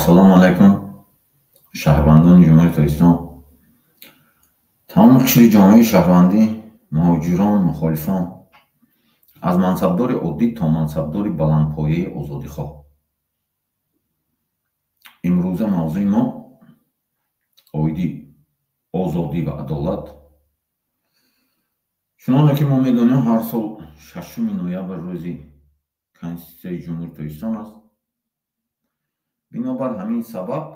Assalomu alaykum. Shahrbandon Jumhuriyat Islam. Tamom qishri ҷомаи шаҳрвандӣ, муҳоҷирон, мухолифон, аз мансабдори оддӣ то мансабдори баландпояи озодихоҳ. Имрӯза мавзӯи мо оиди озодӣ ва адолат. Чуноне ки мо медонем, ҳар сол 6 ноябр рӯзи Конститутсияи Ҷумҳурiyati Ислом аст. Бинобар ҳамин сабаб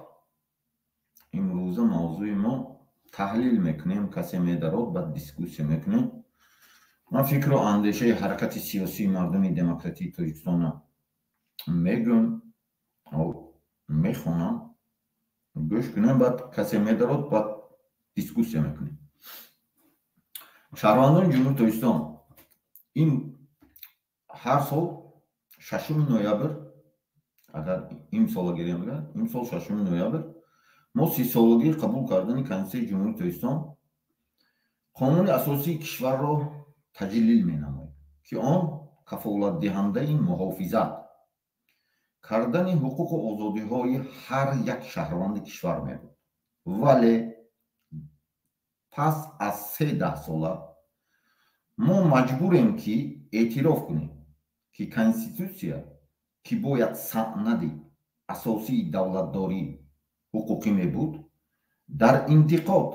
имрӯза мавзӯи мо таҳлил мекунем, касе медарод баъд дискуссия мекунем. Ман фикру андешаи ҳаракати сиёсии мардуми демократии Тоҷикистона мегӯм, мехонам, гӯш кунем, баъд касе медарод баъд дискуссия мекунем. Шаҳрвандони Ҷумҳурiyati Тоҷикистон, ин ҳар сол 6 ноябр, агар имсола гирем бигӯям, имсол 6 ноябр мо 30-солагии қабул кардани Конститутсияи Ҷумҳурiyati Тоҷикистон, қонуни асосии кишварро таҷлил менамоед, ки он кафолатдиҳандаи муҳофизат кардани ҳуқуқу озодиҳои ҳар як шаҳрванди кишвар мебуд. Вале пас аз 3-10 сола мо маҷбурем ки эътироф кунем, ки Конститутсия, ки бояд санади асосии давлатдорӣ ҳуқуқӣ мебуд, дар интиқод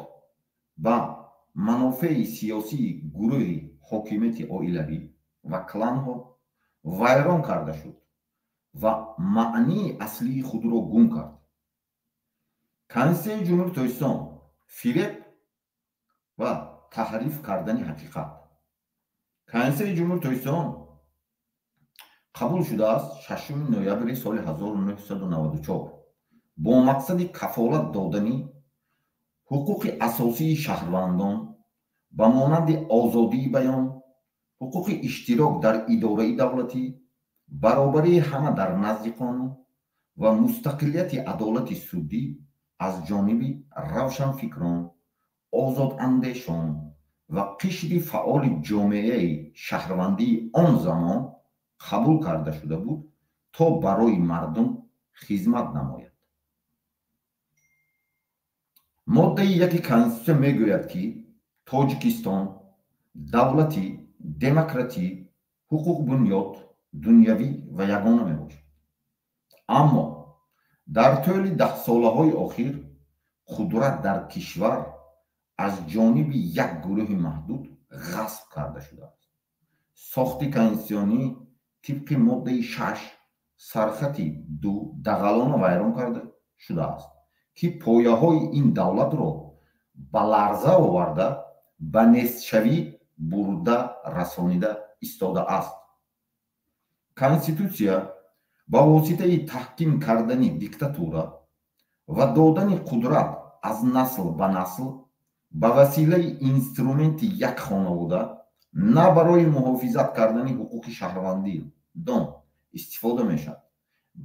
ба манофеи сиёсии гурӯҳи ҳокимияти оилавӣ ва кланҳо вайрон карда шуд ва маънии аслии худро гум кард. Конститутсияи Ҷумҳурiyati Тоҷикистон фиреб ва таҳриф кардани ҳақиқат. Конститутсияи Ҷумҳурiyati Тоҷикистон қабул шудааст 6 ноябри соли 1994 бо мақсади кафолат додани ҳуқуқи асосии шаҳрвандон ба монанди озодии баён, ҳуқуқи иштирок дар идораи давлатӣ, баробарии ҳама дар назди қонун ва мустақилияти адолати суддӣ аз ҷониби равшанфикрон, озодандешон ва қишри фаъоли ҷомеаи шаҳрвандии он замон қабул карда шуда буд, то барои мардум хизмат намояд. Моддаи 1 Конститутсия мегӯяд, ки Тоҷикистон давлати демократӣ, ҳуқуқбунёд, дунявӣ ва ягона мебошад. Аммо дар тӯли 10 солаҳои охир қудрат дар кишвар аз ҷониби як гурӯҳи маҳдуд ғасб карда шудааст. Сохти конститутсионӣ тибқи моддаи 6 сархати 2 дағалона вайрон карда шудааст, ки пояҳои ин давлатро ба ларза оварда ба нестшавӣ бурда расонида истодааст. Конститутсия ба воситаи таҳким кардани диктатура ва додани қудрат аз насл ба насл ба василаи инструменти як хонавода на барои муҳофизат кардани ҳуқуқи шаҳрвандиён истифода мешавад,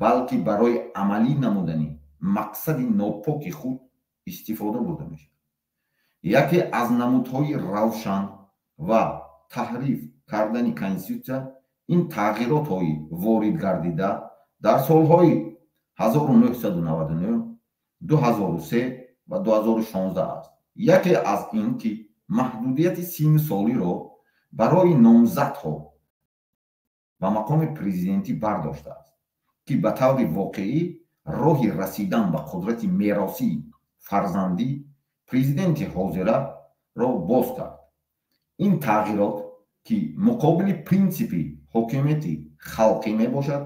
балки барои амалӣ намудани мақсади нопоки худ истифода бурда мешавад. яке аз намудҳои равшан ва таҳриф кардани Конститутсия ин тағйиротҳои ворид гардида дар солҳои 1999, 2003 ва 2016 аст. яке аз ин ки маҳдудияти синни солиро барои номзадҳо ба мақоми президентӣ бардоштааст, ки ба таври воқеӣ роҳи расидан ба қудрати меросии фарзандӣ президенти ҳозираро боз кард. ин тағйирот, ки муқобили принсипи ҳокимияти халқӣ мебошад,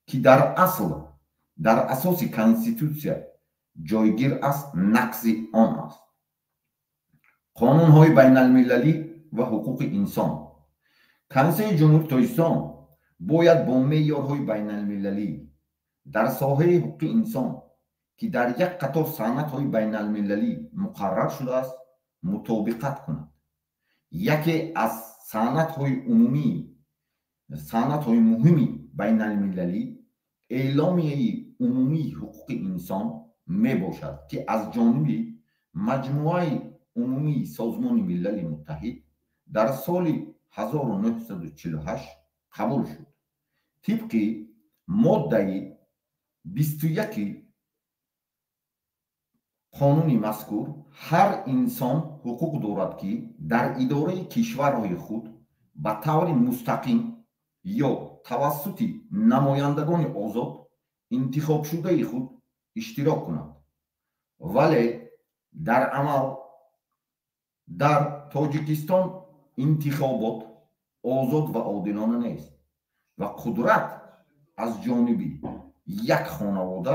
ки дар асл дар асоси Конститутсия ҷойгир аст, нақзи он аст. қонунҳои байналмилалӣ ва ҳуқуқи инсон. Конститутсияи Ҷумҳурiyati Тоҷикистон бояд бо меъёрҳои байналмилалӣ дар соҳаи ҳуқуқи инсон, ки дар як қатор санадҳои байналмилалӣ муқаррар шудааст, мутобиқат кунад. яке аз санадҳои муҳими байналмилалӣ эъломияи умумии ҳуқуқи инсон мебошад, ки аз ҷониби маҷмӯаи умумии Созмони Милали Муттаҳид дар соли 1948 қабул шуд. тибқи моддаи 21 қонуни мазкур ҳар инсон ҳуқуқ дорад ки дар идораи кишварҳои худ ба таври мустақим ё тавассути намояндагони озод интихобшудаи худ иштирок кунад. вале дар амал дар тоҷикистон интихобот озод ва одилона нест ва қудрат аз ҷониби як хонавода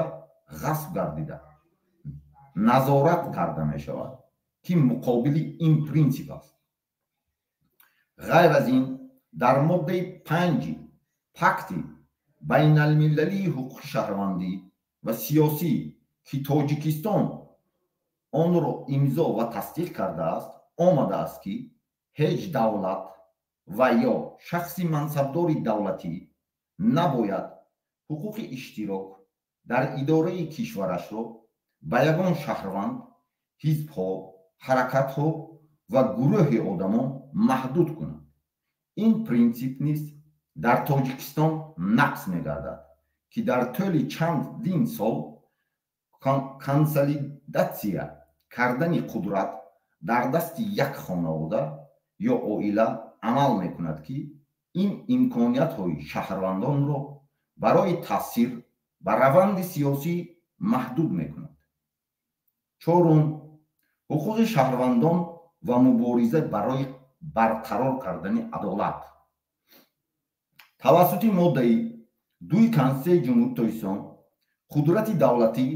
ғасб гардида назорат карда мешавад ки муқобили ин принсип аст. ғайр аз ин дар моддаи 5 пакти байналмилалии ҳуқуқи шаҳрвандӣ ва сиёсӣ ки тоҷикистон онро имзо ва тасдиқ кардааст омадааст ки ҳеҷ давлат ва ё шахси мансабдори давлатӣ набояд ҳуқуқи иштирок дар идораи кишварашро ба ягон шаҳрванд, ҳизбҳо, ҳаракатҳо ва гурӯҳи одамон маҳдуд кунад. ин принсип низ дар тоҷикистон нақс мегардад ки дар тӯли чандин сол консолидатсия кардани қудрат дар дасти як хонавода ё оила амал мекунад ки ин имкониятҳои шаҳрвандонро барои таъсир ба раванди сиёсӣ маҳдуд мекунад. чорум, ҳуқуқи шаҳрвандон ва мубориза барои барқарор кардани адолат. тавассути моддаи 2 Конститутсияи Ҷумҳурии Тоҷикистон қудрати давлатӣ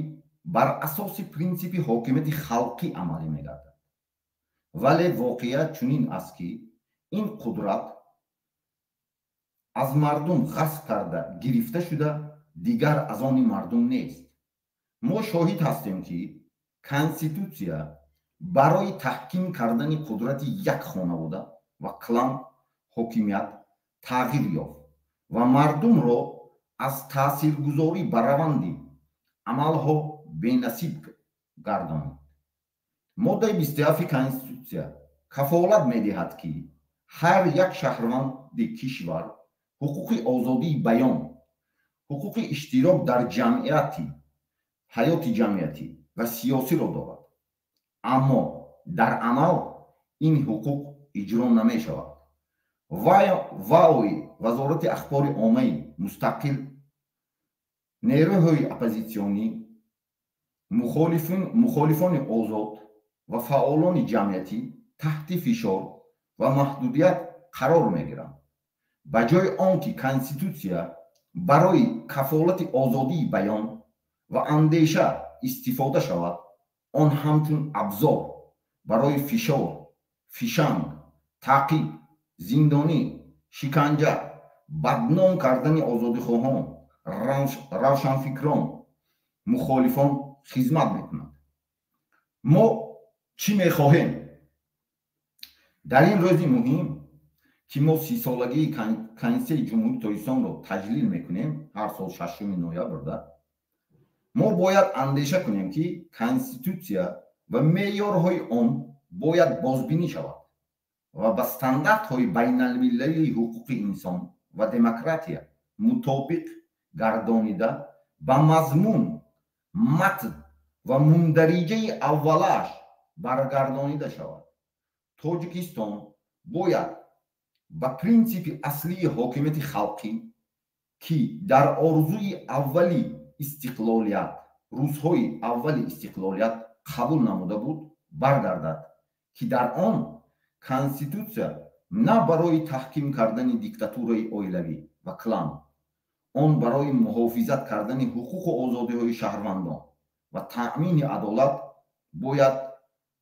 бар асоси принсипи ҳокимияти халқӣ амалӣ мегардад. вале воқеият чунин аст ки ин қудрат аз мардум ғасб карда гирифта шуда дигар аз они мардум нест. мо шоҳид ҳастем ки конститутсия барои таҳким кардани қудрати як хонавода ва клан ҳокимият тағйир ёфт ва мардумро аз таъсиргузорӣ ба раванди амалҳо бенасиб гардонид. моддаи 27 конститутсия кафолат медиҳад ки ҳар як шаҳрванди кишвар ҳуқуқи озодии баён, ҳуқуқи иштирок дар ҳаёти ҷамъиятӣ ва сиёсиро дорад. аммо дар амал ин ҳуқуқ иҷро намешавад. ваои вазорати ахбори оммаи мустақил, нерӯҳои оппозитсионӣ, мухолифони озод ва фаъолони ҷамъиятӣ таҳти фишор ва маҳдудият қарор мегиранд. ба ҷои он ки конститутсия барои кафолати озодии баён ва андеша истифода шавад, он ҳамчун абзор барои фишор, фишанг, таъқиб, зиндонӣ, шиканҷа, бадном кардани озодихоҳон, равшанфикрон, мухолифон хизмат мекунад. мо чӣ мехоҳем? дар ин рӯзи муҳим ки мо 30-солагии Конститутсияи Ҷумҳурии Тоҷикистонро таҷлил мекунем ҳар сол 6 ноябрда, мо бояд андеша кунем ки конститутсия ва меъёрҳои он бояд бозбинӣ шавад ва ба стандартҳои байналмилалии ҳуқуқи инсон ва демократия мутобиқ гардонида ба мазмун, матн ва мундариҷаи аввалааш баргардонида шавад. тоҷикистон бояд ба принсипи аслии ҳокимияти халқӣ ки дар орзуи аввали истиқлолият, рӯзҳои аввали истиқлолият қабул намуда буд, баргардад ки дар он конститутсия на барои таҳким кардани диктатураи оилавӣ ва клан, он барои муҳофизат кардани ҳуқуқу озодиҳои шаҳрвандон ва таъмини адолат бояд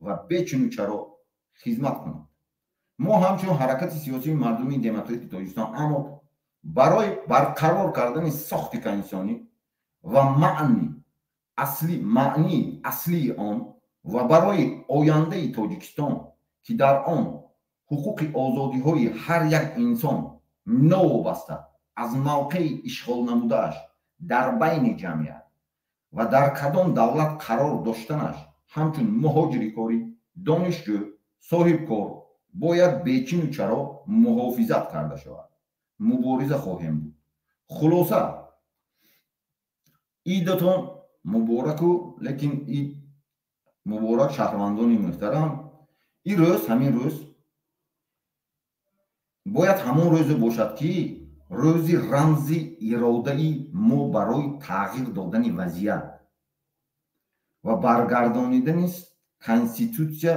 ва бечуну чаро хизмат кунад. мо ҳамчун ҳаракати сиёсии мардумии демократии Тоҷикистон аммо барои барқарор кардани сохти конститутсионӣ ва маънии аслии он ва барои ояндаи Тоҷикистон ки дар он ҳуқуқи озодиҳои ҳар як инсон новобаста аз мавқеи ишғол намудааш дар байни ҷамъият ва дар кадом давлат қарор доштанаш ҳамчун муҳоҷири корӣ, донишҷӯ, соҳибкор бояд бечину чаро муҳофизат карда шавад. мубориза хоҳем буд. хулоса идатон мубораку, лекин муборак шаҳрвандони муҳтарам, ин рӯз ҳамин рӯз бояд ҳамон рӯзе бошад ки рӯзи рамзи иродаи мо барои тағйир додани вазъият ва баргардонидани конститутсия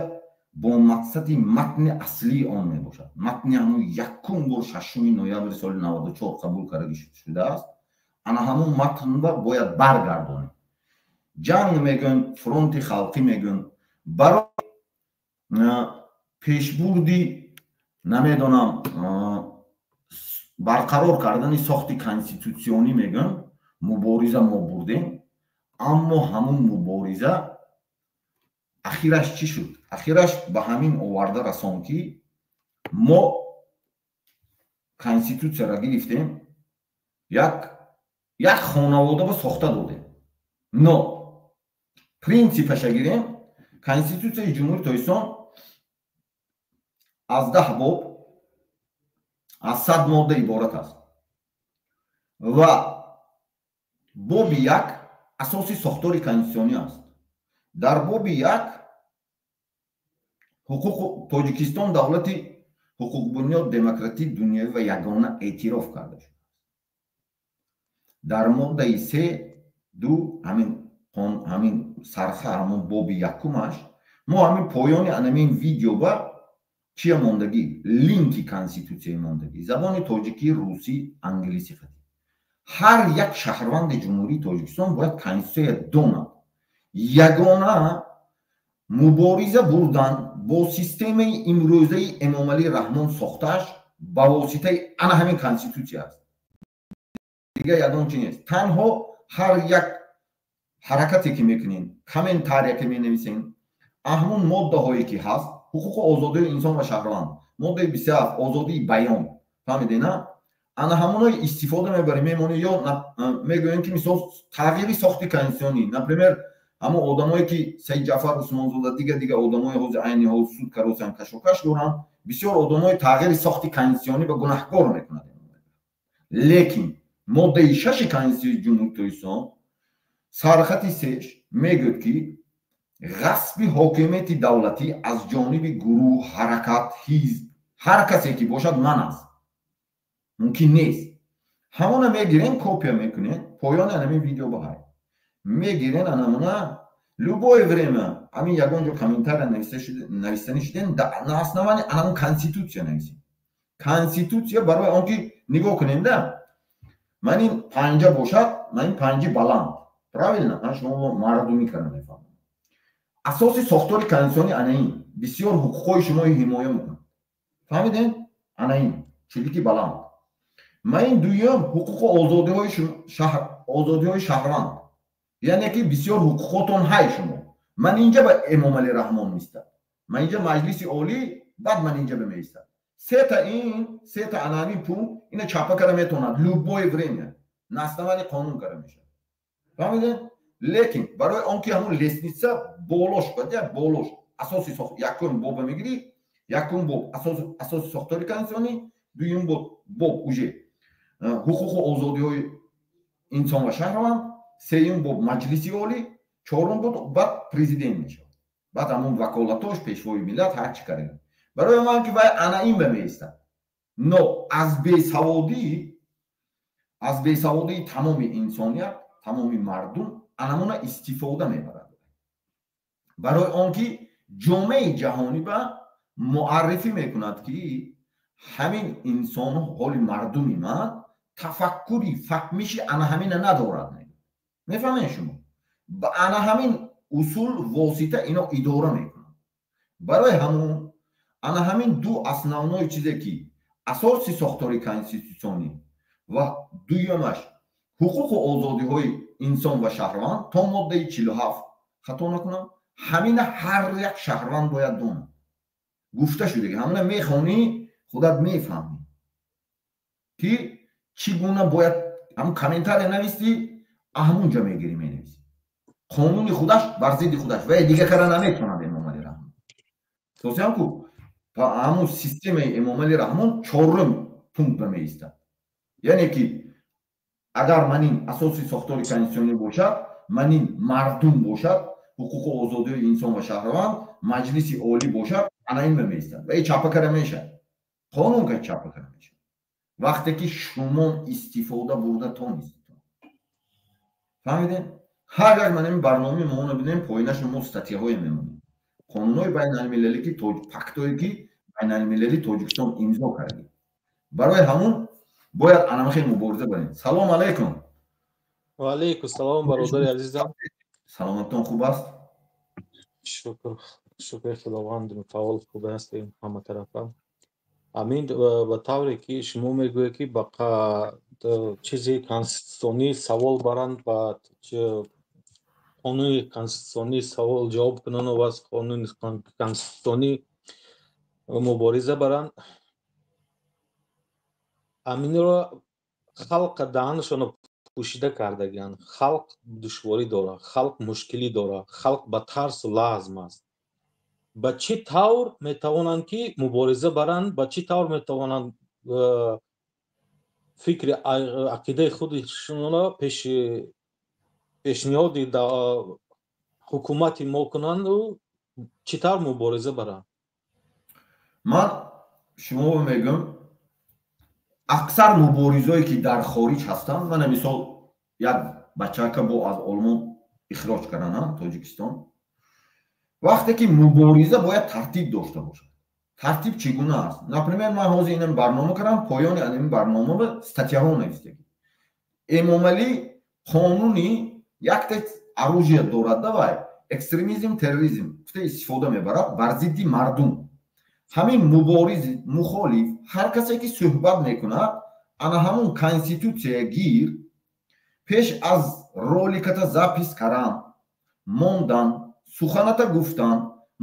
бо мақсади матни аслии он мебошад. Матни ҳамон якум бор 6 ноябри соли 94 қабул карда шудааст. ана ҳамон матнба бояд баргардонем. ҷанг мегӯн, фронти халқӣ мегӯн, барои пешбурди намедонам барқарор кардани сохти конститутсионӣ мегӯн, мубориза мо бурдем. аммо ҳамон мубориза ахираш чӣ шуд? Ахираш ба ҳамин оварда расон ки мо конститутсияро гирифтем, як хонаводаро сохта додем. но принципаша гирем. Конститутсияи ҷумҳурии Тоҷикистон аз 10 боб аз 100 модда иборат аст ва боби 1 асоси сохтори конститутсионӣ аст. дар боби 1 ҳуқуқу Тоҷикистон давлати ҳуқуқбунёд демократии дунёвӣ ва ягона эътироф карда шудааст. дар моддаи 3.2 ҳамин сарха ҳамон боби якумаш мо ҳамин поёни анамин видео ба чия мондагӣ линки конститутсияи мондагӣ забони тоҷикӣ, русӣ, англисӣ хати. ҳар як шаҳрванди ҷумҳурии Тоҷикистон бояд конститутсия донад. ягона мубориза бурдан бо системаи имрӯзаи Эмомалии Раҳмон сохтааш ба воситаи ана ҳамин конститутсия аст. дига ягон чӣ нест. танҳо ҳар як ҳаракате ки мекунем, комментарие ки менависем, ҳамон моддаҳое ки ҳаст, ҳуқуқу озодии инсон ва шаҳрванд, моддаи 27 озодии баён, фаҳмидена? ана ҳамонои истифода мебарем, мемонем ё мегӯем ки мисол тағйири сохти конститутсионӣ, например ҳамон одамое ки Саид Ҷаъфар Усмонзода дига одамои ҳози айни ҳол суд каросиан кашокаш доранд, бисёр одамои тағйири сохти конститутсионӣ ба гунаҳкор мекунанд. лекин моддаи 6 конститутсияи ҷумҳурии Тоҷикистон сархати 3 мегӯяд ки ғасби ҳокимияти давлатӣ аз ҷониби гурӯҳ, ҳаракат, ҳизб, ҳар касе ки бошад ман аст. мумкин нест. ҳамона мегирен, копия мекунен, поёни анамин видео баҳай мегирен, анамона любое время ҳамин ягон ҷо комментария навистанӣ шуден, на основани анамон конститутсия нависем. конститутсия барои он ки нигоҳ кунем да, ман ин панҷа бошад, ман ин панҷи баланд, правилно, ман шумо мардумӣ карда мефаҳмам. асоси сохтори конститутсионӣ анаин, бисёр ҳуқуқҳои шумои ҳимоя мекунад. фаҳмидем? анаин чилики баланд. ман ин дуюм ҳуқуқу озодиҳои шаҳрванд, яъне ки бисёр ҳуқуқотон ҳай шумо. ман инҷа ба Эмомалии Раҳмон мистам, ман инҷа маҷлиси олӣ, баъд ман инҷа бимеистам. сета анамин пункт ина чапа карда метавонад любое время на основании қонун карда мешавад. фаҳмидем? лекин барои он ки ҳамон лестница болош баъд болош асоси якум боба мегирӣ, якум боб асоси сохтори конститутсионӣ, дуюм боб уже ҳуқуқу озодиҳои инсон ва шаҳрванд, сеюм боб маҷлиси олӣ, чорум боб баъд президент мешавад. баъд ҳамон ваколатош, пешвои миллат, ҳар чӣ карда. барои ман ки вай ана ин бамеистад. но аз бесаводии тамоми инсоният, тамоми мардум анамона истифода мебарад. барои он ки ҷомеаи ҷаҳонӣ ба муаррифӣ мекунад ки ҳамин инсон ҳоли мардуми ман тафаккури фаҳмиши ана ҳамина надорад. мефаҳмед шумо? ба ана ҳамин усул восита ино идора мекунад. барои ҳамон ана ҳамин ду основной чизе ки асоси сохтори конститутсионӣ ва дуюмаш ҳуқуқу озодиҳои инсон ва шаҳрванд то моддаи 47 хато накунам, ҳамина ҳар як шаҳрванд бояд донад. гуфта шудаги ҳамина мехонӣ, худат мефаҳмӣ ки чӣ гуна бояд ҳамн комментария нависти, ҳамунҷа мегирӣ менависӣ. қонуни худаш бар зидди худаш ва дига кара наметавонад Эмомалии Раҳмон. тосиам ку ҳамун системаи Эмомалии Раҳмон чорум пункт бамеистад. яъне ки агар манин асоси сохтори конститутсионӣ бошад, манин мардум бошад, ҳуқуқу озодиҳои инсон ва шаҳрванд маҷлиси олӣ бошад, ана ин меистад ва чапакара мешавад. қонун ка чапакара мешавад. вақте ки шумо истифода бурда тонистед. фаҳмидем? ҳар як ман ин барномаи моно бинем, поинашу мо статьяҳое мемонем. қонунҳои байналмилалӣ ки пактое ки байналмилалӣ Тоҷикистон имзо кардем. барои ҳамун бояд анамахел мубориза барем. Салом алайкум. Ва алайкум салом бародари азизам. Саломатон хуб аст? Шукр худованд, фаъол хуб ҳастем ҳама тарафа. Амин ба тавре ки шумо мегӯед ки ба чизи конститутсионӣ савол баранд ва қонуни конститутсионӣ савол ҷавоб кунанд ва аз қонуни конститутсионӣ мубориза баранд. Аминро халқ даҳанашонро пӯшида кардагиянд. Халқ душворӣ дорад, халқ мушкилӣ дорад, халқ ба тарсу лазм аст. ба чӣ тавр метавонанд ки мубориза баранд, ба чӣ тавр метавонанд фикри ақидаи худшонро пешниҳоди ҳукумати мо кунанду чӣ тавр мубориза баранд? ман шумо мегӯм аксар муборизое ки дар хориҷ ҳастанд, мана мисол як бачака бо аз олмон ихроҷ карданд Тоҷикистон. вақте ки мубориза бояд тартиб дошта бошад. тартиб чӣ гуна аст? Например, ман ҳозир ин барнома кардам, поёни ин барномаро статьяҳо навистагӣ. Эмомалӣ қонуни якте оружие дорад, давай экстремизм, терроризм гуфта истифода мебарад бар зидди мардум. ҳамин мубориз мухолиф ҳар касе ки суҳбат мекунад, ана ҳамун конститутсия гир пеш аз роликата запис кардан, мондан, суханата гуфтан,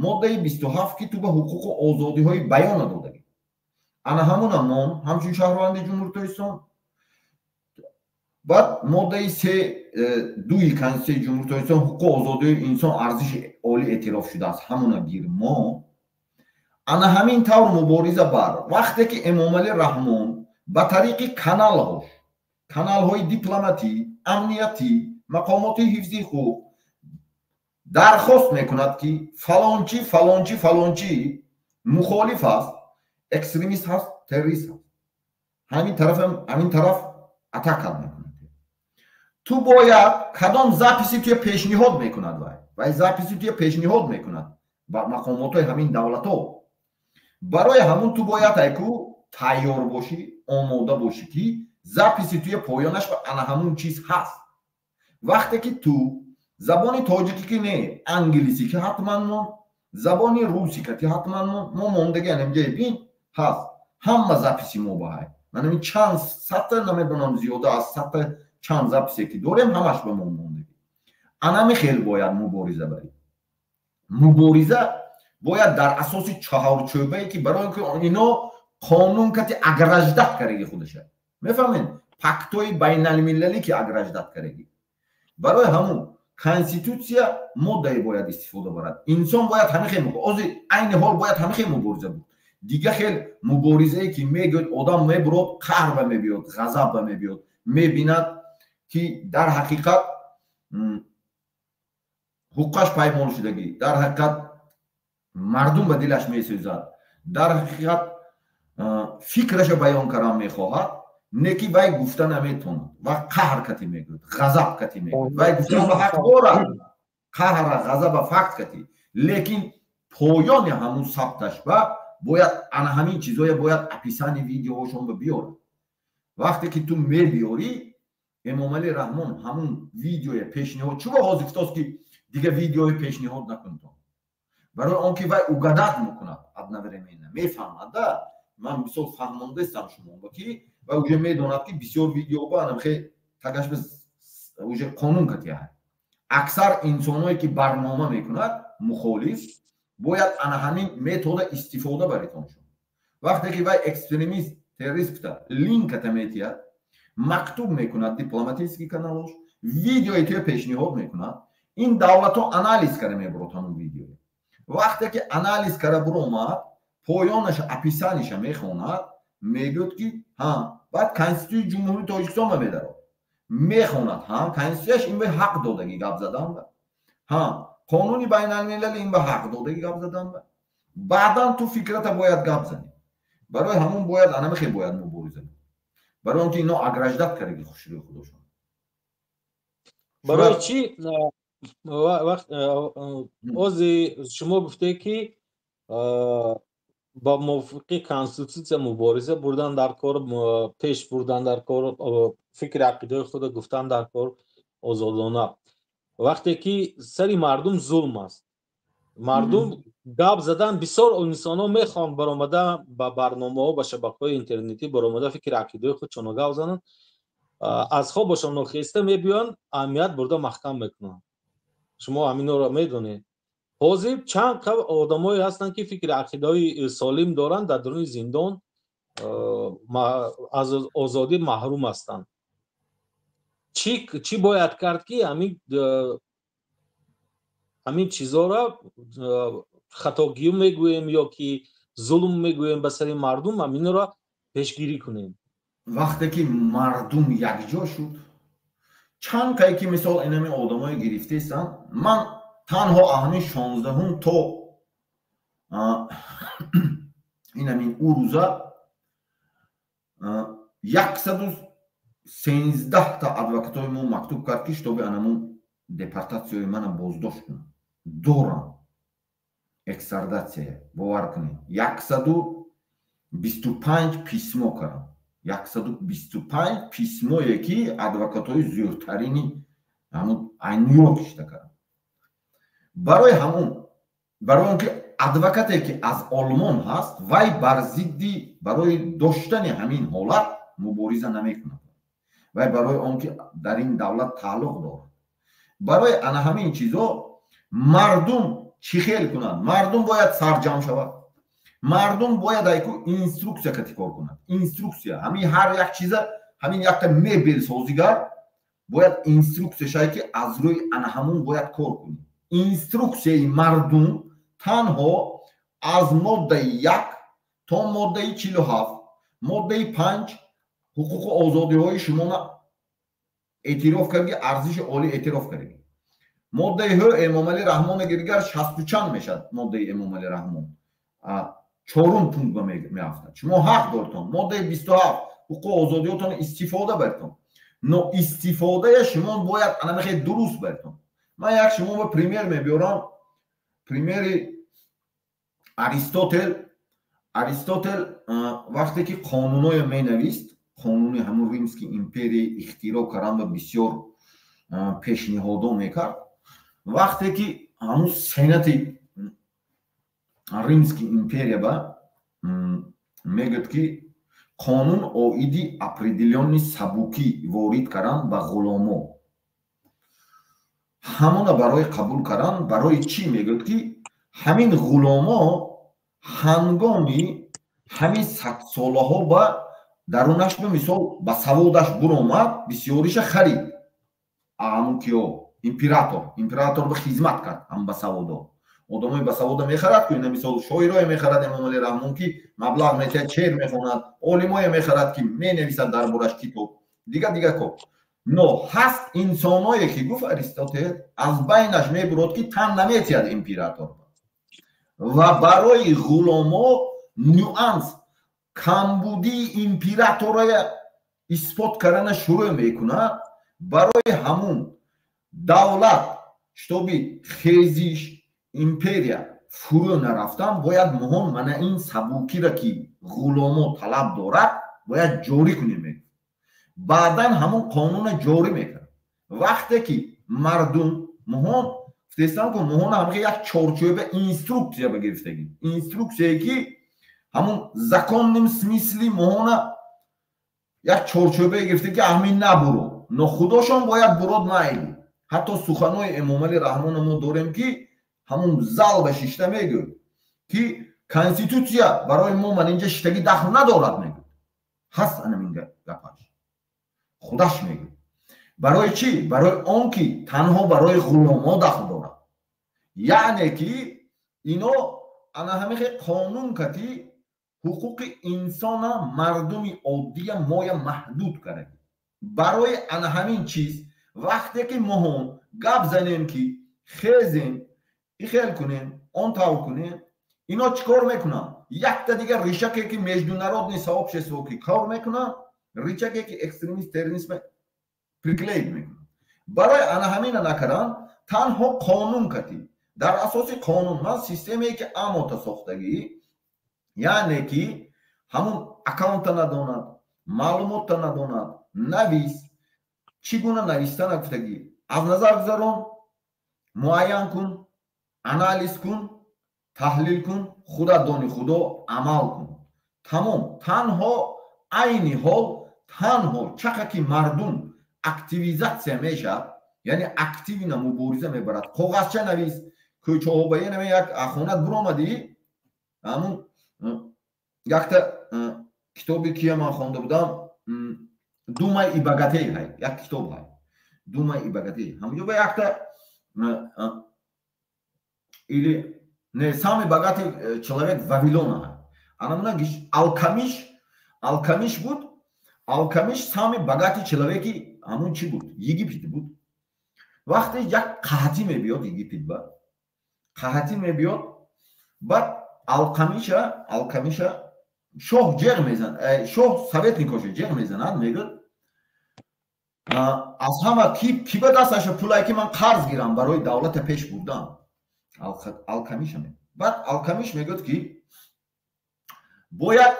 моддаи 27 ки ту ба ҳуқуқу озодиҳои баёна додагӣ. ана ҳамуна мон ҳамчун шаҳрванди ҷумҳури Тоҷикистон. баъд моддаи 3.2 конститутсияи ҷумҳури Тоҷикистон ҳуқуқу озодиҳои инсон арзиши олӣ эътироф шудааст. ҳамуна гир мо ана ҳамин тавр мубориза бар. вақте ки Эмомалӣ Раҳмон ба тариқи каналҳои дипломатӣ, амниятӣ, мақомоти ҳифзи ҳуқуқ дархост мекунад ки фалончи мухолиф аст, экстремист аст, террорист аст. ҳамин тараф атака мекунад. ту бояд кадом записи туя пешниҳод мекунад вай записи туя пешниҳод мекунад ба мақомотои ҳамин давлатҳо. барои ҳамун ту бояд айку тайёр бошӣ, омода бошӣ ки записи туя поёнаш ана ҳамун чиз ҳаст. вақте ки ту забони тоҷикӣ ки не, англисӣ ки ҳатман мон, забони русика ки ҳатман мо мондагӣ анамҷаи бин ҳаст. ҳама записи мо баҳай. манами чанд сата намедонам зиёда аз сата чанд записе ки дорем ҳамаш ба мо мондагӣ. анами хел бояд мубориза барӣ. мубориза бояд дар асоси чаҳорчӯбае ки барои ки ино қонун кати аграждат караги худаша. мефаҳмед? пактои байналмилалӣ ки аграждат караги. барои ҳамун конститутсия моддае бояд истифода барад. инсон бояд ҳамихел озир айни ҳол бояд ҳамихел мубориза буд. дига хел муборизае ки мегӯяд одам мебурод, қаҳр ба мебиёд, ғазаб ба мебиёд, мебинад ки дар ҳақиқат ҳуқуқаш паймол шудагӣ, дар ҳақиқат мардум ба дилаш месӯзад, дар ҳақиқат фикраша баён кардан мехоҳад, не ки вай гуфта наметонад ва қаҳр катӣ мегӯяд, ғазаб катӣ мегӯяд. вай гуфта ба ҳақ дорад, қаҳра ғазаба факт катӣ, лекин поёни ҳамун сабташ ба бояд ана ҳамин чизоя бояд аписани видеоҳошон ба биёрад. вақте ки ту мебиёрӣ, Эмомалӣ Раҳмон ҳамун видеоя пешниҳод чӯба ҳозир гуфтааст ки дига видеои пешниҳод накунед. барои он ки вай угадат мекунад одновременно мефаҳмад. да ман бисёр фаҳмондастам шумо ки вай уже медонад ки бисёр видео ба анамхе тагаш уже қонун катия. аксар инсоное ки барнома мекунад мухолиф бояд ана ҳамин метода истифода баритон шуд. вақте ки вай экстремист, террорист кута линк ката метиҳад, мактуб мекунад дипломатически каналош, видеои туя пешниҳод мекунад, ин давлатҳо анализ кара мебурад ҳамун видео. вақте ки анализ кара буромад, поёнаша аписаниша мехонад, мегӯяд ки баъд конститутсияи ҷумҳури Тоҷикистон ба медарад. мехонад конститутсияш ин ҳақ додагӣ гап задан. قانون بین الملل این به حقدادگی گپ زدن. بعدا تو فکرت باید گپ زنی. برای همون باید انم خیلی باید مبارزه کنی. برای اون که اینا اگرجدت کردگی خوشی خودشون. برای چی وقت اوزی شما گفته که با موافقه کانستیتوسیا مبارزه بردن در کار، پیش بردن در کار، فکر عقیده خود گفتن در کار آزادانه. وقتی که سری مردم ظلم است، مردم گپ زدن، بسیار انسان ها میخوان برآمده به برنامه ها، به شبکه های اینترنتی برآمده فکر عقیده خود چون گپ زنن، از خواب باشن نخسته میبیان اهمیت برده محکم میکنن. شما همین رو میدونید. حاضر چند آدمایی هستند که فکر عقیده سالم دارند در درون زندان از آزادی محروم هستند. چی باید کرد که همین چیزا را خطاگی میگویم یا که ظلم میگویم به سر مردم، همین را پیشگیری کنیم. وقتی که مردم یکجا شد، چند کایی که مثال اینمی آدمای گرفته هستن، من تنها همین 16 تا اینمی او روزه 113 تا ادوکاتای ما مکتوب کرد که شتابی انمون دپارتاسیوی من بازداشت کنم. دورم اکسرداتسیا باور کنید 125 پیسمو کردم. 125 پیسمویی که ادوکاتای زیادترینی همون نیویورک شده کردم. برای اون که ادوکاتی که از آلمان هست وای بر ضدی برای داشتن همین حالت مبارزه نمیکنه. وای برای اون که در این دولت تعلق داره. برای همین چیزا مردم چی خیل کنند؟ مردم باید سرجم شود. مردم باید ایکو اینستروکسیا کتی کار کنند. اینستروکسیا همین هر یک چیز، همین یک تا میبل سازیگر باید اینستروکسیا شایی که از روی همون باید کار کنید. اینستروکسیای مردم تنها از ماده 1 تا ماده 47 ماده 5 حقوق آزادی های شما اعتراف کردی، ارزش عالی اعتراف کردی. ماده امام علی رحمان گرگر 60 چند میشد. ماده امام علی رحمان 4 پونت میافتد. شما حق دارتون. ماده 27 حقوق آزادیاتون استفاده برتون. نو استفاده شما باید خیلی درست برتون. من یک شما به پریمیر میبیارم. پریمیر اریستوتل وقتی که قانونای می نویست، قانون همون ریمسکی ایمپری اختراع کردن و بسیار پیشنهادا میکرد. وقتی که همون سنت ریمسکی ایمپری با میگد که قانون اویدی اپریدیلیون سبوکی وارد کردن به غلاما، همون برای قبول کردن. برای چی میگد که همین غلاما هنگامی همین 100 ساله ها با درونش به مثال با سوادش برآمد، بسیاریش خرید. همون کیو امپراتور به خدمت کرد. هم با سوادا آدمای با سوادا میخرد که مثال شاعرای میخرد امام علی رحمان که مبلغ میته شعر میخوند، عالمای میخرد که مینویسند دربارش کتاب دیگه کو. نو هست انسانایی که گفت اریستوتل از بینش میبرد که تن نمیتید امپراتور و برای غلاما نوانس کمبودی امپراتورای اثبات کردن شروع میکنه. برای همون دولت شتابی خیزیش امپریا فرو نرفتن باید مهم من این سبوکی را که غلاما طلب دارد باید جاری کنیم. بعدا همون قانون جاری میکنه. وقتی که مردم مهم فتستان که مهم همه یک چارچوب اینستروکسیا بگرفتگی. اینستروکسیایی که همون زکان مثلی مهم یک چارچوبه گرفته که همین نبرو. نه خداشون باید برود نایدی. حتی سخنای امام علی رحمان ما داریم که همون زل به شیشته میگه که کانستیتوسیا برای ما من اینجا شتگی دخل ندارد میگه. هست این گپش. خودش میگه. برای چی؟ برای اون که تنها برای غلاما دخل دارد. یعنی که اینا همه قانون کتی حقوق انسان مردمی عادی مای محدود کرده. برای همین چیز وقتی که مهم گپ زنیم که خیزیم خیال کنیم اون تاو کنیم اینا چیکار میکنن یک تا دیگه ریشکی که международный сообщество که کار میکنن ریشکی که اکستریمیست تروریسم پریکلید میکنن برای آن همین نکردن تنها قانون کتی در اساس قانون من سیستمی که اموت ساختگی یعنی که همون اکانت نداند معلومات نداند نویس چگونه نویسته نگفتگی از نظر گذارون معین کن анализ کن تحلیل کن خدا دانی خدا عمل کن تمام تنها عینی حال تنها چقدر مردم اکتیویزاسیا میشه یعنی اکتیو مبارزه میبرد کاغذچه نویس کوچه ها به یک اخوانت برآمدی همون یک تا کتابی که من خوانده بودم دومای ایباگاتی های یک کتاب های دومای ایباگاتی همونجا به یک تا или не самый богатый человек Вавилона. Она многие алкамиш буд. Алкамиш самый богатый человек амун чи буд? Египет буд. Вақте як қаҳати мебиёд Египет ба. Қаҳати мебиёд. Баъд алкамиша шоҳ ҷеғ мезан. Шоҳ советникоша ҷеғ мезанад мегӯяд аз ҳама ки ба дасташа пулае ки ман қарз гирам барои давлата пеш бурдам. алкамиш ҳам баъд алкамиш мегӯяд ки бояд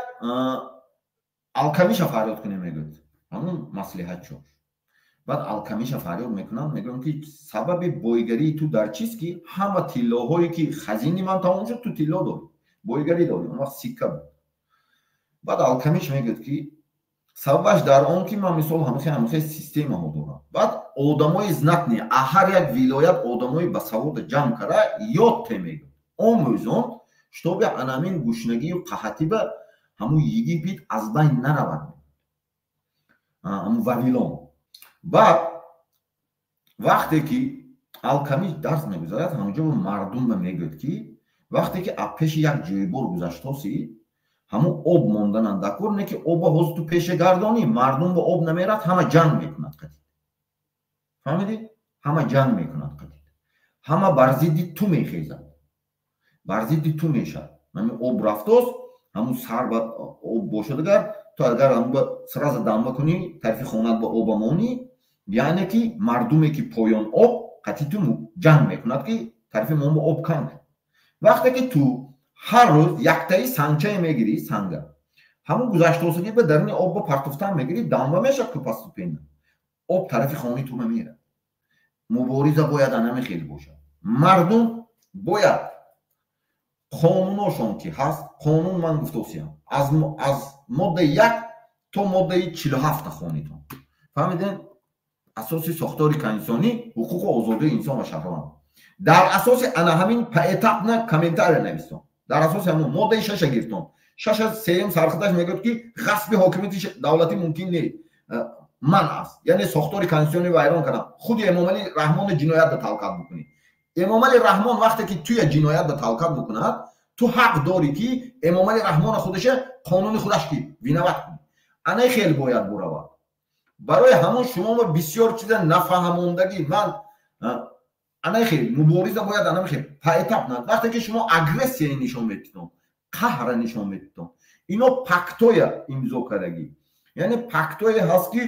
алкамиша фарёд кунем мегӯяд ҳамун маслиҳатчо баъд алкамиша фарёд мекунанд мегӯянд ки сабаби бойгарии ту дар чист ки ҳама тиллоҳое ки хазини ман тамом шуд ту тилло дорӣ бойгарӣ дорӣ он вақт сикка буд баъд алкамиш мегӯяд ки сабабаш дар он ки ман мисол ҳамахе системаҳо дорам баъд одамои знатни ҳар як вилоят одамои басавода ҷамъ карда ёд мегӯяд омӯзон штоби анамин гушнагию қаҳатӣ ба ҳамун Египет аз байн наравад ҳамун Вавилон баъд вақте ки алкамиш дарс мегузарад ҳамунҷо ба мардум мегӯяд ки вақте ки аз пеши як ҷойбор гузаштоси ҳамун об мондананд дакор не ки оба ҳозир ту пеше гардонӣ мардум ба об намерад ҳама ҷанг мекунад қатӣ фаҳмидӣ ҳама ҷанг мекунад қатӣ ҳама бар зидди ту мехезад бар зидди ту мешавад ҳамин об рафтост ҳамун сар ба об бошад агар ту агар сразу дамба кунӣ тарафи хонат ба оба монӣ яъне ки мардуме ки поён об қатӣ ту ҷанг мекунад ки тарафи мон ба об кам вақте ки ту ҳар рӯз яктаи сангчае мегирӣ санга ҳамун гузаштосагӣ ба даруни об ба партофтан мегирӣ дамба мешавад ки паступена об тарафи хонаи ту намерад мубориза бояд анаме хел бошад мардум бояд қонуношон ки ҳаст қонун ман гуфтосиям аз моддаи 1 то моддаи 47 хонитон фаҳмидем асоси сохтори конститутсионӣ ҳуқуқу озодии инсон ва шаҳрванд дар асоси ана ҳамин поэтапна комментария навистон дар асоси ҳамун моддаи 6 гирифтон 6 сеюм сархаташ мегӯяд ки ғасби ҳокимияти давлатӣ мумкин не ман аст яъне сохтори конститутсионӣ вайрон кардам худи эмомалӣ раҳмони ҷиноятда талқат бикунӣ эмомалӣ раҳмон вақте ки ту я ҷиноятда талқат бикунад ту ҳақ дорӣ ки эмомалӣ раҳмона худаша қонуни худаш ки виноват кунӣ ана хел бояд буравад барои ҳамон шумо бисёр чиза нафаҳмондагӣ ман ана хел мубориза бояд ана хел поэтап над вақте ки шумо агрессия нишон медиҳон қаҳра нишон медиҳон ино пактоя имзо кардагӣ яъне пактое ҳаст ки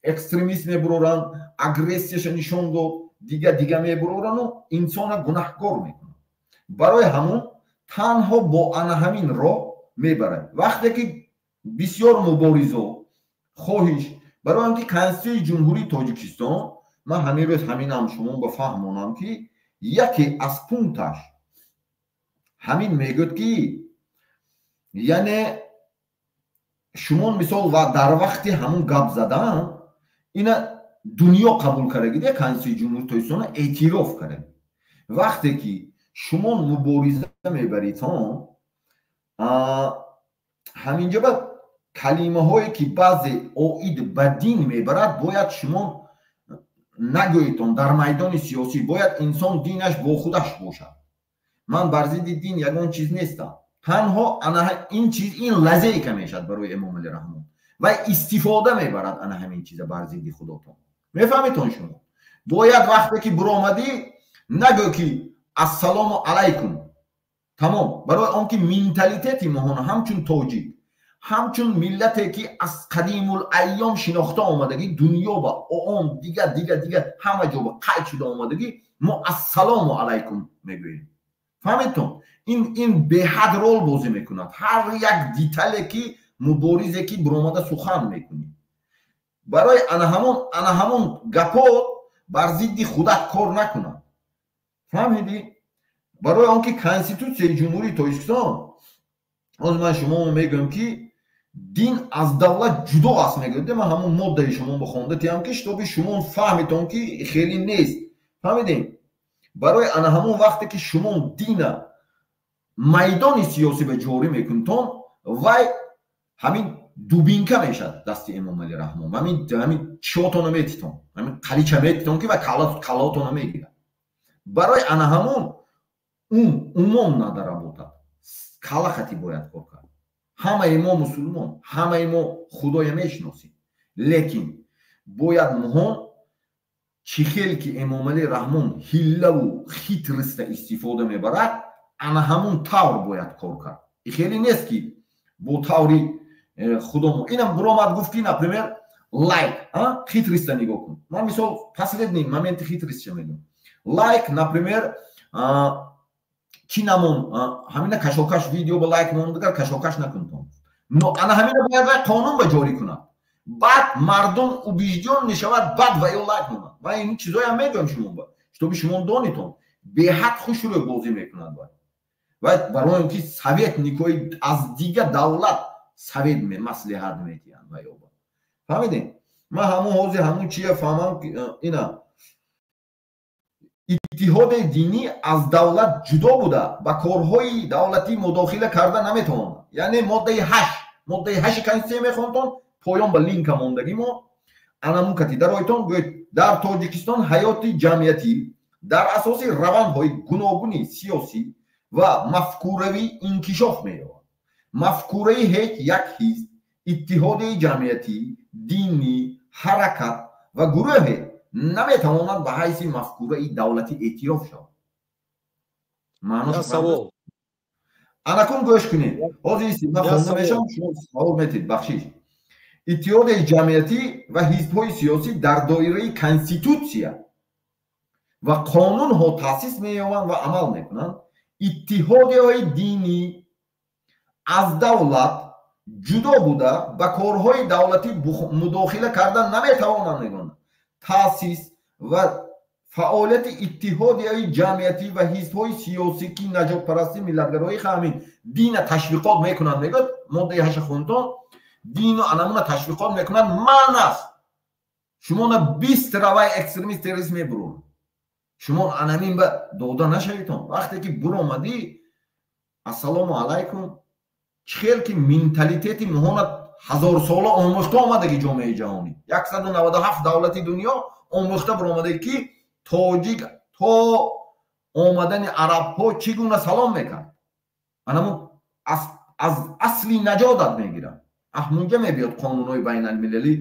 экстремист мебуроранд агрессияша нишон дод дига мебуроранду инсона гунаҳкор мекунад барои ҳамон танҳо бо ана ҳамин роҳ мебарад вақте ки бисёр муборизо хоҳиш барои он ки конститутсияи ҷумҳурии тоҷикистон ман ҳамин рӯз ҳаминам шумо ба фаҳмонам ки яке аз пункташ ҳамин мегӯяд ки яъне шумо мисол ва дар вақти ҳамун гап задан ина дунё қабул кардагида конститутсияи ҷумҳурии тоҷикистона эътироф кардаги вақте ки шумо мубориза мебаридон ҳаминҷа ба калимаҳое ки баъзе оид ба дин мебарад бояд шумо нагӯедон дар майдони сиёсӣ бояд инсон динаш бо худаш бошад ман бар зидди дин ягон чиз нестам танҳо ана ин чиз ин лазейка мешавад барои эмомали раҳмон ва истифода мебарад ана ҳамин чиза бар зидди худотон мефаҳмедон шумо бояд вақте ки биромадӣ нагӯ ки ассалому алайкум. Тамом. Барои он ки менталитети моҳон ҳамчун тоҷик, ҳамчун миллате ки аз қадимул айём шинохта омадагӣ, дунё ба он дига ҳама ҷо ба қайд шуда омадагӣ, мо ассалому алайкум мегӯем. фаҳмедтон? ин беҳад рол бозӣ мекунад. ҳар як детале ки муборизе ки биромада сухан мекунӣ. барои ана ҳамон гапо бар зидди худат кор накунад. фаҳмидӣ? барои он ки конститутсияи ҷумҳурии Тоҷикистон, ҳозир ман шуморо мегӯям ки дин аз давлат ҷудо аст мегӯяд. ман ҳамон моддаи шумо бихонда тиям ки шитоби шумо фаҳмитон ки хеле нест. фаҳмидем? барои ана ҳамон вақте ки шумо дина майдони сиёсӣ ба ҷорӣ мекунтон, вай ҳамин дубинка мешад дасти Эмомалӣ Раҳмон. ҳамин чиётона метитон, ҳамин қалича метитон ки ва калотона мегирад. барои ана ҳамон умом надаработад. калахати бояд кор кард. ҳамаи мо мусулмон, ҳамаи мо худоя мешиносем. лекин бояд моҳон чӣ хел ки Эмомалӣ Раҳмон ҳиллаву хитриста истифода мебарад, ана ҳамон тавр бояд кор кард. хеле нест ки бо таври худомо инам биромад гуфт ки например лайк хитриста нигоҳ кун. ман мисол последний моменти хитриста мегӯям. лайк например чӣ намон ҳамина кашокаш видео ба лайк монадагар кашокаш накунтон. но ана ҳамина бояд вай қонун ба ҷорӣ кунад. баъд мардум убиждён мешавад, баъд ва ё лайк монад. вай ин чизоям мегӯям шумо ба шитоби шумо донитон. беҳад хушрӯй бозӣ мекунад вай барои он ки совет никоҳи аз дига давлат совет маслиҳат метиҳанд ва ёба. фаҳмидем? ман ҳамон ҳозир ҳамон чия фаҳмам ина иттиҳоди динӣ аз давлат ҷудо буда ба корҳои давлатӣ мудохила карда наметавонад. яъне моддаи 8 конститутсия мехонтон, поён ба линка мондагӣ мо анамун кати дароитон гӯед дар Тоҷикистон ҳаёти ҷамъиятӣ дар асоси равандҳои гуногуни сиёсӣ ва мафкуравӣ инкишоф меёбад. мафкураи ҳеҷ як ҳизб, иттиҳоди ҷамъиятӣ, динӣ, ҳаракат ва гурӯҳе наметавонад ба ҳайси мафкураи давлатӣ эътироф шавад. савол анакун гӯш кунед. ҳозир ман хонда мешавам, шумо савол метед. бахшиш. иттиҳоди ҷамъиятӣ ва ҳизбҳои сиёсӣ дар доираи конститутсия ва қонунҳо таъсис меёбанд ва амал мекунанд. иттиҳодиҳои динӣ аз давлат ҷудо буда ба корҳои давлатӣ мудохила карда наметавонанд мегӯянд. таъсис ва фаъолияти иттиҳодияи ҷамъиятӣ ва ҳизбҳои сиёсӣ ки наҷотпарастӣ, миллатгароӣ ҳамин дина ташвиқот мекунанд мегӯяд. моддаи 8 хонтон дину анамуна ташвиқот мекунад маън аст. шумо на 20 равай экстремист террорист мебурон. шумо анамин ба дода нашавитон. вақте ки буромадӣ ассалому алайкум, чӣ хел ки менталитети моҳонат ҳазорсола омӯхта омадаги ҷомеаи ҷаҳонӣ 197 давлати дунё омӯхта биромадаги ки тоҷик то омадани арабҳо чӣ гуна салом мекард. анамун аз асли наҷодат мегирад. аҳмунҷа мебиёд қонунҳои байналмилалӣ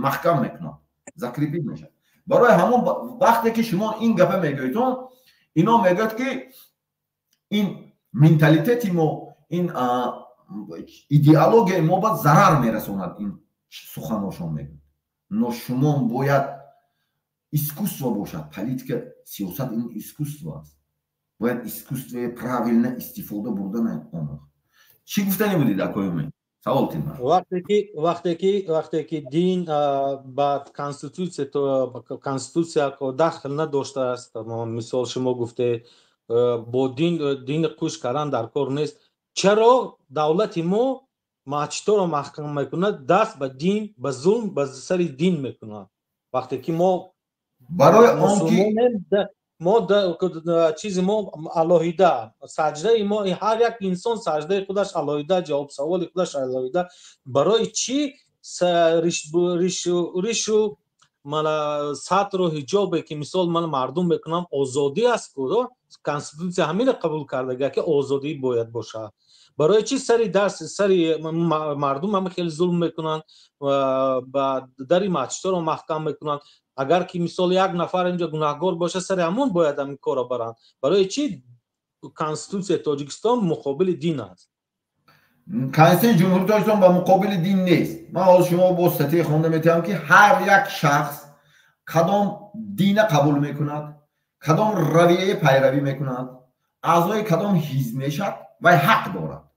маҳкам мекунад, закрепит мешавад. барои ҳамон вақте ки шумо ин гапа мегӯедон, ино мегӯяд ки ин менталитети мо, ин идеологияи мо ба зарар мерасонад. ин суханошон мегӯяд. но шумо бояд искусство бошад. политика, сиёсат ин искусство аст. бояд искусствои правилна истифода бурдан омӯхт. чӣ гуфтанӣ будед акои мен? савол тинман. вақте ки дин ба конститутсия дахл надоштааст, мисол шумо гуфте бо дин қӯш кардан дар кор нест, чаро давлати мо маъчиторо маҳкам мекунад, даст ба дин, ба зулм ба сари дин мекунад. вақте ки мо барои он ки мо чизи мо алоҳида саҷдаи мо, ҳар як инсон саҷдаи худаш алоҳида, ҷавобсаволи худаш алоҳида. барои чӣ ришу сатру ҳиҷобе ки мисол ман мардум мекунам озодӣ аст ку конститутсия ҳамина қабул кардага ки озодӣ бояд бошад. барои чӣ сари мардум ҳама хеле зулм мекунанд, ба дари маъчиторо маҳкам мекунанд. اگر که مثال یک نفر اینجا گناهکار باشه سر همون باید این کارو برن. برای چی کانستیتوسیون تاجیکستان مقابل دین است؟ کنستیتوسیون جمهوری تاجیکستان با مقابل دین نیست. من حالا شما با سطح خونده میتونم که هر یک شخص کدام دین قبول میکند، کدام رویه پیروی میکند، اعضای کدام حزب میشد و حق دارد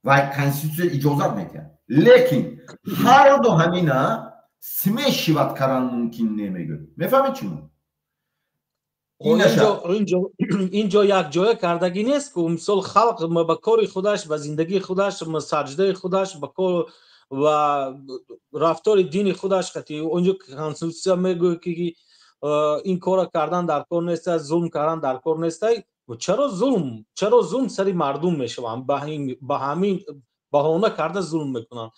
و کنستیتوسیون اجازت میده. لیکن هر دو همینا سمش شود کردن ممکن نمیگه. میفهمید چون؟ اینجا یک جای کردگی نیست که مثال خلق به کار خودش و زندگی خودش و سجده خودش به کار و رفتار دین خودش خطی اونجا کنستیتوسیون میگه که این کار کردن در کار نیست، ظلم کردن در کار نیست. چرا ظلم سری مردم میشوند؟ به همین بهانه کرده ظلم میکنن.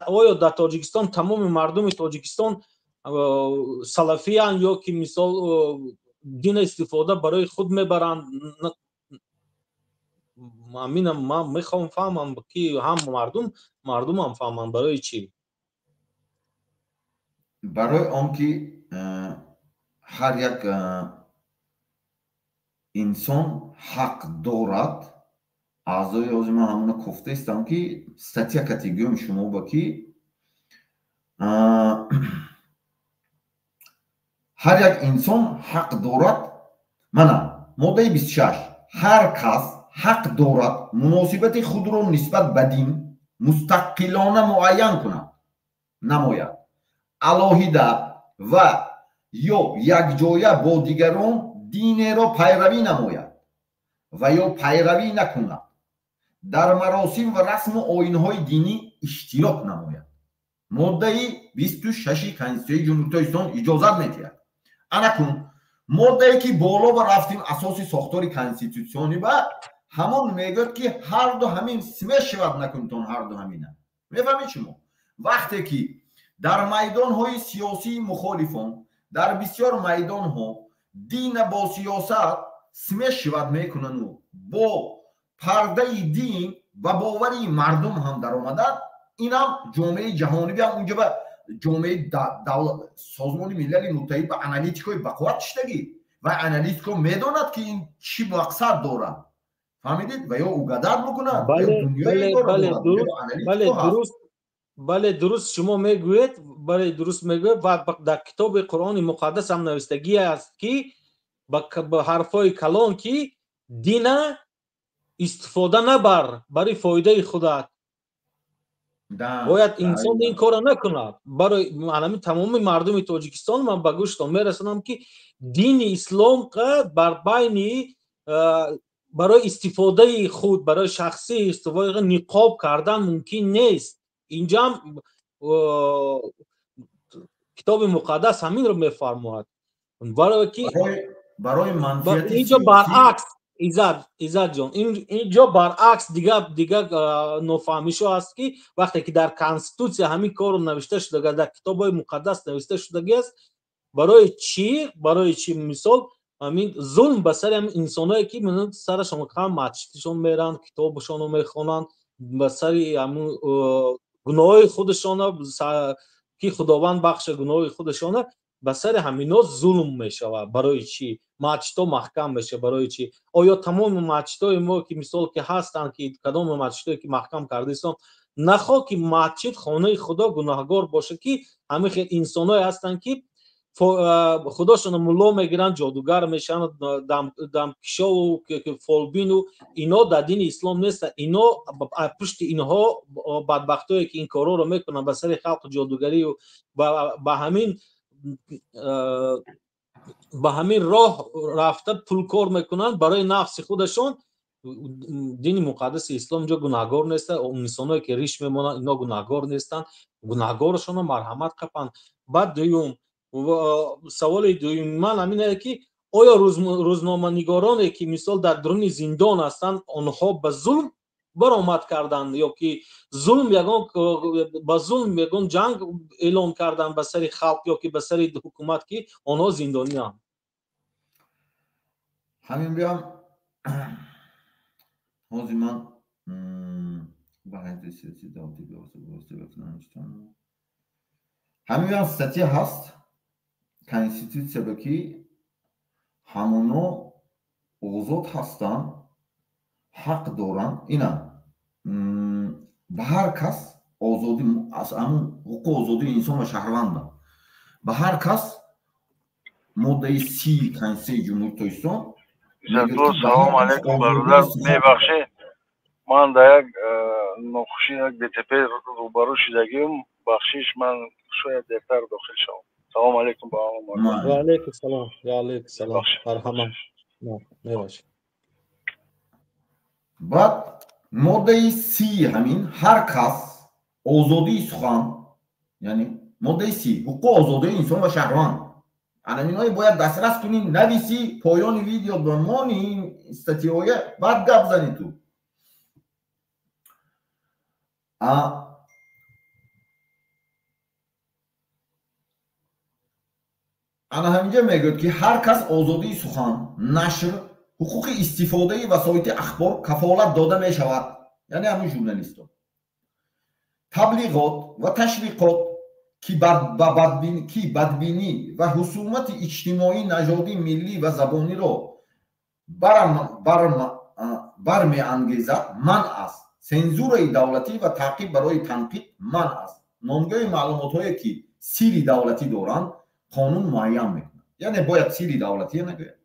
آیا در تاجیکستان تمام مردم تاجیکستان سلفیان یا که مثال دین استفاده برای خود میبرند؟ من میخوام فهمم که هم مردم هم فهمم برای چی؟ برای آنکه هر یک انسان حق دارد. اعضای من همون گفته استم که ستیا کاتگوری شما با که هر یک انسان حق دارد. منم ماده 26 هر کس حق دارد مناسبت خود را نسبت به دین مستقلانه معین کند، نماید علاهیده و یا یک جایه با دیگران دین را پیروی نماید و یا پیروی نکند، در مراسم و رسم و آیین‌های دینی اشتراک نماید. ماده 26 کنستیتوسیون جمهوری تاجیکستان اجازت میدهد. انکون ماده که بالا و رفتیم اساسی ساختار کنستیتوسیونی و همون میگه که هر دو همین سمش شود نکنتون هر دو همینه. میفهمید شما؟ وقتی که در میدان های سیاسی مخالفان در بسیار میدان ها دین با سیاست سمش شود میکنن و با پرده دین و باوری مردم هم در آمدن، این هم جامعه جهانی بیان اونجا به جامعه سازمان ملل متحد به انالیتیکای بقوت شدگی و انالیتیکا میداند که این چی مقصد داره. فهمیدید؟ و یا اوگدر بکنند و یا دنیای بله درست شما میگوید. بله درست میگوید و در کتاب قرآن مقدس هم نوشتگی است که با حرفای کلان که دین استفاده نبر برای فایده خودت. باید انسان این کار نکند. برای معنی تمام مردم تاجیکستان من به گوشتان میرسونم که دین اسلام بر بین برای استفاده خود برای شخصی استفاده نقاب کردن ممکن نیست. اینجا کتاب مقدس همین رو میفرماید. برای منفعت اینجا برعکس ایزد جان اینجا برعکس دیگه نفهمیشو هست که وقتی که در کنستیتوسیون همین کار نوشته شده، در کتاب‌های مقدس نوشته شده است، برای چی مثال همین ظلم به سر همین انسانایی که من سرشون خام مچشون میرن، کتابشون رو میخونن، به سر همون گناه خودشون که خداوند بخش گناه خودشون به سر همینا ظلم میشه. برای چی مچتا محکم بشه؟ برای چی؟ آیا تمام مچتای ما که مثال که هستن که کدام مچتایی که محکم کرده است نخواه که مسجد خانه خدا گناهگار باشه که همه خیلی انسانای هستن که خداشون ملا میگیرن، جادوگر میشن، دمکشا و فالبین و اینا در دین اسلام نیست. اینا پشت اینها بدبختایی که این کارا رو میکنن به سر خلق جادوگری و به همین راه رفته پول کار میکنن برای نفس خودشون. دین مقدس اسلام جا گناهگار نیست. انسانایی که ریش میمونن اینا گناهگار نیستن، گناهگارشون رو مرحمت کپن. بعد سوال دوم من همینه که آیا روزنامه‌نگارانی که مثال در درون زندان هستند آنها به ظلم برآمد کردند یا که ظلم جنگ اعلان کردند به سر خلق یا که به سر حکومت که آنها زندانی هم؟ همین بیام حاضی من همین بیام سطحی هست конституция ки ҳамоно озод ҳастанд, ҳақ доранд. Ина ба ҳар кас озодӣ аз ҳамун ҳуқуқи озодии инсон ва шаҳрванда ба ҳар кас моддаи 30 конституцияи ҷумҳурии Тоҷикистон мегӯяд ки ба ҳар салом кас алейкум озодии бародар, сухан. мебахшед ман дар як нохуши як ДТП рӯбарӯ шудагим, бахшиш ман шояд дертар дохил шавам. салом алейкум ба ҳама. ва алейкум салом. ва алейкум салом. марҳамат. мебошед. баъд моддаи 30 ҳамин ҳар кас озодии сухан, яъне моддаи 30 ҳуқуқи озодии инсон ва шаҳрванд. анаминои бояд дастрас кунӣ, нависӣ, поёни видео ба мони статьёя, баъд гап занӣ ту. ана ҳаминҷа мегӯяд ки ҳар кас озодии сухан, нашр, ҳуқуқи истифодаи васоити ахбор кафолат дода мешавад. яъне ҳамин журналистон. таблиғот ва ташвиқот ки бадбинӣ ва ҳусумати иҷтимоӣ, нажодӣ, миллӣ ва забониро бармеангезад манъ аст. сензураи давлатӣ ва таъқиб барои танқид манъ аст. номгӯи маълумотҳое ки сирри давлатӣ доранд қонун муайян мекунад. яъне бояд сирри давлатие нагӯяд,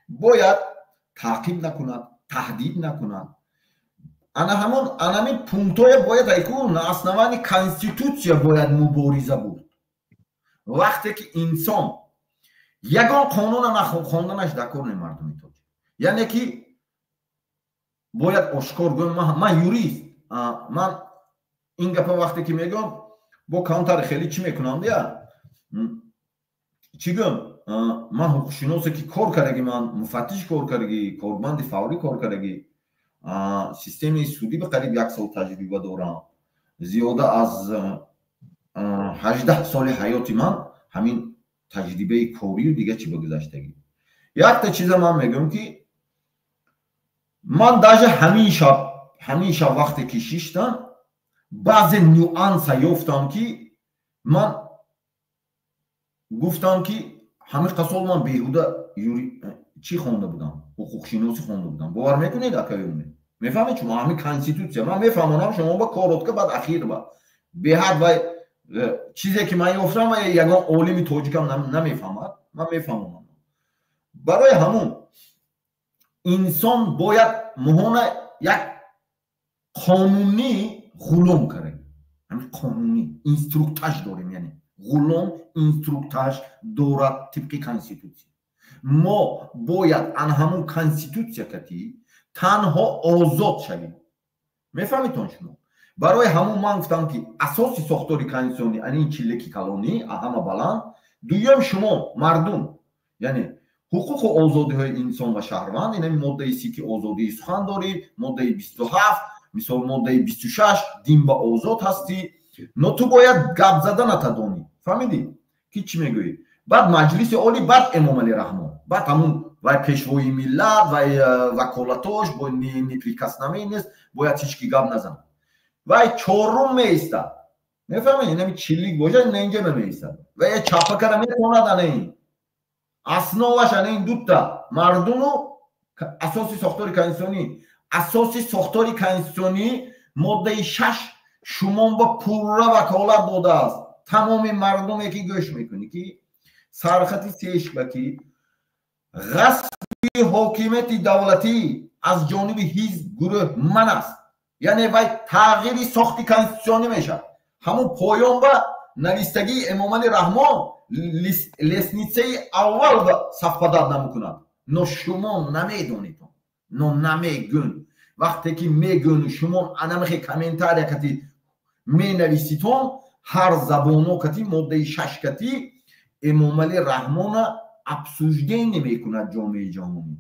бояд таъқиб накунад, таҳдид накунад. анамин пунктое бояд на основании конституция бояд мубориза буд. вақте ки инсон ягон қонуна нахонданаш дакор не мардуми тоҷик. яъне ки бояд ошкор гӯям, ман юрист, ман ин гапа вақте ки мегӯям бо каунтари хеле чӣ мекунам дия? чӣ гӯям? ман ҳуқуқшиносе ки кор кардаги, ман муфаттиш кор кардаги, корбанди фаврӣ кор кардаги, системаи судӣ ба қариб 1 сол таҷриба дорам. зиёда аз 18 соли ҳаёти ман ҳамин таҷрибаи корию дига чӣ ба гузаштагӣ. якта чиза ман мегӯям ки ман даже ҳамин шаб вақте ки шиштам баъзе нюанса ёфтам ки ман гуфтам ки ҳамин қасол ман беҳуда чӣ хонда будам, ҳуқуқшиносӣ хонда будам. бовар мекунед акаёне? мефаҳмед шумо ҳамин конституция ман мефаҳмонам, шумо ба коротка баъд ахир ба беҳад ва чизе ки ман ёфтам ва ягон олими тоҷикам намефаҳмад, ман мефаҳмонам. барои ҳамун инсон бояд муҳона як қонунӣ ғулом кард. ҳамин қонунӣ инструктаж дорем, яъне ғулом инструктаж дорад тибқи конституция. мо бояд ана ҳамун конституция кати танҳо озод шавем. мефаҳмедтон шумо? барои ҳамун ман гуфтам ки асоси сохтори конститутсионӣ анин чиллеки калонӣ ҳама баланд. дуюм шумо мардум, яъне ҳуқуқу озодиҳои инсон ва шаҳрванд, ин моддаи 30 ки озодии сухан дорӣ, моддаи 27, мисол моддаи 26 дин ба озод ҳастӣ. но ту бояд гап зада натадонӣ. фаҳмидӣ ки чӣ мегӯӣ? баъд маҷлиси олӣ, баъд Эмомалӣ Раҳмон, баъд ҳамун вай пешвои миллат, вай ваколатош бо неприкосновенӣ нест, бояд ҳеч ки гап назанад. вай чорум меистад. мефаҳмед? ин чиллик бошад, ин инҷа меистад. ва я чапа кара метавонад ана ин. основаш ана ин дутта мардуму асоси сохтори конститутсионӣ. асоси сохтори конститутсионӣ моддаи 6 шумо ба пурра ваколат додааст. тамоми мардуме ки гӯш мекунӣ ки сархати сешба ки ғасби ҳокимияти давлатӣ аз ҷониби ҳизб гурӯҳ ман аст. яъне вай тағйири сохти конститутсионӣ мешавад. ҳамун поён ба навистагии Эмомалӣ Раҳмон лестницаи аввал сафҳадат намекунад. но шумо намедонед, но намегӯн. вақте ки мегӯн шумо анамихе комментария кати менависитон ҳар забоно кати моддаи 6 кати Эмомалӣ Раҳмона обсуждение мекунад ҷомеаи ҷаҳонӣ.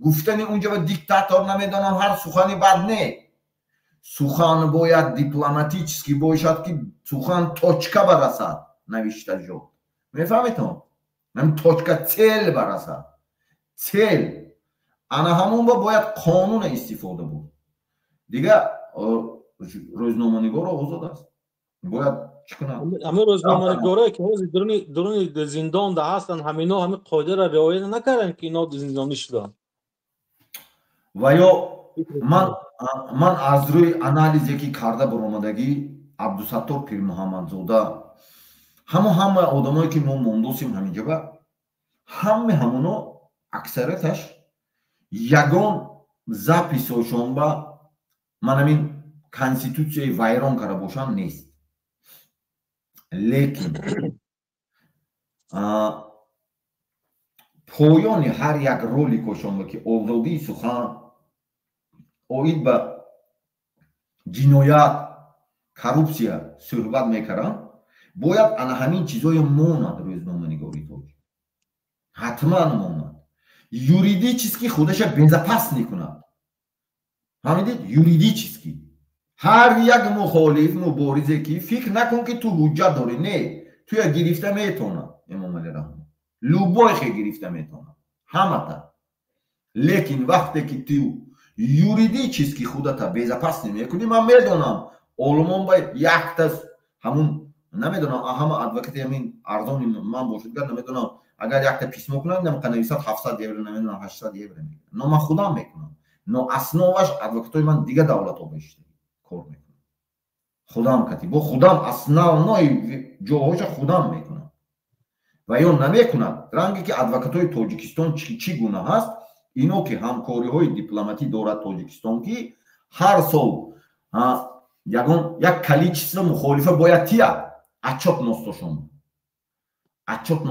гуфтани унҷа ва диктатор намедонам ҳар сухани бад не. сухан бояд дипломатически бошад ки сухан точка барасад навишта ҷо. мефаҳмедон? ҳамин точка цел барасад. цел ана ҳамун ба бояд қонуна истифода буд. дига рӯзноманигор озод аст. бояд чӣ кунам? ҳамин рӯзноманигора ки дуруни зиндонда ҳастанд, ҳамино ҳамин қоидаро риоя накарданд ки ино зиндонӣ шуданд. ва ё ман аз рӯи анализе ки карда баромадагӣ Абдусаттор Пирмуҳаммадзода ҳама одамое ки мо мондосим ҳаминҷоба ҳамуно аксарияташ ягон записошон ба ман ҳамин конститутсияи вайрон карда бошанд нест. лекин поёни ҳар як роликошон ки озодии сухан оид ба ҷиноят, коррупсия суҳбат мекарданд, бояд ана ҳамин чизое монад рӯзноманигори тоҷик. ҳатман монад. юридически худаша безопас мекунад. ҳамидид юридически ҳар як мухолиф муборизе ки фикр накун ки ту ҳуҷҷат дорӣ, не, ту я гирифта метавонад Эмомалӣ Раҳмон любойхе гирифта метавонад ҳамата. лекин вақте ки ту юридически худата безопас намекунӣ, ман медонам олмон ба якта ҳамун намедонам ҳама адвокати ҳамин арзони ман бошад, намедонам агар якта писмо кунад намеқа нависад 700 евро, намедонам 800 евро мегирад. Но ман худам мекунам. Но основаш адвокатои ман дига давлатҳо бештар кор мекунам. худам катибо худам основнои ҷоҳоша худам мекунам. ва ё намекунад. ранге ки адвокатои Тоҷикистон чӣ гуна ҳаст, ино ки ҳамкориҳои дипломатӣ дорад Тоҷикистон ки ҳар сол як количество мухолифа бояд тия отчет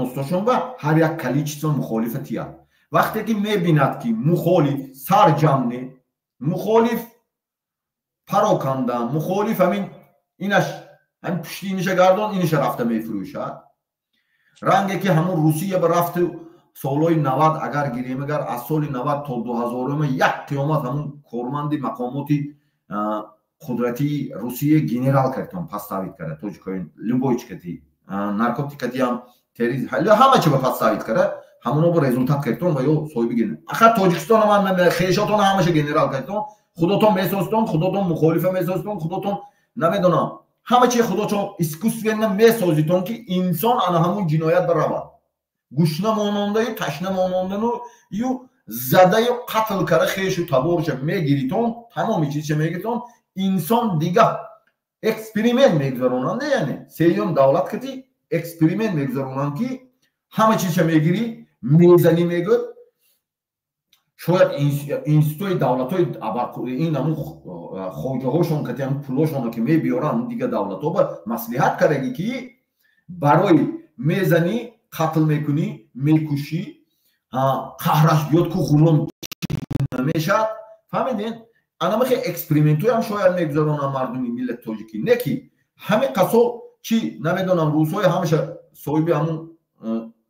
ностошон ба ҳар як количество мухолифа тия. вақте ки мебинад ки мухолиф сарҷамне, мухолиф пароканда, мухолиф ҳамин инаш ҳамин пушти иниша гардон, иниша рафта мефурӯшад. ранге ки ҳамун Русия ба рафту солҳои 90 агар гирем, агар аз соли 90 то 2000 як қиёмат ҳамун корманди мақомоти қудратии Русия генерал кардон поставид карда тоҷикои любойчкати наркотикати ҳам терроризм ҳама чӣ ба поставид карда ҳамуно бо результат кардон ва ё соҳиби генерал. ахар Тоҷикистон ҳам хешотон ҳамаша генерал кардон, худотон месозтон, худотон мухолифа месозтон, худотон намедонам ҳама чӣ худотон искусственно месозитон ки инсон ана ҳамун ҷиноят барава гушна монондаи ташна монондану ю задаю қатл кара хешу таборша мегиритон тамоми чизша мегиритон инсон дига эксперимент мегузаронанд. яъне сеюм давлат кати эксперимент мегузаронанд ки ҳама чизша мегирӣ мезанӣ мегӯд. шояд институтои давлатои ин ҳамун хоҷаҳошон кати ҳамун пулошон ки мебиёранд дига давлатҳо ба маслиҳат кардагӣ ки барои мезанӣ қатл мекунӣ, мекушӣ, қаҳраш биёд ку ғулом намешад. фаҳмидин? анамахе экспериментҳои ҳам шояд мегузаронанд мардуми миллати тоҷикӣ. не ки ҳамин қасо чӣ намедонам рӯзҳои ҳамаша соҳиби ҳамун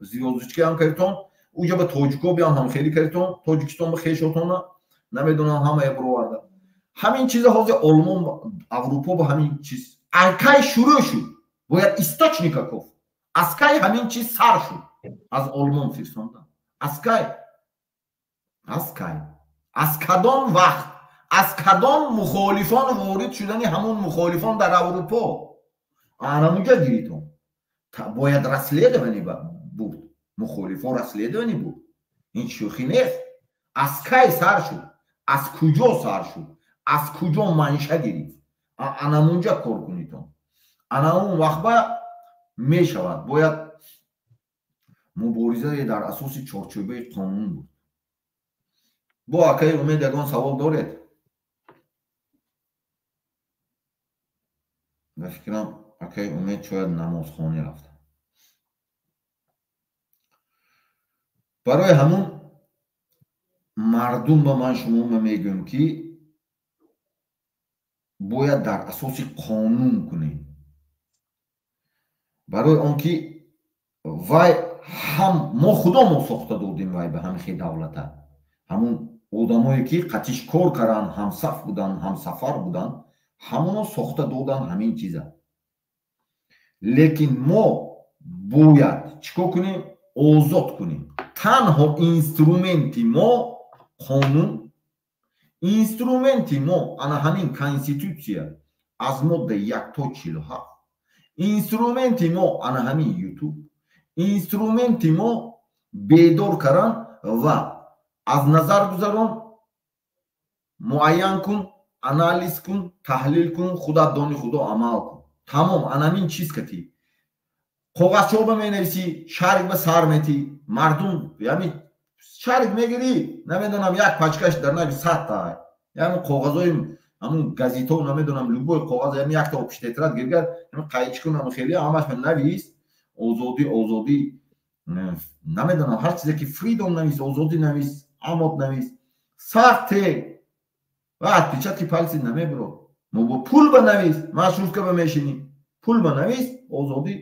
звёздочка ҳам кардон, уҷа ба тоҷико биям ҳамхелӣ кардон, Тоҷикистон ба хешотона намедонам ҳамая бироварда. ҳамин чиза ҳозир олмон аврупо ба ҳамин чиз кай шурӯъ шуд, бояд источникаков аз кай ҳамин чиз сар шуд аз олмон фирсондан. аз кай аз кадом вақт аз кадом мухолифон ворид шудани ҳамун мухолифон дар аврупо анамуҷа гиритон бояд расследованӣ буд, мухолифон расследованӣ буд. ин шӯхӣ нест. аз кай сар шуд, аз куҷо сар шуд, аз куҷо манша гирифт, анамунҷа кор кунитон. ана он вақт ба мешавад бояд муборизае дар асоси чорчӯбаи қонун буд. бо акаи умед ягон савол доред? ба фикрам акаи умед шояд намозхонӣ рафта. барои ҳамун мардум ба ман шумо мегӯям ки бояд дар асоси қонун кунем. барои он ки вай мо худо мо сохта додем вай ба ҳамихи давлата. ҳамун одамое ки қатишкор карданд, ҳамсаф буданд, ҳамсафар буданд, ҳамуно сохта доданд ҳамин чиза. лекин мо бояд чӣ кор кунем? озод кунем. танҳо инструменти мо қонун, инструменти мо ана ҳамин конститутсия аз модда 1 то 47 инструменти мо ана ҳамин ютуб инструменти мо бедор кардан ва аз назар гузарон муайян кун анализ кун таҳлил кун худат дони худо амал кун тамом анамин чиз кати коғазчоба менависи шарик ба сар мети мардум яъни шарик мегири намедонам як пачкаш дар нави 100 та яъни коғазои ҳамун газето намедонам любой коғаз яъни якта опиш тетрад гиргар қайчикунам хели ҳамаш навис озодӣ намедонам ҳар чизе ки фридом навис озодӣ навис амод навис сахте ва отпечатки пальци намебро мо бо пул ба навис маршрутка ба мешини пул ба навис озодӣ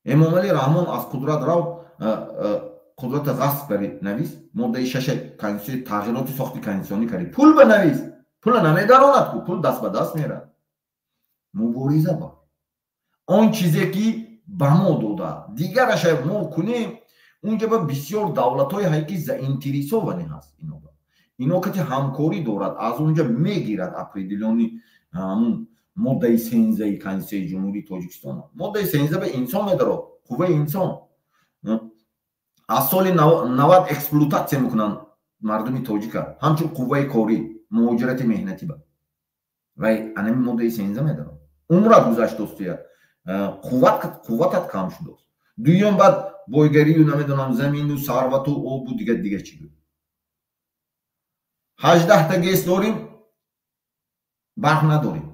эмомалӣ раҳмон аз қудрат рав قدرت غصب بری نویس ماده 6 کنسیون تغییرات ساخت کنسیونی کردی پول بنویس پول نمیداراند کو پول دست به دست میره مبارزه با آن چیزی که به ما داده دیگرش ما کنیم اونجا به بسیار دولت‌های هایی که заинтересованы هست اینا که همکاری دارد از اونجا میگیرد اپریدیلونی همون ماده 13 کنسیون جمهوری تاجیکستان ماده 13 به انسان میداره قوه انسان аз соли 90 эксплуататсия мекунанд мардуми тоҷика ҳамчун қувваи корӣ муҳоҷирати меҳнатӣ ба вай анами моддаи 13 медарам умрат гузашт достуя қувватат кам шудааст дуюм баъд бойгарию намедонам замину сарвату обу дига чӣ гӯ 18 та гес дорим барқ надорим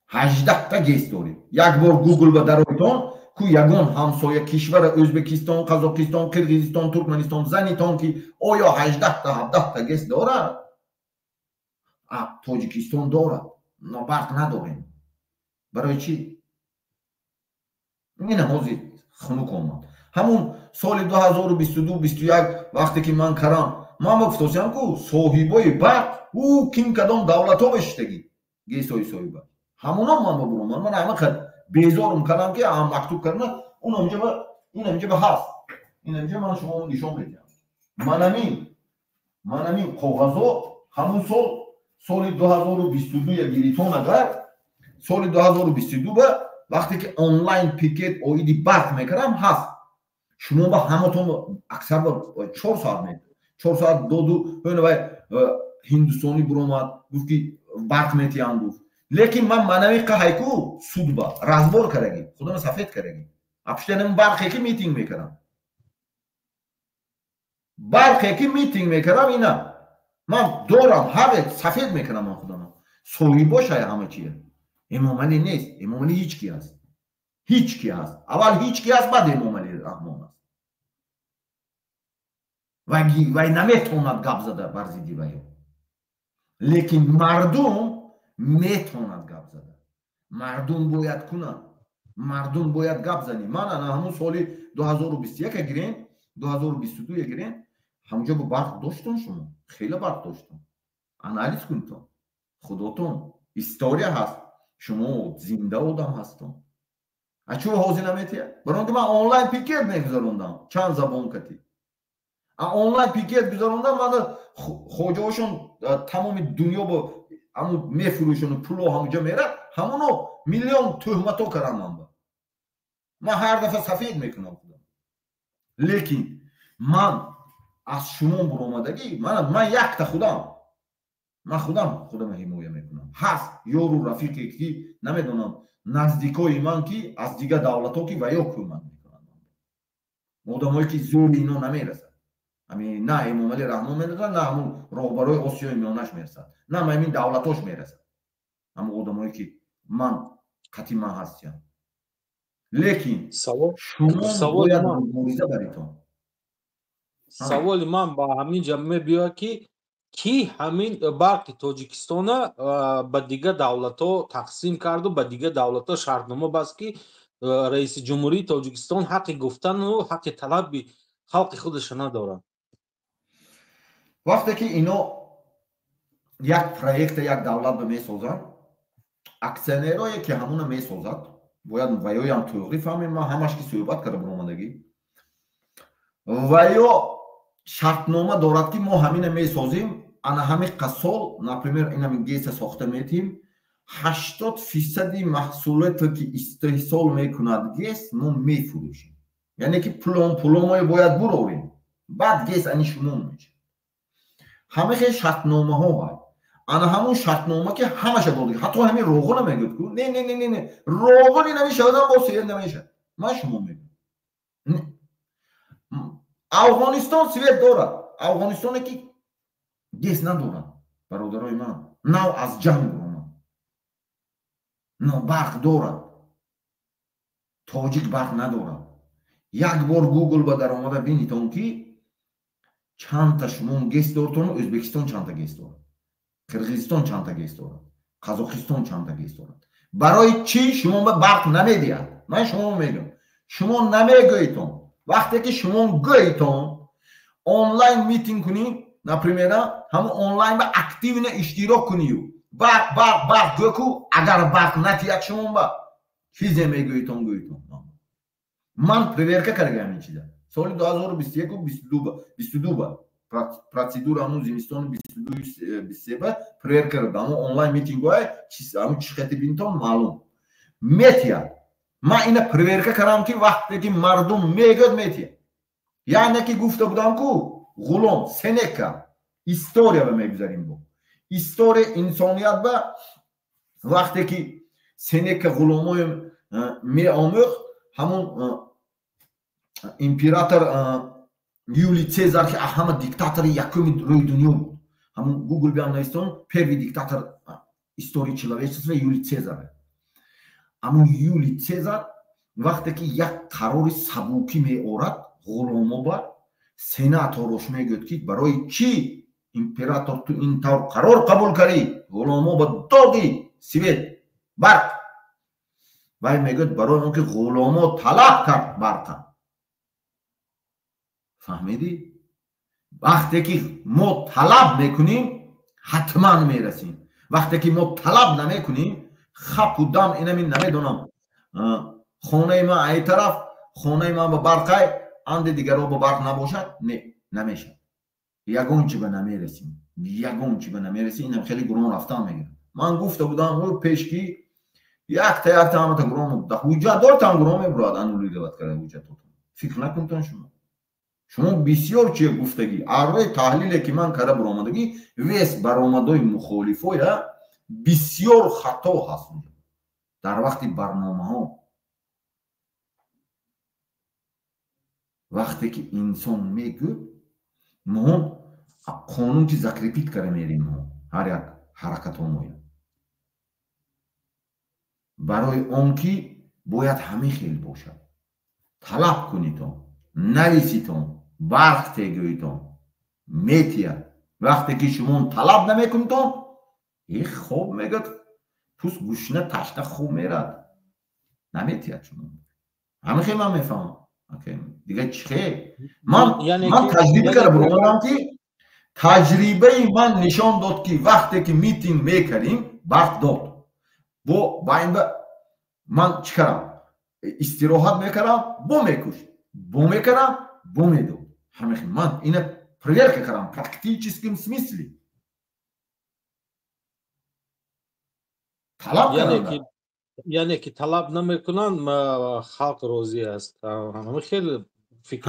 18 та гес дорим як бор гугл ба дароитон ку ягон ҳамсоя кишвара Ӯзбекистон, Қазоқистон, Қирғизистон, Туркманистон занитон ки оё 18 та 17 та гес дорад? Тоҷикистон дорад. Но барқ надорем. барои чӣ? ин ҳозир хунук омад. ҳамун соли 2022-21 вақте ки ман карам, ман гуфтосиям ку соҳибои барқ ӯ ким кадом давлатҳо бешитагӣ гесои соҳиба. ҳамуно ман бобурам. ман ҳамақад безорум кардам ки мактуб кардам он инҷа ба ҳаст инҷа ман шумо нишон медиҳам манамин коғазо ҳамун соли 2022 гиритон агар соли 2022 ба вақте ки онлайн пикет оиди барқ мекардам ҳаст шумо ба ҳаматон аксар ба 4 соат мед 4 соат доду ҳонавай ҳиндустонӣ буромад гуфт ки барқ метиҳам гуфт लेकिन मैं मानवी कहाई को सुदबा राजबोर करेगी खुदा में सफेद करेगी अपने में बार की मीटिंग में करा बार की मीटिंग में करा इना मैं दोरम हर सफेद में करा मैं खुदा में सोही बोश है हमें चाहिए इमामली नहीं इमामली हिच किया अवल हिच किया बाद इमामली रहमान वाई नमे तोनत गबज़दा बरज़िदी वायो लेकिन मर्दुम метавонад гап зада мардум бояд кунад мардум бояд гап зани ман ана ҳамун соли 2021 гирем 2022 гирем ҳамҷо бо барқ доштон шумо хеле барқ доштон анализ кунтон худотон история ҳаст шумо зинда одам ҳастон ачӯ ҳозир наметия барои ки ман онлайн пикет мегузарондам чанд забон кати онлайн пикет гузарондам ман хоҷаҳошон тамоми дунё бо ҳамун мефурӯшону пуло ҳамуҷа мерад ҳамуно миллион тӯҳмато карам ман ҳар дафъа сафед мекунам худам лекин ман аз шумо буромадагӣ ман якта худам ҳимоя мекунам ҳаст ёру рафиқе ки намедонам наздикои ман ки аз дигар давлатҳо ки ваё кӯмак мекунанд одамое ки зӯри ино намерасад на эмомалӣ раҳмон мерасад на ҳамун роҳбарои осиёи миёнаш мерасад на ҳамин давлатош мерасад ҳамун одамое ки ман қатъи ман ҳастям лекин шумо бояд мубориза баритон саволи ман ба ҳамин ҷа мебиёяд ки ҳамин барқи тоҷикистона ба дигар давлатҳо тақсим карду ба дигар давлатҳо шартнома баст ки раиси ҷумҳурии тоҷикистон ҳаққи гуфтану ҳаққи талаби халқи худашро надорад вақте ки ино як проекта як давлатро месозанд аксионерое ки ҳамуна месозад бояд ваёям туғри фаҳмем ман ҳамаш ки суҳбат карда буромадагӣ ваё шартнома дорад ки мо ҳамина месозем ана ҳамин қасол например ин ҳамин геса сохта метиҳим 80% محصولاتی که استحصال میکند گس ما میفروشیم. یعنی که پلومای باید بروریم بعد گس انی شما میشه. همه خیلی شرطنامه ها هست. انا همون شرطنامه که همش بود. حتی همین روغن نمیگید کو نه روغن نمیشه آدم با سیر نمیشه. ما شما میگم. افغانستان سویت داره. افغانستان که گس نداره. برادرای من نو از جنگ برام. نو برق داره. تاجیک برق نداره. یک بار گوگل با در آمده بینیتون که چند تا شما گس دارتون ازبکستان چند تا گس داره. قرغیزستان چند تا گس داره. قزاقستان چند تا گس داره. برای چی شما به برق نمیدید؟ من شما میگم. شما نمیگویتون. وقتی که شما گویتون آنلاین میتینگ کنی نپریمیره همون آنلاین با اکتیو نه اشتراک کنی. برق گویکو اگر برق نتیاد شما با چیزی میگویتون گویتون. من پریورکه کرگم این چیزا. سال 2021 و 22 با پروسیدور همون زمستان 22-23 با پریر کردم. آنلاین میتینگ های همون چیختی بینتون معلوم. میتیا. من این پریورکه کردم که وقتی که مردم میگد میتیا. یعنی که گفته بودم که غلام سنکا استوریا به میگذاریم با. استوری انسانیت با وقتی که سنکا غلامای می آموخت همون امپراتور یولی цезар که همه دیکتاتور یکمی روی دنیا بود. همون گوگل بیان نیستون پروی دیکتاتور استوری человечества یولی цезар. اما یولی цезар وقتی که یک قرار سبوکی می آورد غلاما با سناتوروش میگوید که برای چی امپراتور تو این طور قرار قبول کردی؟ غلاما با دادی سویت برق. وای میگوید برای اون که غلاما طلب کرد برق. فهمیدی؟ وقتی که ما طلب میکنیم حتما میرسیم. وقتی که ما طلب نمیکنیم خب و دم اینمی نمیدونم خانه ما ای طرف خانه ما با برق اند دیگر رو با برق نباشد نه نمیشه. یگون چی به نمیرسیم. یگون چی به نمیرسیم. اینم خیلی گرون رفتن میگیرم. من گفته بودم اون پیشکی یک تا همه تا گرون ده حجت دار تا گرون میبراد انولی روایت کرده حجت تو. فکر نکنتون شما بسیار چیه گفتگی آروی تحلیلی که من کرده برآمدگی ویس برآمدهای مخالفو یا بسیار خطا هست در وقتی برنامه ها وقتی که انسان میگه ما قانون که ذکر کرده میریم هر یک حرکت ها برای آن که باید همه خیلی باشد طلب کنیتون نویسیتون برق تگویتون میتید وقتی که شما طلب نمیکنیتون این خوب میگد پوست گوشنه تشته خوب میرد نمیتید شما همه خیلی من میفهم دیگه چه من تجربه کرده برونم که تجربه من نشان داد که وقتی که میتینگ میکردیم برق داد با این من چی کردم استراحت میکردم با میکشم бо мекарам бо медо ҳамихи ман ина проверка кардам в практическом смысле талаб кардам яъне ки талаб намекунанд халқ розӣ аст ҳама хеле фикр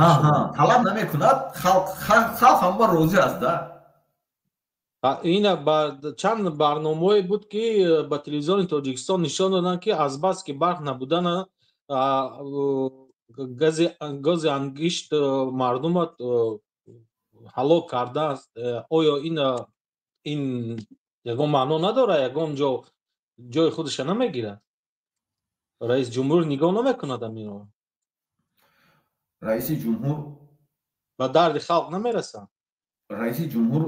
талаб намекунад халқ ҳама розӣ аст да ина чанд барномаҳое буд ки ба телевизиони тоҷикистон нишон доданд ки азбаски барқ набудана гази ангишт мардумат ҳалок кардааст. оё ин ягон маъно надорад? ягон ҷои худеша намегирад? раис ҷумҳур нигоҳ намекунад амиро? раиси ҷумҳур ба дарди халқ намерасад? раиси ҷумҳур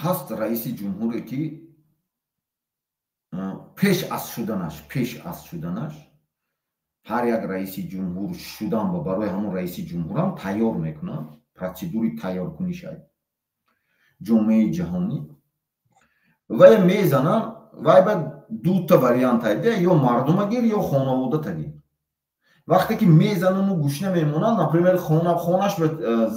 ҳаст раиси ҷумҳуре ки пеш аз шуданаш ҳар як раиси ҷумҳур шудан ва барои ҳамон раиси ҷумҳурам тайёр мекунанд процедури тайёркуниши ҷомеаи ҷаҳонӣ вай мезананд вай ба дута вариант айда ё мардума гир ё хонавода гир вақте ки мезанану гӯшна мемонанд например хонаш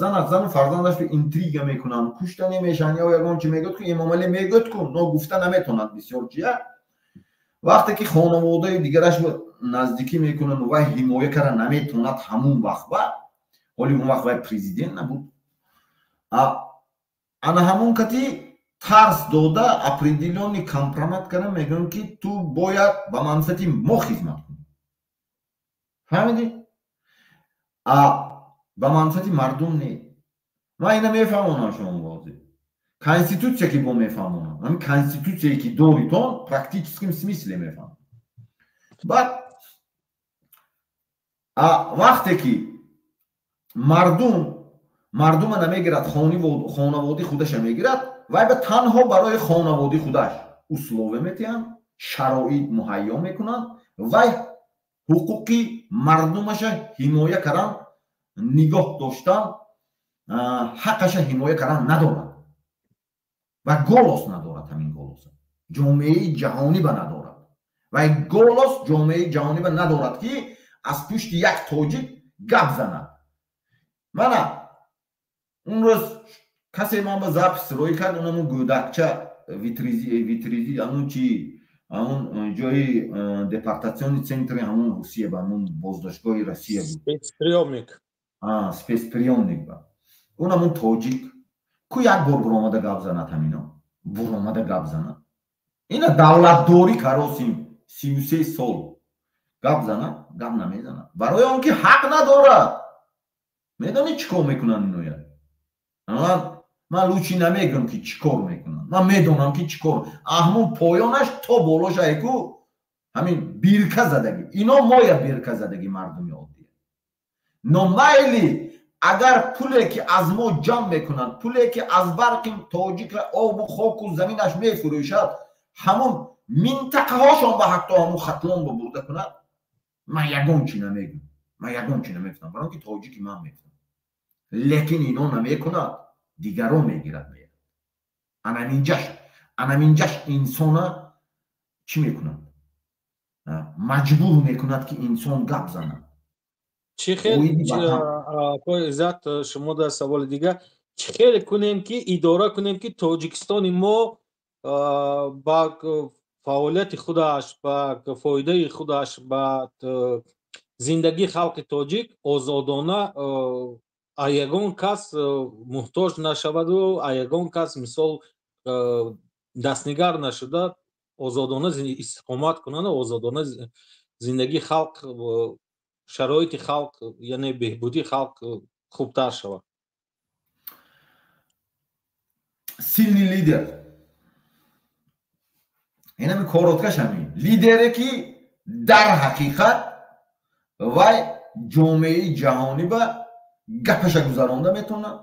зану фарзандаш бо интрига мекунанд кушта немешанд ё ягон чи мегӯяд ки эмомалӣ мегӯяд ку но гуфта наметонад бисёр чия вақте ки хонаводаи дигараш наздикӣ мекунанд вай ҳимоя кара наметавонад ҳамун вақт ба ҳоли он вақт вай президент набуд ана ҳамун кати тарс дода определённый компромат кара мегӯянд ки ту бояд ба манфиати мо хизмат кунӣ фаҳмидӣ ба манфиати мардум не ман ина мефаҳмонам шумо возӣ конститутсия ки бо мефаҳмонам ҳамин конститутсие ки доритон практическим смисле мефаҳмам баъд вақте ки мардума намегирад хонаводи худаша мегирад вай ба танҳо барои хонаводи худаш условия метиҳанд шароит муҳайё мекунанд вай ҳуқуқи мардумаша ҳимоя кардан нигоҳ доштан ҳаққаша ҳимоя кардан надорад ва голос надорад ҳамин голоса ҷомеаи ҷаҳонӣ ба надорад вай голос ҷомеаи ҷаҳонӣ ба надорад ки аз пушти як тоҷик гап занад мана он рӯз касе ман ба запис рӯй кард онамун гӯдакча витризи ҳамун чи ҳамун ҷои депортатсиони центри ҳамун русия ба ҳамун боздоштгоҳи россия буд спецприёмник ба онамун тоҷик ку як бор буромада гап занад ҳамино буромада гап занад ина давлатдорӣ каросим 33 сол гап занад гап намезанад барои он ки ҳақ надорад медонӣ чӣ кор мекунанд иноя ман лучи намегӯям ки чӣ кор мекунанд ман медонам ки чӣ кор ҳамун поёнаш то болошае ку ҳамин бирка задагӣ ино моя бирка задагӣ мардуми оддӣ но майли агар пуле ки аз мо ҷамъ мекунанд пуле ки аз барқи тоҷика обу хоку заминаш мефурӯшад ҳамун минтақаҳошон ба ҳатто ҳамун хатлон бурда кунад ман ягон чӣ намегӯям ман ягон чӣ намегӯям барои ки тоҷики ман мегӯям лекин ино намекунад дигарон мегирад меяд анаминҷаш инсона чӣ мекунад маҷбур мекунад ки инсон гап занад чӣ хел иззат шумо дар саволи дигар чӣ хел кунем ки идора кунем ки тоҷикистони мо ба фаъолияти худаш ба фоидаи худаш ба зиндагии халқи тоҷик озодона а ягон кас муҳтоҷ нашаваду а ягон кас мисол дастнигар нашуда озодона истиқомат кунанд озодона зиндагии халқ шароити халқ яъне беҳбудии халқ хубтар шавад силни лидер инами короткаш ҳамин лидере ки дар ҳақиқат вай ҷомеаи ҷаҳонӣ ба гапаша гузаронда метавонад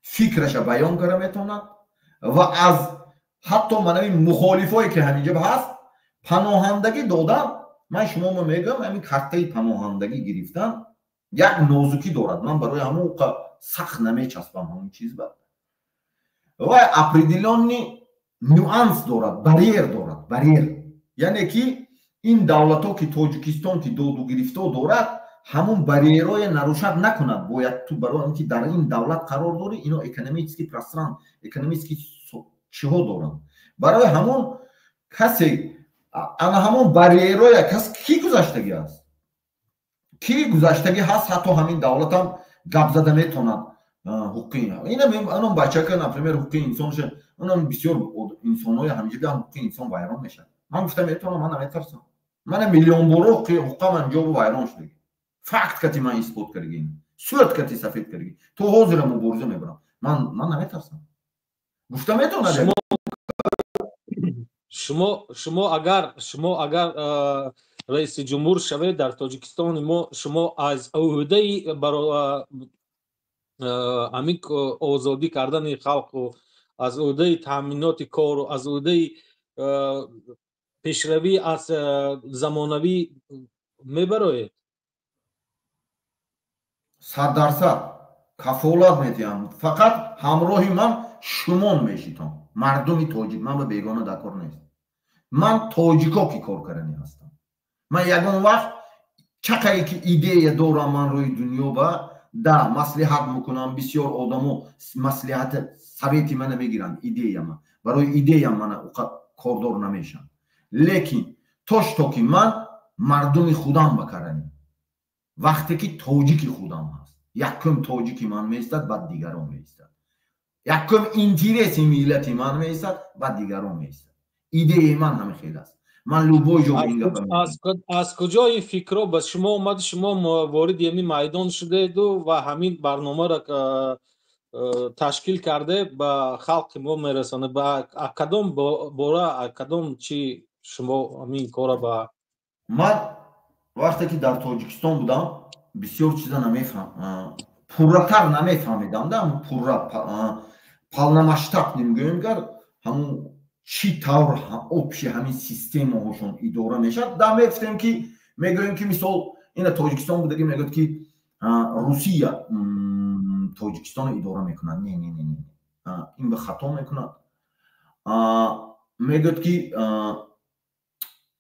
фикраша баён кара метавонад ва аз ҳатто манави мухолифое ки ҳаминҷа ҳаст паноҳандагӣ додан ман шумо мегӯям ҳамин картаи паноҳандагӣ гирифтан як нозукӣ дорад ман барои ҳамон сахт намечаспам ҳамон чиз ба ва определённый нюанс дорад барьер дорад барьер яъне ки ин давлатҳо ки тоҷикистон ки доду гирифто дорад ҳамун барьерое нарушад накунад бояд ту барои он ки дар ин давлат қарор дорӣ ино экономический пространство экономический чиҳо доранд барои ҳамон касе ана ҳамон барьероя кас ки гузаштагӣ аст ки гузаштагӣ ҳаст ҳатто ҳамин давлатам гап зада метавонад ҳуқуқи инам бачака например ҳуқуқи инсонша онам бисёр инсонҳои ҳамҷига ҳуқуқи инсон вайрон мешавад ман гуфта метавонам ман наметарсам мана миллионборо ҳуқуқам анҷобу вайрон шудагӣ факт кати ман исбот кардагӣ сурат кати сафед кардагӣ то ҳозира мубориза мебарам ман наметарсам гуфта метавонад шумо агар раиси ҷумҳур шавед дар тоҷикистони мо шумо аз ӯҳдаи ҳамин озодӣ кардани халқу аз ӯҳдаи таъминоти кору аз ӯҳдаи пешравӣ аз замонавӣ мебароед 100% кафолат метиҳам фақат ҳамроҳи ман шумон мешитам мардуми тоҷик ман ба бегона дар кор нест ман тоҷико ки коркаранӣ ҳастам ман ягон вақт чақае ки идея дорам ман рӯи дунё ба да маслиҳат мекунам бисёр одамо маслиҳати совети мана мегиранд идеяма барои идеям мана кордор намешам лекин تو که من مردم خودم بکرم وقتی که توجیکی خودم هست یکم توجیکی من میستد بعد دیگران میستد یکم اینترسی ملتی من میستد بعد دیگران میستد ایده من همه خیلی است من لوبوی جو از کجا این فکر رو به شما اومد شما وارد یعنی میدان شده و همین برنامه را تشکیل کرده به خلق ما میرسانه با کدام باره کدام چی شما همین کار با من وقتی که در تاجیکستان بودم بسیار چیزا نمیفهم پورتر نمیفهمیدم دم پورا پالنامشتاب نمیگویم گر همون چی طور общий همین سیستم هاشون اداره میشه در میفتیم که میگویم که مثال این تاجیکستان بوده میگوید که روسیه تاجیکستان اداره میکنه نه این به خطا میکنه میگوید که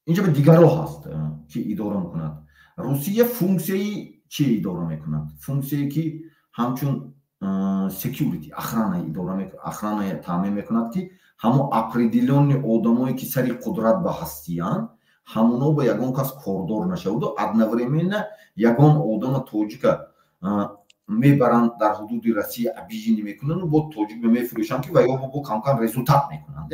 اینجا به دیگرها هست که اداره میکند روسیه فونکسیی چی اداره میکند فونکسیی که همچون سکیوریتی اخرانه اداره میکند اخرانه تامین میکند که همون اپریدیلون آدمایی که سری قدرت به هستیان همونو به یگان کس کوردور نشود و одновременно یگان آدم تاجیک میبرند در حدود روسیه ابیجی میکنن و با تاجیک به میفروشن که و یا با کم کم результат میکنند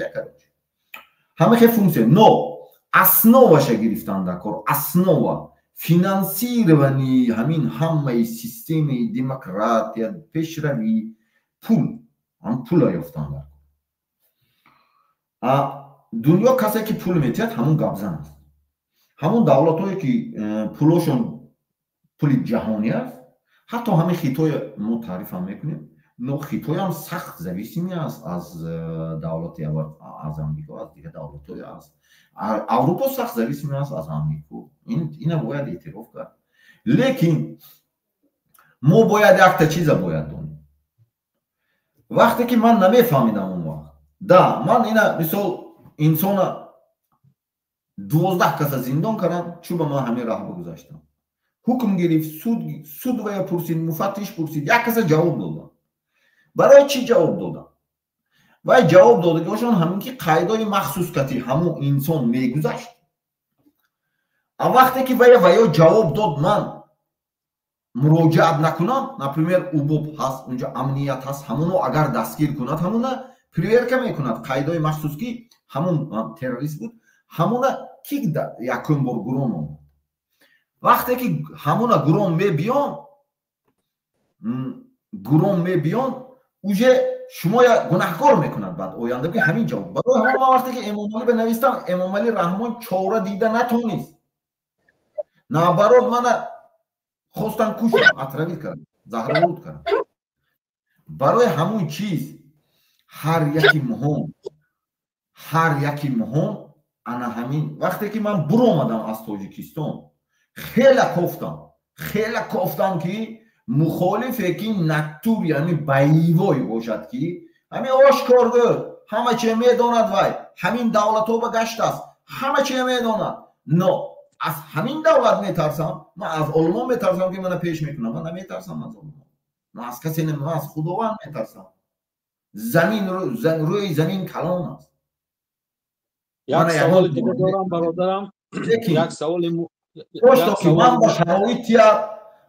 همه که فونکسیون نو основаша гирифтанда кор основа финансирование ҳамин ҳамаи системаи демократия пешравӣ пул ҳам пула ёфтанда дунё касе ки пул метиҳад ҳамун габзан аст ҳамун давлатҳое ки пулошон пули ҷаҳонӣ аст ҳатто ҳамин хитои мо таърифам мекунем но хитои ҳам сахт зависими аст аз давлати аз амрико аз дигар давлатҳое аст аврупо сахт зависими аст аз амрико ина бояд эътироф кард лекин мо бояд якта чиза бояд донем вақте ки ман намефаҳмидам он вақт да ман ина мисол инсона 12 каса зиндон кардам чуба ман ҳамин раҳ гузаштам ҳукм гирифт суд вая пурсид муфаттиш пурсид як каса ҷавоб додам барои чӣ ҷавоб додам вай ҷавоб дода ки ошон ҳамин ки қайдои махсус кати ҳамун инсон мегузашт вақте ки вая ҷавоб дод ман муроҷиат накунам например убоб ҳаст унҷа амният ҳаст ҳамуно агар дастгир кунад ҳамуна проверка мекунад қайдои махсус ки ҳамун террорист буд ҳамуна ки якум бор гуром омад вақте ки ҳамуна гуром мебиён уже шумо я гунаҳкор мекунад баъд оянда ки ҳамин ҷавоб барои ҳамон ман вақте ки эмомалӣ бенавистам эмомалӣ раҳмон чора дида натонист наоборот мана хостан кушам отравит кардам заҳровод кардам барои ҳамон чиз ҳар яки муҳим ана ҳамин вақте ки ман буромадам аз тоҷикистон хела кофтам ки мухолифе ки натур яъни байвой бошад ки ҳамин ошкор гӯр ҳама чӣ медонад вай ҳамин давлатҳо ба гашт аст ҳама чӣ медонад но аз ҳамин давлат метарсам ман аз олмон метарсам ки мана пеш мекунам ман наметарсам аз олмон ман аз касе ман аз худованд метарсам рӯи замин калон аст як саволи дига дорам бародарам як саволи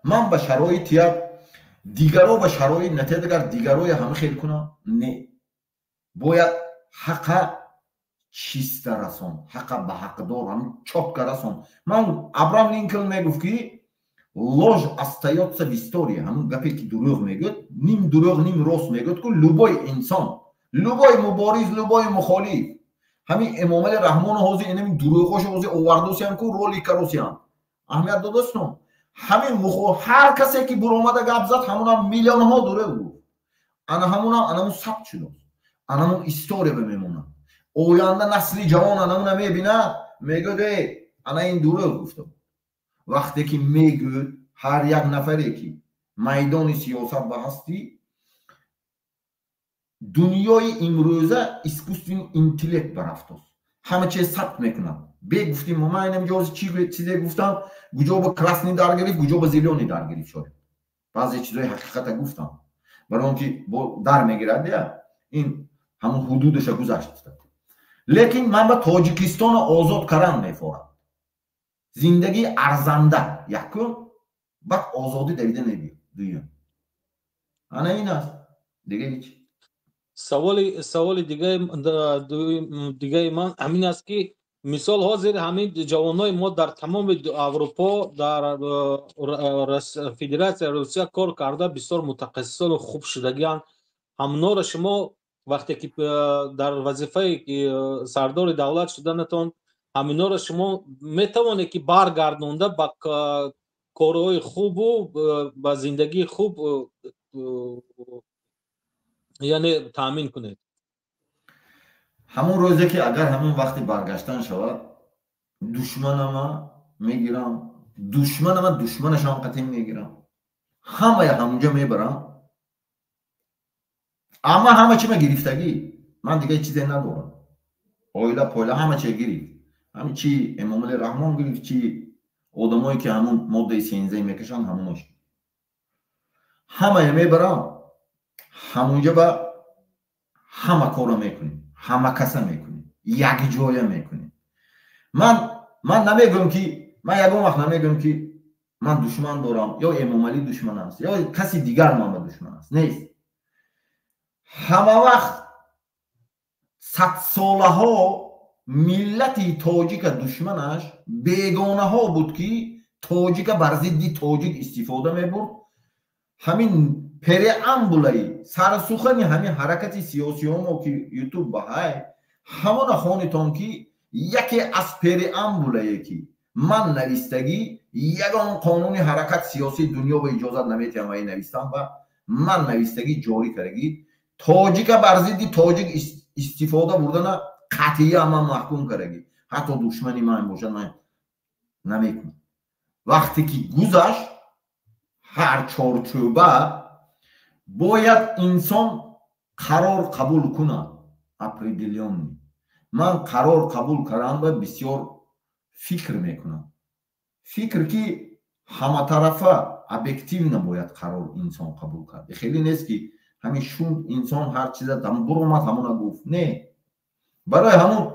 ман ба шароити як дигаро ба шароит натиҷа дигар дигарои ҳама хел кунам не бояд ҳақа чиста расон ҳақа ба ҳақдор ҳамин чотка расон ман абрам линкольн мегуфт ки лож остаётся в истории ҳамин гапе ки дурӯғ мегӯяд ним дурӯғ ним рост мегӯяд ку любой инсон любой мубориз любой мухолиф ҳамин эмомали раҳмону ҳозир инами дурӯғҳошу ҳозир овардосиям ку роли каросиям аҳамият додастон ҳамин ҳар касе ки буромада гап зад ҳамунам миллионҳо дурӯғ гуфт ана ҳамунам анамун сабт шудааст анамун история мемонад оянда насли ҷавон анамуна мебинад мегӯяд ана ин дурӯғ гуфта вақте ки мегӯяд ҳар як нафаре ки майдони сиёсат ба ҳастӣ дунёи имрӯза искусствени интеллект барафтост ҳама чиз сабт мекунад бегуфтим ман инамҷо чизе гуфтам гуҷо ба красни дар гирифт гуҷо ба зелёни дар гирифт шояд баъзе чизои ҳақиқата гуфтам барои он ки дар мегирад ин ҳамун ҳудудаша гузашт лекин ман ба тоҷикистони озод кардан мефорам زندگی ارزنده یکم بعد آزادی دویده نمیدونی. انا این است دیگه هیچ. سوال دیگه من همین است که مثال حاضر همین جوانای ما در تمام اروپا در فدراسیون روسیه کار کرده بسیار متخصصان و خوب شدگیان. همونا را شما وقتی که در وظیفه سردار دولت شدنتون همینا را شما میتوانید که برگردونده با کارهای خوب و با زندگی خوب یعنی تامین کنید. همون روزی که اگر همون وقتی برگشتن شود دشمنم میگیرم، دشمنشان قطعی میگیرم، همونجا میبرم. اما همه چی ما گرفتگی، من دیگه چیزی ندارم. اویلا پویلا همه چی گرفت، همین چی امام علی رحمان گرفت، چی آدمایی که همون ماده 13 میکشن هموناش همه میبرم. همونجا با همه کارو میکنیم، همه کسا میکنیم، یک جایه میکنیم. من نمیگم که من یکم وقت نمیگم که من دشمن دارم یا امام علی دشمن است یا کسی دیگر من دشمن است. نیست. همه وقت 100 ساله ها ملت تاجیک دشمنش بیگانه ها بود که تاجیک بر ضد تاجیک استفاده میبرد. همین پرامبولای سرسخن همین حرکت سیاسی ما که یوتیوب بهای همون خانتون که یکی از پرامبولایی که من نویستگی یگان قانون حرکت سیاسی دنیا به اجازت نمیتونم این نویستم و من نویستگی جاری کردگی تاجیک بر ضد تاجیک استفاده بردن قطعی هم محکوم کردگی. حتی دشمنی من باشد من نمیکنم. وقتی که گذشت هر چارچوبه باید انسان قرار قبول کنه. اپریدیلیون من قرار قبول کردم و بسیار فکر میکنم. فکر که همه طرفه ابجکتیو نباید قرار انسان قبول کرد. خیلی نیست که همین شون انسان هر چیز دم برامد همون گفت. نه، برای همون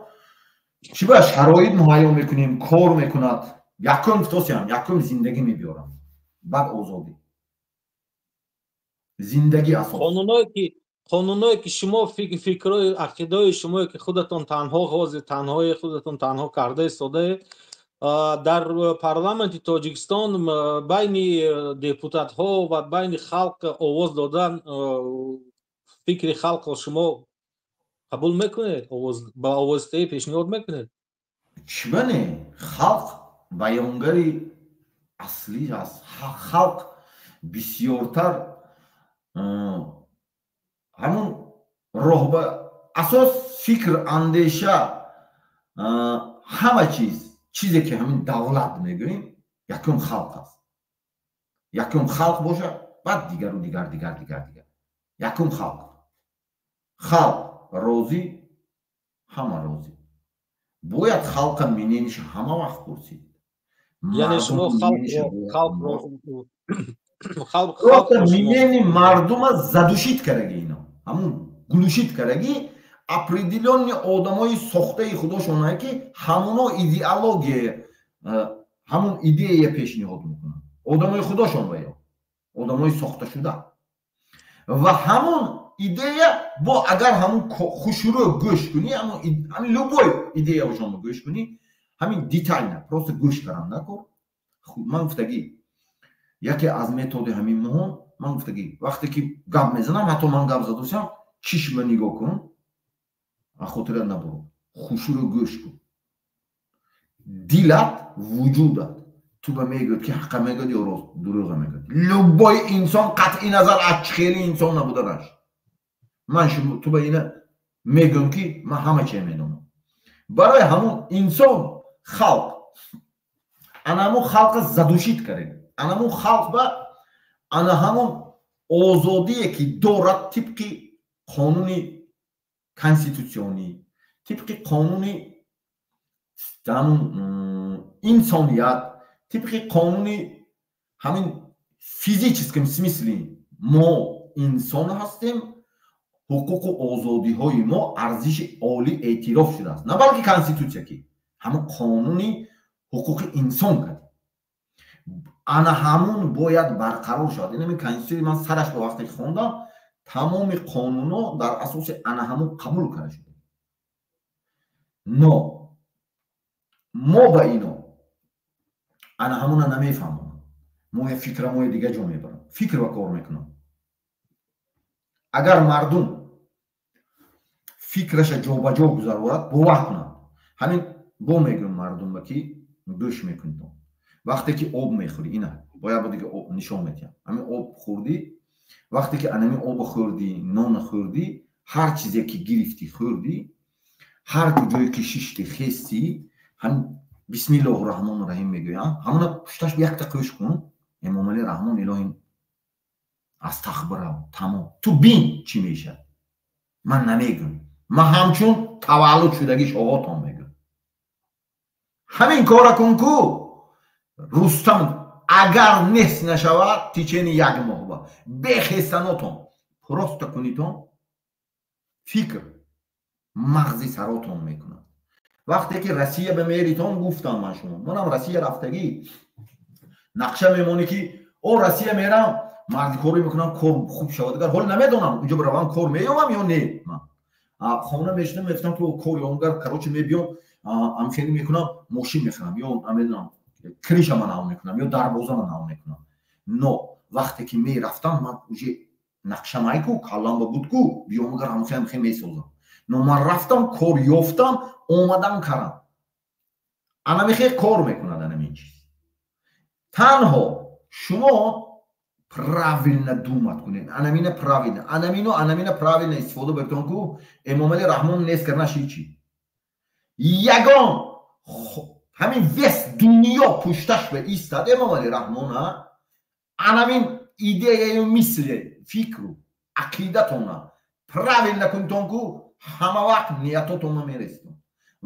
چی با شرایط مهیا میکنیم، کار میکند. یکم توصیم یکم زندگی میبیارم بعد آزادی زندگی اساس. قانونایی که شما فکرای عقیدای شما که خودتون تنها خودتون تنها کرده ایستاده در پارلمانت تاجیکستان بین دپوتات ها و بین خلق آواز دادن فکر خلق شما قبول میکنید؟ با آوازته پیشنهاد میکنید؟ چونه خلق بیانگری اصلی است. خلق بسیارتر همون رهبر اساس فکر اندیشه همه چیزی که همین دولت میگوییم یکم خلق است. یکم خلق باشه بعد دیگر و دیگر یکم خلق روزی همه روزی باید خلق منینش همه وقت پرسید. یعنی شما خلق منین مردم زدوشید کرگی اینا همون گلوشید کرگی اپریدیلیون آدمای ساخته خودشونه که همونا ایدئولوژی همون ایده پیشنهاد میکنن. آدمای خودشون باید آدمای ساخته شده و همون ایده با اگر همون خوشرو گوش کنی همین لوبوی ایده هاشون گوش کنی همین دیتیل نه پروست گوش کردن نکن. من گفتگی یکی از متد همین مهم من گفتگی وقتی که گپ میزنم حتی من گپ زدوسم چشم نگاه کن خاطر نبرو خوشرو گوش کن دیلت وجودت تو به میگوید که حق میگوید یا دروغ میگوید. لوبای انسان قطعی نظر از خیلی انسان نبودنش. من تو به اینه میگم که من همه چی میدونم. برای همون انسان خلق همون خلق زدوشید کرد. همون خلق با همون آزادی که دارد طبق قانون کنستیتوسیونی طبق قانون انسانیت طبق قانون همین فیزیکیسکم سمیسلی ما انسان هستیم. حقوق و آزادی های ما ارزش عالی اعتراف شده است. نه بلکه کنستیتوسیا که همون قانونی ҳуқуқи инсон кардем. ана ҳамун бояд барқарор шавад. Ин конститутсияи ман сараш ба вақте ки хондам, тамоми қонунҳо дар асоси ана ҳамун қабул карда шуда. Но мо ба ино ана ҳамуна намефаҳмам. мо я фикрамои дига ҷо мебарам. Фикр ва кор мекунам. агар мардум фикраша ҷобаҷо гузарворад, бовар кунад. ҳамин бо мегӯям мардумба ки гӯш мекунед. вақте ки об мехӯрӣ, ина бояд дига об нишон медиҳам. ҳамин об хӯрдӣ, вақте ки анами обо хӯрдӣ, нон хӯрдӣ, ҳар чизе ки гирифтӣ хӯрдӣ, ҳар куҷое ки шишти хестӣ, ҳам бисмиллоҳи раҳмони раҳим мегӯям. ҳамона пушташ якта қӯш кун. эмомали раҳмон илоҳи астағфираллоҳ, тамом. ту бин чӣ мешавад. ман намегӯям. ман ҳамчун таваллуд шудагӣ шоҳотон мегӯям. ҳамин кора кун ку рустам агар нест нашавад в течение як моҳ ба бехестанотон просто кунитон фикр мағзи саротон мекунад. вақте ки россия ба меритон гуфтам ман шумо, манам россия рафтагӣ нақша мемонӣ ки о россия мерам мардикорӣ мекунам, кор хуб шавад. агар ҳол намедонам уҷо баравам кор меёмам ё не. ман хона мешинам мефтам ту кор ёмгар карочи мебиём амхени мекунам, мошин мехарам ё намедонам криша ман ҳал мекунам ё дарбоза ман ҳал мекунам. но вақте ки мерафтам ман уҷе нақша майку каллам ба будку биёмгар амхе месозам. но ман рафтам кор ёфтам омадам карам. анамихе кор мекунад анамин чиз. танҳо шумо правилна думат кунед. анамина правилна, анамина правилна истифода бертон ку эмомали раҳмон нест карнаш ҳичи. ягон ҳамин вес дунё пушташ ба истад эмомали раҳмона анамин идеяю мисли фикру ақидатона правилна кунтон ку ҳама вақт ниятотона мерестон.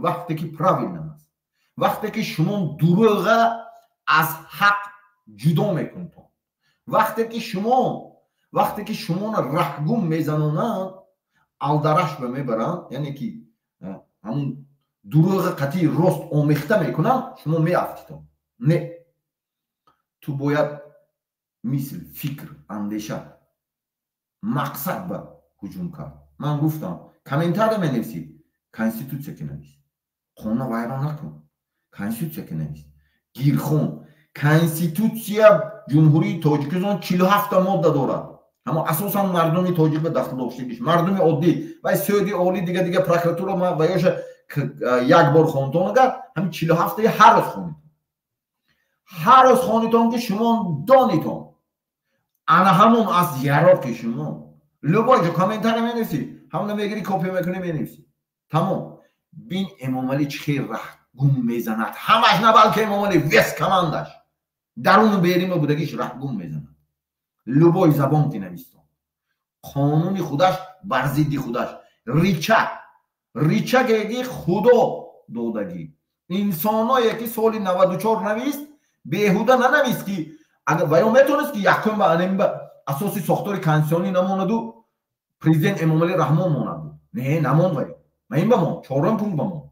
вақте ки правилна аст, вақте ки шумо дуруға аз ҳақ ҷудо мекунтон, вақте ки шуморо раҳгум мезанонанд, алдараш ба мебаранд, яъне ки ҳамун дуруғи қатъи рост омехта мекунанд, шумо меафтитон. не, ту бояд мисл, фикр, андеша, мақсад ба ҳуҷум кард. ман гуфтам комментария менависӣ, конститутсия ки навис, қонуна вайрон накун, конститутсия ки навис, гирхон. конститутсия ҷумҳурии тоҷикистон 47 модда дорад. ҳама асосан мардуми тоҷик ба дахл доштагиш, мардуми оддӣ ва суди олӣ дига прокуратура ва ёша як бор хонтон агар ҳамин 47 ҳар рӯз хонитон. ҳар рӯз хонитон ки шумо донитон. ана ҳамон аз яроқи шумо. любой ҷо комментария менависӣ, ҳамна мегирӣ копия мекунӣ менависӣ. тамом. бин эмомалӣ чӣ хел раҳгум мезанад. ҳамаш на балки эмомалӣ вес командаш даруну берима будагиш раҳгум мезанад. любой забон ки навистон. қонуни худаш бар зидди худаш. ричагеги худо додагӣ. инсоное ки соли 94 навист, беҳуда нанавист ки ваё метонист ки якум ба анем ба асоси сохтори конститутсионӣ намонаду президент эмомалӣ раҳмон монаду. не, намонд ваё. ма ин ба мон, чорум пункт ба мон.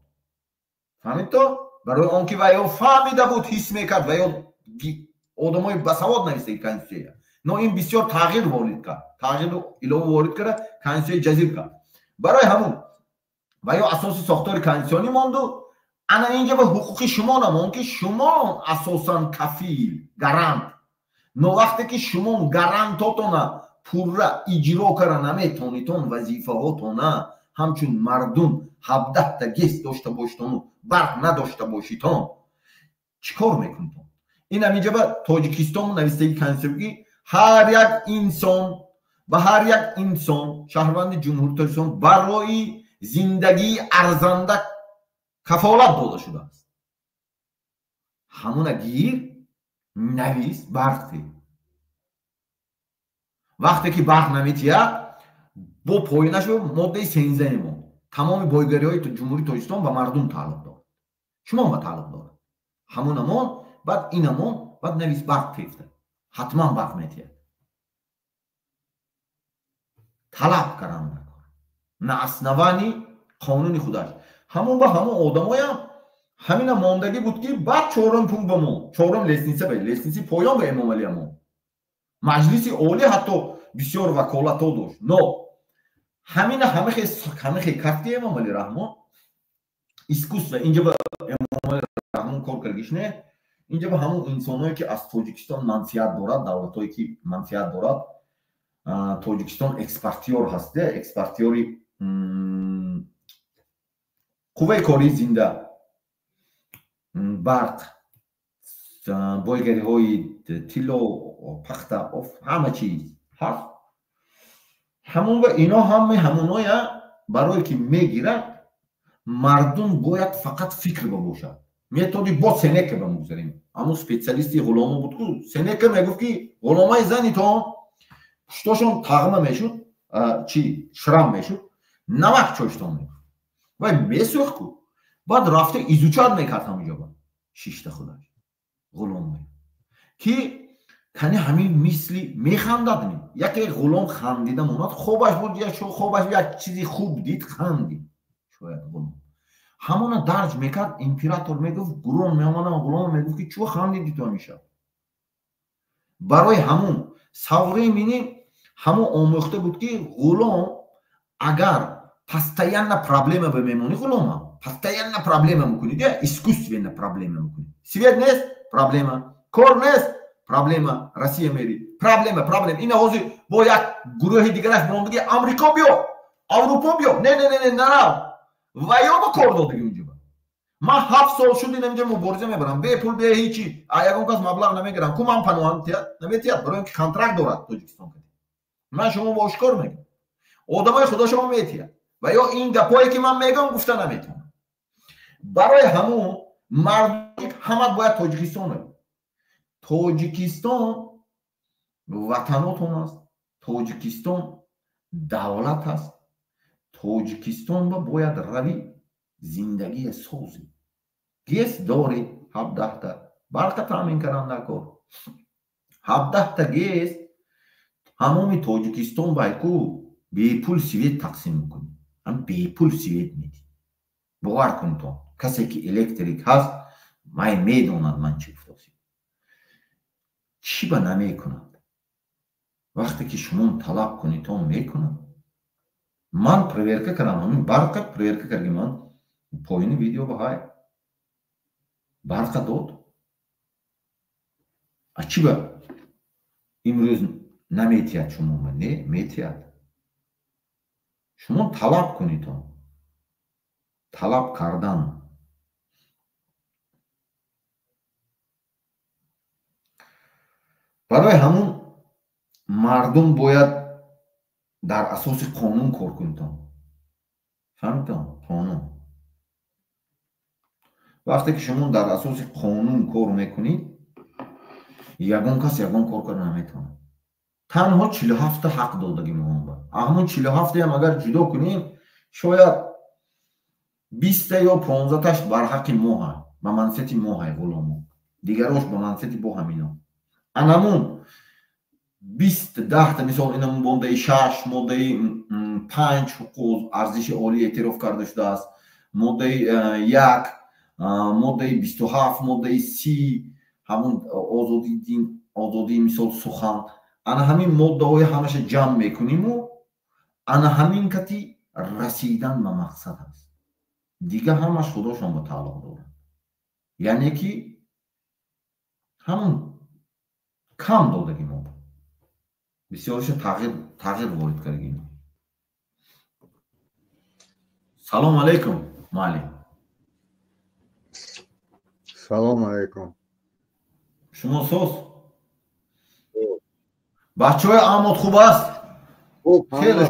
фаҳмид то? барои он ки ваё фаҳмида буд, ҳис мекард, ваё одамои басавод навистаи конститутсия. но ин бисёр тағйир ворид кард. тағйиру илова ворид карда конститутсияи ҷазир кард. барои ҳамун ваё асоси сохтори конститутсионӣ монду. ана инҷа ба ҳуқуқи шумо намон ки шумо асосан кафил, гарант. но вақте ки шумо гарантотона пурра иҷро кара наметонитон, вазифаҳотона ҳамчун мардум 17 гест дошта бошитону барқ надошта бошитон, чӣ кор мекунтон? ин ҳаминҷа ба тоҷикистон навистаги конститутсия ҳар як инсон ба ҳар як инсон шаҳрванди ҷумҳури тоҷикистон барои зиндагии арзанда кафолат дода шудааст. ҳамуна гир навис барқи. вақте ки барқ наметиҳад бо поинашо моддаи 13 мон тамоми бойгариҳои ҷумҳурии тоҷикистон ба мардум тааллуқ дорад. шумо ба тааллуқ дорад. ҳамуна мон баъд ина мон баъд навис барқ тефта. ҳатман барқ метиҳад. талаб каранда на основании қонуни худаш. ҳамон ба ҳамон одамоям ҳамина мондагӣ буд ки баъд чорум пункт ба мо чорум лестница ба лестниси поён ба Эмомалӣ мо маҷлиси олӣ ҳатто бисёр ваколатҳо дошт но ҳамина ҳамихе кафти Эмомалӣ Раҳмон искусство инҷа ба Эмомалӣ Раҳмон кор кардиш не инҷа ба ҳамон инсоное ки аз Тоҷикистон манфиат дорад давлатое ки манфиат дорад Тоҷикистон экспортёр ҳаст экспортёри қувваи кории зинда барқ бойгариҳои тилло пахта ҳама чиз ҳаст ҳамон ва ино ҳамоноя барое ки мегирад мардум бояд фақат фикр бошад методи бо Сенека бамогзарем ҳамон специалисти ғуломо буд ку Сенека мегуфт ки ғуломаи занитон пуштошон тағма мешуд чи шрам мешуд намак чоштон мегуфт вай месӯхт ку баъд рафта изучат мекард ҳамонҷо ба шишта худаш ғулом ки кани ҳамин мисли механдад яке ғулом хандида монад хобаш буд хобаш як чизи хуб дид хандид шояд ғулом ҳамона дарҷ мекард император мегуфт гурон меомадам ғулом мегуфт ки чӯ хандиди ту ҳамиша барои ҳамон савғи мини ҳамон омӯхта буд ки ғулом агар постоянно проблема бемемони ғулома постоянно проблема мекунид я искусственно проблема мекунид свет нест проблема кор нест проблема Россия мери проблема ина ҳозир бо як гурӯҳи дигараш бондагӣ Амрико биё Аврупо биё не ва ё ба кор додагӣ унҷа ман 7 сол шуд инамҷа мубориза мебарам бепул бе ҳичи ягон кас маблағ намегирам ку ман пануҳам наметиҳад барои ки контракт дорад Тоҷикистон ман шумо бо ошкор мегӯям одамои худо шумо метиҳад ва ё ин гапое ки ман мегӯям гуфта наметавонам барои ҳамон мардуми ҳама бояд Тоҷикистон Тоҷикистон ватанотон аст Тоҷикистон давлат аст Тоҷикистон ба бояд рави зиндагии сози гес дори 17 барқа таъмин карандакор 17 гес ҳамоми Тоҷикистон байку бепул свет тақсим мекунӣ ҳам бепул свет медӣ бовар кунед то касе ки электрик ҳаст май медонад ман чӣ гуфтосӣ чӣ ба намекунад вақте ки шумо талаб кунед то мекунад ман проверка кардам ҳамин барқа проверка карди ман поини видео баҳай барқа дод а чӣ ба имрӯз наметиҳад шумо не метиҳад шумо талаб кунед то талаб кардан барои ҳамон мардум бояд дар асоси қонун кор кунед фаҳмидам қонун вақте ки шумо дар асоси қонун кор мекунед ягон кас ягон кор карда наметавонад танҳо 47 ҳақ додагӣ меомад ҳамон 47 ам агар ҷудо кунем шояд 20 ё 15-таш бар ҳаққи моҳа ба мансиати моҳай ғуломо дигарош ба мансиати бо ҳамино анамун 20-10 мисол инамун моддаи 6 моддаи 5 ҳуқуқ арзиши олӣ эътироф карда шудааст моддаи 1 моддаи 27 моддаи 30 ҳамун озодии дин озодии мисол сухан ана ҳамин моддаҳои ҳамаша ҷамъ мекуниму ана ҳамин кати расидан ба мақсад аст дига ҳамаш худошон ба тааллуқ дорад яъне ки ҳамун кам додагӣ мо бисёриша тағйир ворид кардагӣ салом алейкум муаллим салом алейкум шумо соз бачаҳои Аҳмод хуб аст хеле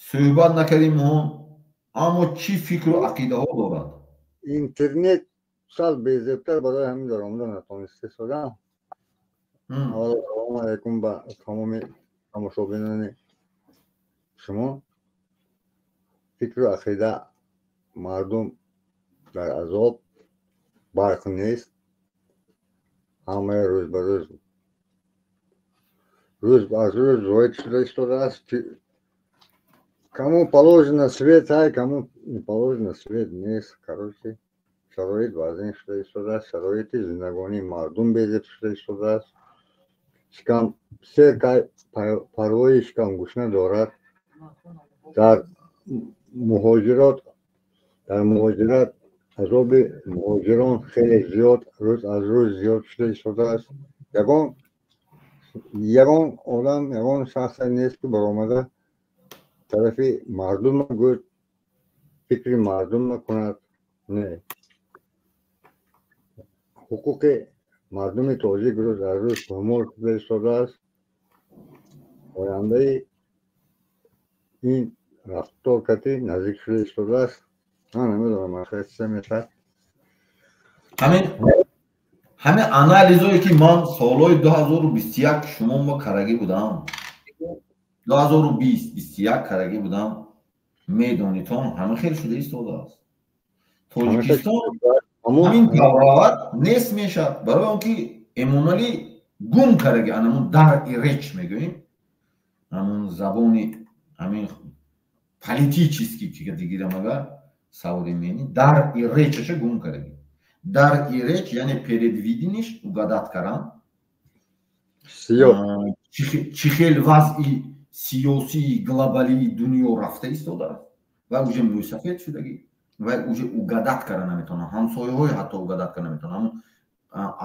суҳбат накардем аммо чӣ фикру ақидаҳо дорад интернет сал безебтар барои ҳамин даромада натонист истодам салом алейкум ба тамоми тамошобинони шумо фикру ақида мардум дар азоб барқ нест ҳамаи рӯз ба рӯз аз рӯз воҳид шуда истодааст Кому положено свет, а кому не положено свет, нет, короче. شرایط وضعین شده شده است، شرایط زندگانی مردم بیزید شده شده است. شکم سه که پروای شکم گوشنه دارد. در مهاجرت عذاب مهاجران خیلی زیاد روز از روز زیاد شده شده است. یگان آدم یگان شخص نیست که برآمده طرف مردم گوید فکر مردم نکند. نه، حقوق مردم تاجیک روز از روز پامال شده است. آینده این رفتار کتی نزدیک شده است. من نمیدونم چه میشه. همه آنالیزایی که من سالهای 2021 شما ما کرده بودم 2020-21 کرده بودم میدانیتون همه خیلی شده ایستاده است. تاجیکستان همین تورات نیست میشد برای اونکه امونالی گم کرده همون در ایرچ میگویم همون زبانی همین پلیتی چیزی که دیگه مگه سواری میینی در ایرچش گم کرده. در ایرچ یعنی передвидениш угадать кардан چی خیلی وضعی سیاسی глобали دنیا رفته ایستاده و уже مسافت شدگی و уже угадать кардан نمیتونه همسایه‌های حتی угадать кардан نمیتونه هم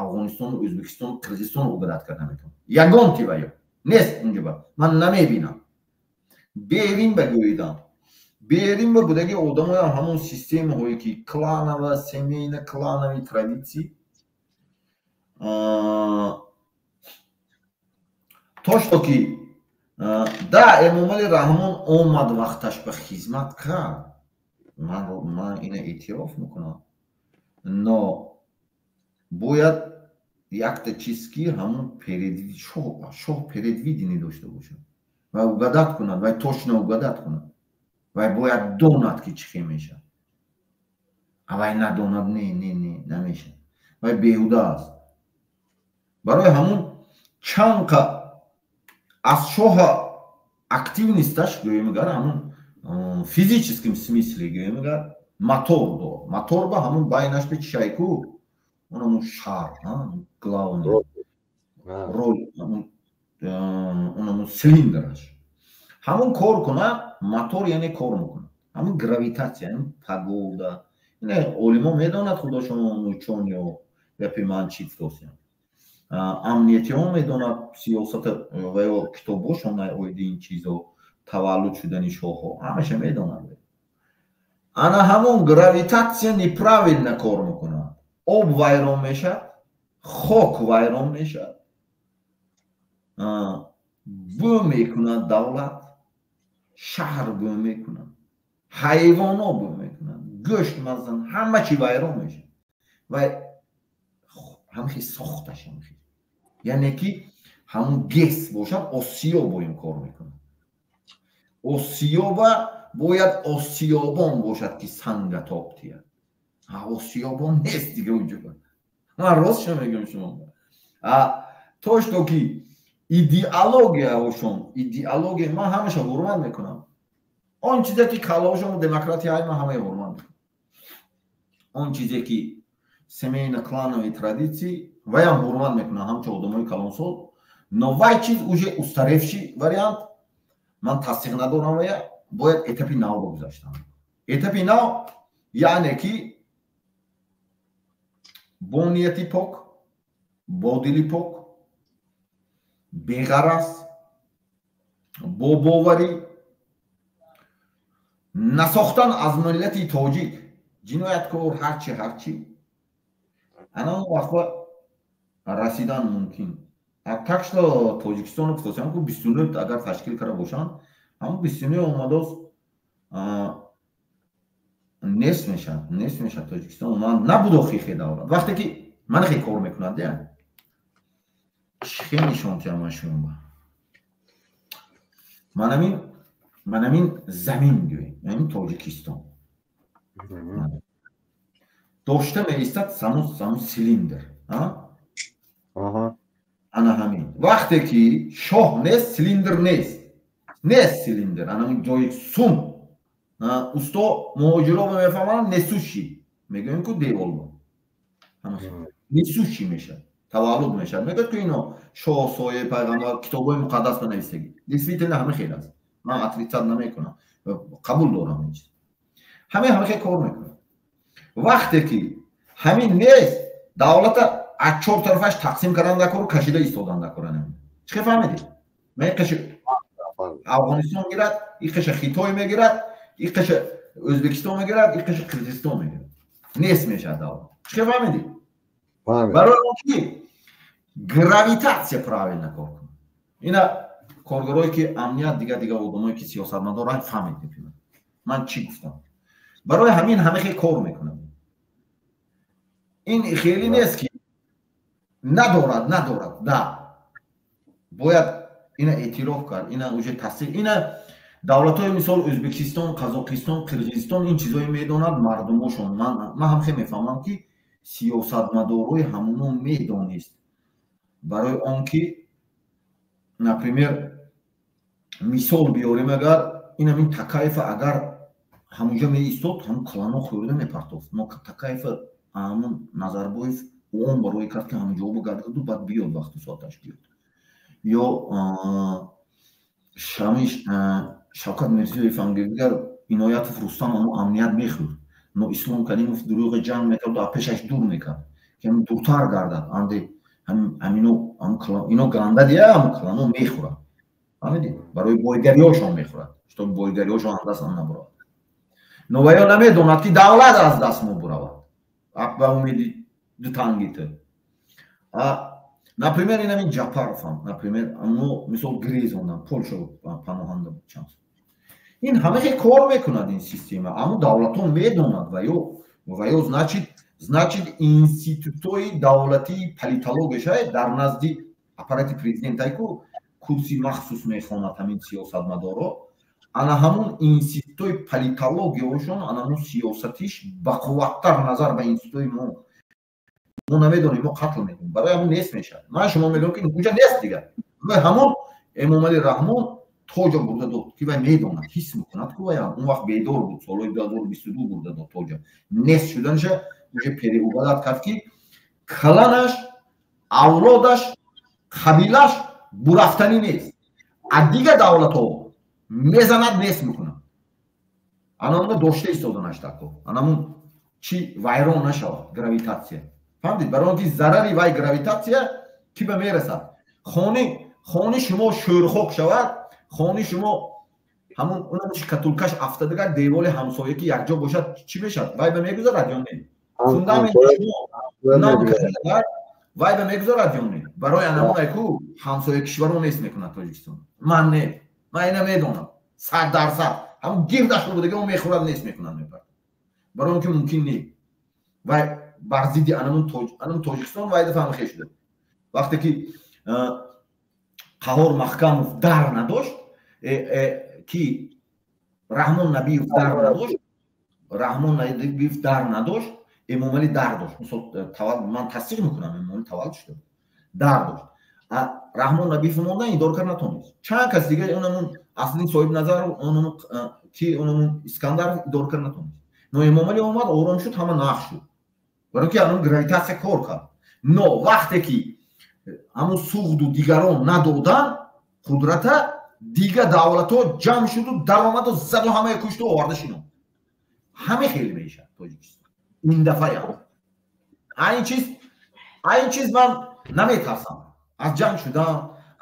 افغانستان ازبکستان قرقیزستان угадать кардан نمیتونه یگان تیویا نیست اونجا من نمیبینم بیرین بگویدم بیرین با بودگی آدم های همون سیستم هایی که کلانوه سمین کلانوی ترادیسی توشتو که دا امومالی رحمان اومد وقتش به خدمت کرد من اینه اعتراف میکنم نو باید یک تا چیز که همون شاه передвиденی داشته باشه و угадать کنند و точно угадать کنند و باید داند که چی میشه اما نداند نه نمیشه و بیهوده است. برای همون چند که از شاه اکتیو نیستش گویم اگر همون فیزیکسکیم смысле گویم اگر мотор دو мотор با همون باینش به چایکو اونمون شار главный роль اونمون سیلیندرش همون کار کنه мотор یعنی کار میکنه همون گراویتاسیا یعنی پگودا اینه علما میداند خدا شما نوچون یا پیمان چیز دوستیم امنیتی هم میداند سیاست و یا کتاباشون اویده این چیزو تولد شدنی شاه ها همشه میداند انا همون گراویتاسیا неправильно کار میکنه آب ویران میشه خاک ویران میشه بو میکنه دولت شهر بو میکنن حیوان ها بو میکنن گوشت مزن همه چی ویران میشه و همه خیلی ساختش یعنی که همون گس باشد آسیاب با این کار میکنن آسیاب باید آسیابان باشد که سنگ تاپتیه آسیابان نیست دیگه اونجا من راست شما میگم شما توش تو که ایدئولوژی من همشه حرمت میکنم آن چیزی که کلاشون دموکراسی های من همه حرمت میکنم آن چیزی که سمین کلانوی ترادیسی و هم حرمت میکنم همچه آدمای کلانسال نوای چیز اوجه استرفشی وریانت من تصدیق ندارم و باید اتپی نو بگذاشتم اتپی نو یعنی که با نیتی پاک با دلی پاک بیغرض با باوری نساختن از ملت تاجیک جنایتکار هرچی انا وقت رسیدن ممکن تکش تاجیکستان و پساسیان که 29 اگر تشکیل کرده باشن همون 29 اومده است نیست میشه تاجیکستان اومد نبود خیلی دولت وقتی که من خیلی کار میکنند دیگه خیلی شانتی هم شما من همین زمین گویم همین تاجیکستان داشته میستد سمون سیلیندر انا همین وقتی که شاه نیست سیلیندر نیست نیست سیلیندر همین جای سوم اوستا مهاجرا به میفهمن نسوشی میگن که دیوال بود نسوشی میشه تولد میشه میگه که اینا شاهسایه پیغمبر کتابای مقدس بنویسید دیسپیتن همه خیلی است من اتریتاد نمیکنم قبول دارم این چیز همه خیلی کار میکنه وقتی که همین نیست دولت از چهار طرفش تقسیم کردن نکرد کشیده ایستادن نکردن چه فهمیدی من قش افغانستان میگیرد این قش خیتای میگیرد این قش ازبکستان میگیرد این قش قرقیزستان میگیرد نیست میشه دولت چه فهمیدی برای اینکه گراویتاسیا правильно کار کنه اینا کارگرایی که امنیت دیگه آدمایی که سیاستمدارن فهمیدن من چی گفتم برای همین همه خیلی کار میکنن این خیلی نیست که ندارد نه باید اینا اعتراف کرد اینا اوجه تصدیق اینا دولت‌های مثال ازبکستان قزاقستان قرقیزستان این چیزایی میدونند مردمشون من هم خیلی میفهمم که سیاستمدارای همونو میدونست برای آنکه например مثال بیاریم اگر این همین تکایف اگر همونجا می ایستاد هم کلانو خورده میپرتافت ما تکایف همون نظربایف اون برای کرد که همونجا بگردد و بعد بیاد وقتی ساعتش بیاد یا شوکت میرزیویف هم دیگر عنایتوف رستم همون امنیت میخورد نو اسلام کریموف دروغ جنگ میکرد و پیشش دور میکرد که همین دورتر گردد انده اینو گرنده دیگه همون کلانو میخورد فهمیدی برای بایگریاشون میخورد شتا بایگریاشون دست هم نبرد نویا نمیدوند که دولت از دست مبرود به امیدی دو تنگیته например این همین جاپارف هم например اما مثل گریزوندن پولشو پناهنده بود چند این همه خیلی کار میکند این سیستم اما دولت ها میدوند و یا значит інститутой давлати политология در نزد аппарати президента ку курси махсус мехонад ҳамин сиёсатмадоро ана ҳамун институтой политологияшон ана ҳамун сиёсатиш бақувваттар назар ба институтой мо намедонем мо қатл мекунем барои ҳамун нест мешавад ман шумо мегӯям ки уҷа нест дига ҳамун эмомали раҳмон тоҷа бурда дод ки вай медонад ҳис мекунад ки вай он вақт бедор буд солҳои 2022 бурда дод тоҷа нест шуданаша уже переубадат кард ки каланаш авлодаш қабилаш бурафтанӣ нест аз дига давлатҳо мезанад нест мекунад анамуна дошта истоданаш тако анамун чи вайрон нашавад гравитатсия фаҳмдед барои он ки зарари вай гравитатсия ки ба мерасад хони шумо шӯрхок шавад хони шумо ҳамун катулкаш афтадагар деволи ҳамсоя ки якҷо бошад чӣ мешавад вай ба мегузарад ё не фундаменти шумо нам вай ба мегузарад ё не барои анамуне ку ҳамсоя кишваро нест мекунад тоҷикистон ман ина медонам 100% ҳамун гирдаш будага он мехӯрад нест мекунад мепард барои он ки мумкин не вай бар зидди анамун тоҷикистон вай дафа ҳамахе шуда вақте ки қаҳор маҳкамов дар надошт ки раҳмон набиев дар надошт эмомалӣ дар дошт ман тасдиқ мекунам эмомалӣ таваллуд шуда дар дошт раҳмон набиев монда идора кар натонист чанд кас дига онамун аслин соҳибназаров ки онамун искандаров идора кар натонист но эмомалӣ омад ором шуд ҳама нақ шуд барои ки анон гравитатсия кор кард но вақте ки ҳамун суғду дигарон надодан қудрата дига давлатҳо ҷамъ шуду даромаду заду ҳамаи кушту оварда шино ҳаме хеле мешавад тоҷикистон ин дафъаям ин чиз ман наметарсам аз ҷамъ шудан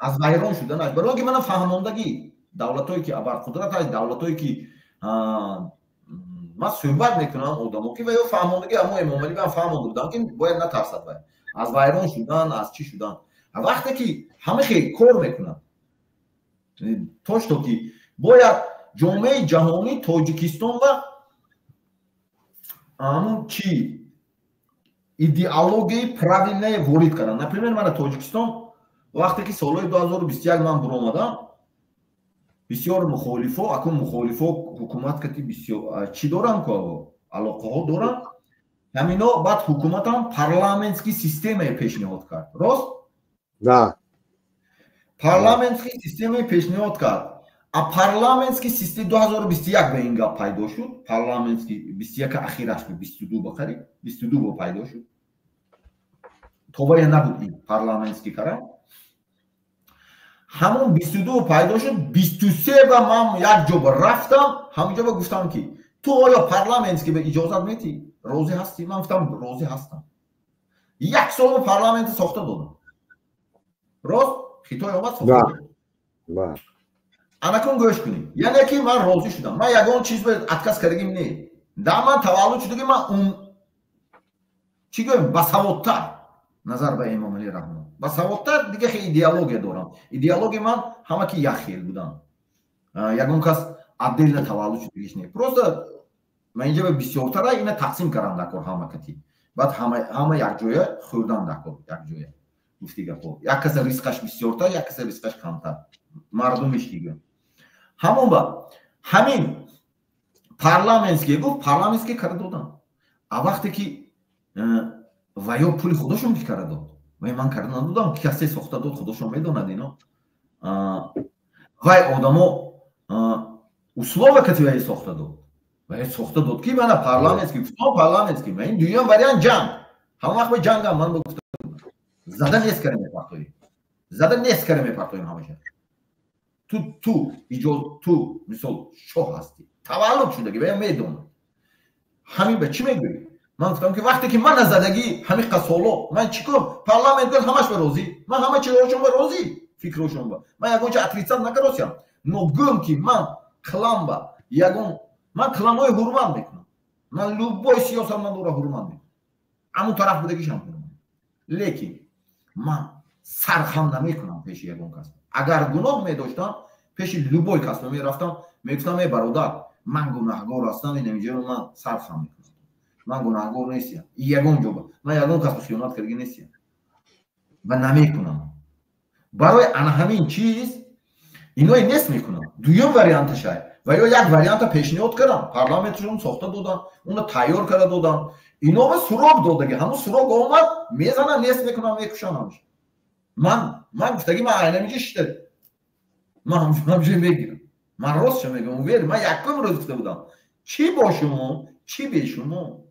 аз вайрон шуданаш барои ки мана фаҳмондагӣ давлатҳое ки абарқудрат аст давлатҳое ки ман суҳбат мекунам одамо ки ваё фаҳмондагӣ ҳамо эмомалӣ ман фаҳмонда будам ки бояд натарсад вай аз вайрон шудан аз чӣ шудан вақте ки ҳама хеле кор мекунад то ки бояд ҷомеаи ҷаҳонӣ тоҷикистон ва ҳамун чӣ идеологияи правильное ворид карданд например мана тоҷикистон вақте ки солҳои 2021 ман буромадам бисёр мухолифо акун мухолифо ҳукуматкати бисёр чӣ доранд ку алоқаҳо доранд ҳамино баъд ҳукуматам парламентский системае пешниҳод кард рост да парламентский системае пешниҳод кард парламентский система 2021 به این گپ پیدا شد. парламентский 21 اخیرش به 22 بخری 22 با پیدا شد. توبه نبود این парламентский کار. همون 22 پیدا شد. 23 و من یک جا رفتم همونجا با گفتم که تو آیا парламентский به اجازت میدی؟ راضی هستی؟ من گفتم راضی هستم. یک سال парламент ساخته دادم. راست خطای آمد ساخته دادم. بله. انکون گوش کنید. یعنی که من راضی شدم. من یگان چیز به اتکاس کردیم نه. در من تولد شده که من اون چی گویم بسوادتر نظر به امام علی رحمه بسوادتر دیگه خیلی ایدئولوژی دارم. ایدئولوژی من همه کی یک خیل بودم. یگان کس عدل تولد شدگیش نه. просто من اینجا به بسیارتر اینا تقسیم کردم دکور همه کتی. بعد همه یک جای خوردن دکور یک جای. گفتی که خب یک کس ریسکش بسیارتر یک کس ریسکش کمتر. مردمش دیگه همون با همین парламентский گفت парламентский کار دادم. وقتی که ویا پول خودشون کار داد و من کار ندادم کسی ساخته داد خودشون میدونن اینا وای آدمو условия کتی ساخته داد و ساخته داد کی من парламентский من این دیگه وریان جنگ همون وقت به جنگ من گفتم زدن نیست کاری میپرتوی زدن نیست کاری میپرتویم همیشه تو مثال شاه هستی تولد شده که بهم میدونم همین به چی میگویی من گفتم که وقتی که من زدگی همین قصالا من چیکار парламент گل همش به راضی من همه چیزاشون به راضی فکرشون با من یگون چه اتریسات نکردم نو گم که من کلام با یگون من کلامای حرمت میکنم من لوبای سیاست من دور حرمت میکنم همون طرف بودگیشم کنم لیکن من سرخم نمیکنم پیش یگون کس اگر گناه می‌داشتم پیش لوبای کس میرفتم میگفتم ای برادر من گناهکار هستم این نمیجه من سرخم میکنم من گناهکار نیستم یگون جواب من یگون کس خیانت کردی نیستم و نمیکنم برای آن همین چیز اینو نیست میکنم دویم واریانتش و یا یک واریانت پیشنهاد کردم پارلمانتشون ساخته دادن اونو تیار کرده دادن اینو به سراغ دادگی همون سراغ اومد میزنن نیست میکنم میکشم همش من گفتگی من اینمیجه شده من همچنین بگیرم من راست شما میگم ویر من یکم روز گفته بودم چی با شما چی به شما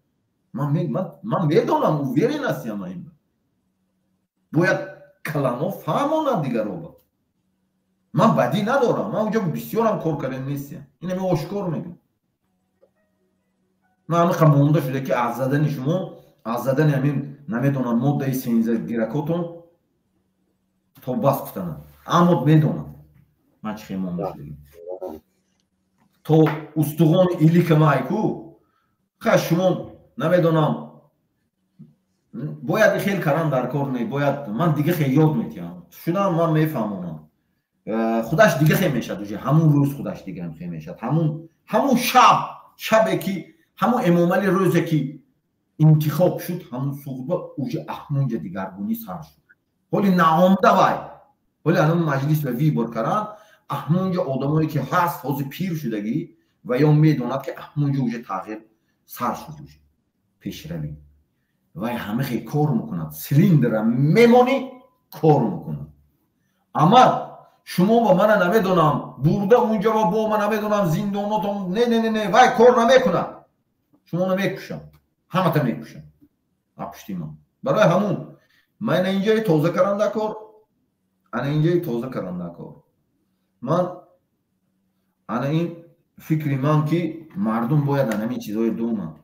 من میدونم او ویری نستیم این باید کلامو فهمونم دیگر رو من بدی ندارم من اونجا بسیارم کار کردن نیستیم اینه می آشکار میگم من همه خمونده شده که از زدن شما از زدن همین نمیدونم ماده 13 گیرکاتون تا بس گفتنم اما میدونم من چی خیمونده شده تو استخوان ایلیک مایکو خواهد شما نمیدونم باید خیلی کارم در کار نی باید من دیگه خیلی یاد میتیم شدم من میفهمونم خودش دیگه خیلی میشد اوجه همون روز خودش دیگه هم خیلی میشد همون شبه که همون امامالی روزه که انتخاب شد همون صحبه اوجه احمونجا دیگرگونی سر شد ولی نامده وای ولی الان مجلس به وی برکران احمونجا آدمایی که هست حاضر پیر شدگی و یا میدوند که احمونجا اوجه تغییر سر شد اوجه پیش روی و همه خیلی کار میکنند سلیندر میمانی کار میکنند اما شما با من نمیدونم برده اونجا با من نمیدونم زنداناتون نه وای کار نمیکنند شما نمیکشم همه تا میکشم اپشتی من برای همون من اینجای توضیح کرنده کار انا اینجای توضیح کرنده کار من انا این فکری من که مردم باید همین چیزهای دونند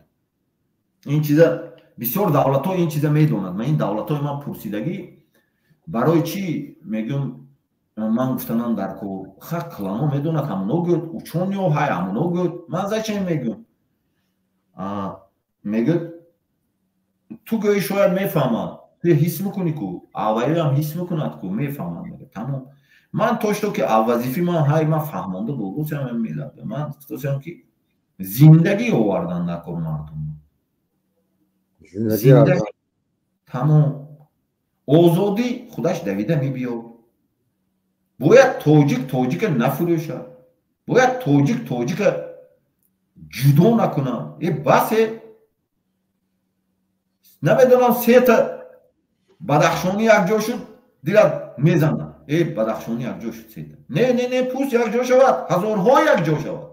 این چیزا بسیار دولت ها این چیزا میدونند من این دولت های من پرسیدگی برای چی میگم من گفتنم در کار خب کلانو میدوند همونو گفت اوچون یا های همونو گفت من زای چه میگم میگه تو گوی شاید میفهمم تو حس میکنی که اولی هم حس میکند که میفهمم میگه تمام من توشتو که وظیفه من های من فهمانده درست هم میلده من توشتم که زندگی آوردن نکن مردم زندگی تمام آزادی خودش دویده میبیاد باید تاجیک نفروشه باید تاجیک جدا نکنه یه بسه نمیدونم سه تا بدخشانی یک جا شد دیگر میزنن بدخشانی یک جا شد سید نه پوست یک جا شود هزارها یک جا شود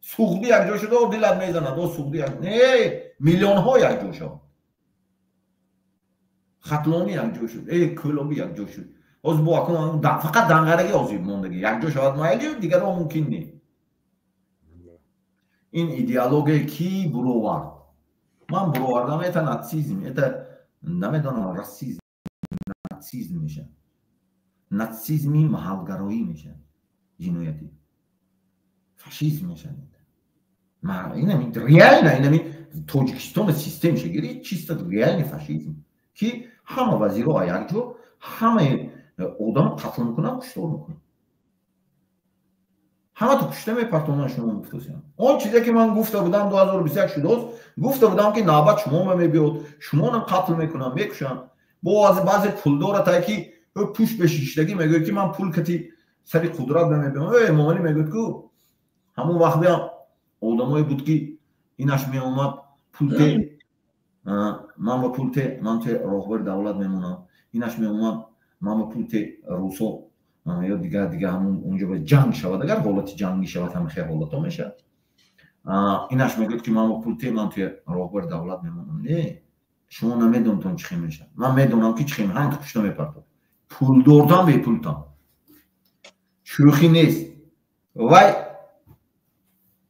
سوختی یک جا شده و دلت میزند و سوختی یک نه میلیون ها یک جا شود خطلانی یک جا شد کلابی یک جا شد از با اکنون فقط دنگرگی آزیب موندگی یک جا شود مایلی دیگر ها ممکن نیست این ایدئولوژی کی بروورد من برووردم ایتا ناتسیزم ایتا نمیدونم راسیزم ناتسیزم میشه ناتسیزمی محلگرایی میشه جنایتی فاشیسم میشه اینم ریال نه اینم توجیکستان سیستم شگیری چیست ریال فاشیسم که همه وزیرها یک جا همه آدم قتل میکنن کشتار میکنن همه تو کشته میپرتونن شما مفتوسیان اون چیزی که من گفته بودم 2021 شده گفته بودم که نوبت شما میبیاد شما هم قتل میکنن میکشن با بعضی پولدار تا که پوش به شیشتگی میگه که من پول کتی سری قدرت نمیبینم مامانی میگه که همون وقت هم آدمایی بود که اینش میومد پول من با پول من تو راهبر دولت میمونم اینش میومد من با پول روسو یا دیگه همون اونجا به جنگ شود اگر حالت جنگی شود هم خیلی حالت ها میشه اینش میگه که من با پول من توی راهبر دولت میمونم نه شما نمیدونتون چی میشه من میدونم که چی هم تو کشته میپرتم پول دردم به پولتان شوخی نیست وای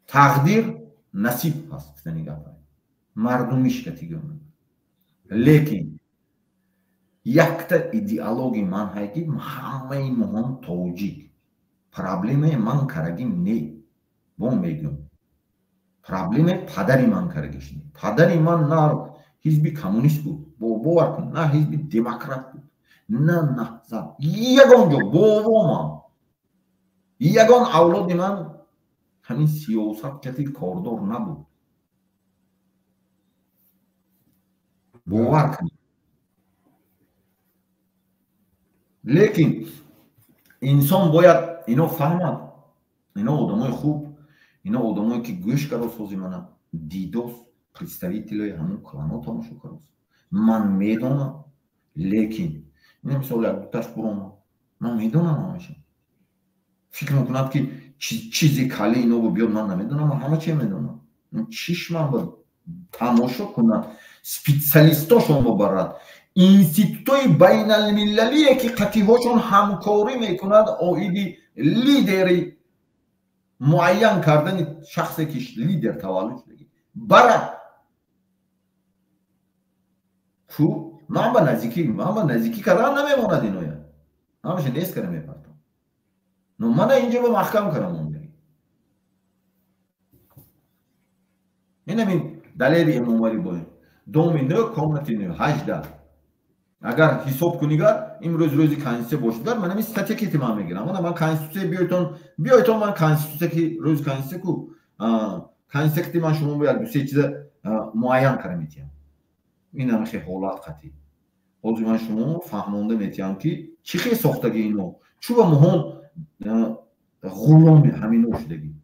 تقدیر نصیب هست مردمیش که تیگه لیکن یک تا ایدئولوژی من هایی که همه مهم توجیه پرابلم من کرگیم نه بون میگم پرابلم پدری من کرگیش نه پدری من نه حزبی کمونیست بود باور کن نه حزبی دموکرات بود نه زن یگان جو بابا یگان اولاد من همین سیاست کتی کاردار نبود باور کن لیکن انسان باید اینو فهمد اینا آدمای خوب اینا آدمایی که گوش کرده سازی منم دیدوست представителей همون کلانات همشو کرده من میدونم لیکن این مثال یک دوتاش برام من میدونم همشه فکر میکنم که چیزی کلی اینو رو بیاد من نمیدونم همه چی میدونم چیش من باید تماشا کنم سپیتسالیستاشون ببرد اینستیتوتای بین المللیه که قطعیهاشون همکاری میکند آیدی لیدری معین کردن شخصی که لیدر تولد شده برد کو من با نزدیکی کردن نمیماند اینویا همشه نیست کرده میپردم نو من اینجا با محکم کردم اونجایی این همین دلیل امامولی باید دومی نو کامنتی نو 18 اگر حساب کنیگر امروز روزی کانستیتوسی باشدار من همین استاتیکی من میگیرم من کانستیتوسی بیایتون من کانستیتوسی که روز کانستیتوسی کو کانستیتوسی من شما باید دوسته چیز معین کردم میتیم این هم خیلی حالات قطعی حاضر من شما فهمونده میتیم که چی خیلی ساختگی اینو چوب مهم غلام همینو شدگی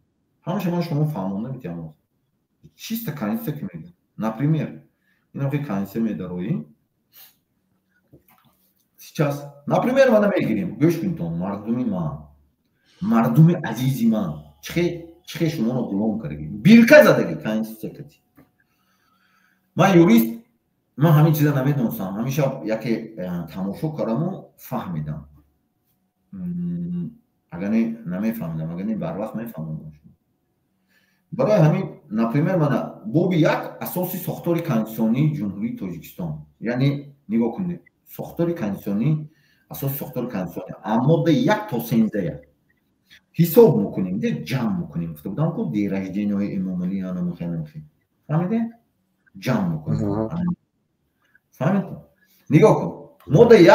همشه من شما فهمونده میتیم چیست کانستیتوسی که میگه например این هم خیلی کانستیتوسی میداروی сейчас например ما نمیگیریم گوش کنتون مردمی عزیزی من چه شما رو غلام کردیم بیلکه زدگی کانستیتوسی من یوریست من همین چیزا نمیدونستم همیشه یکی تماشا کردم و فهمیدم اگر نمیفهمیدم اگر بر وقت میفهمیدم برای همین например من بابی یک اساسی ساختار کنستیتوسیونی جمهوری تاجیکستان یعنی نگاه کنید ساختار کنستیتوسیونی اساس ساختار کنستیتوسیونی اما 1 تا 13 حساب میکنیم جمع میکنیم گفته بودم که دی رجدینای امامعلی انا مخنم فهمیده جمع میکنیم فهمید نگاه کن ماده 1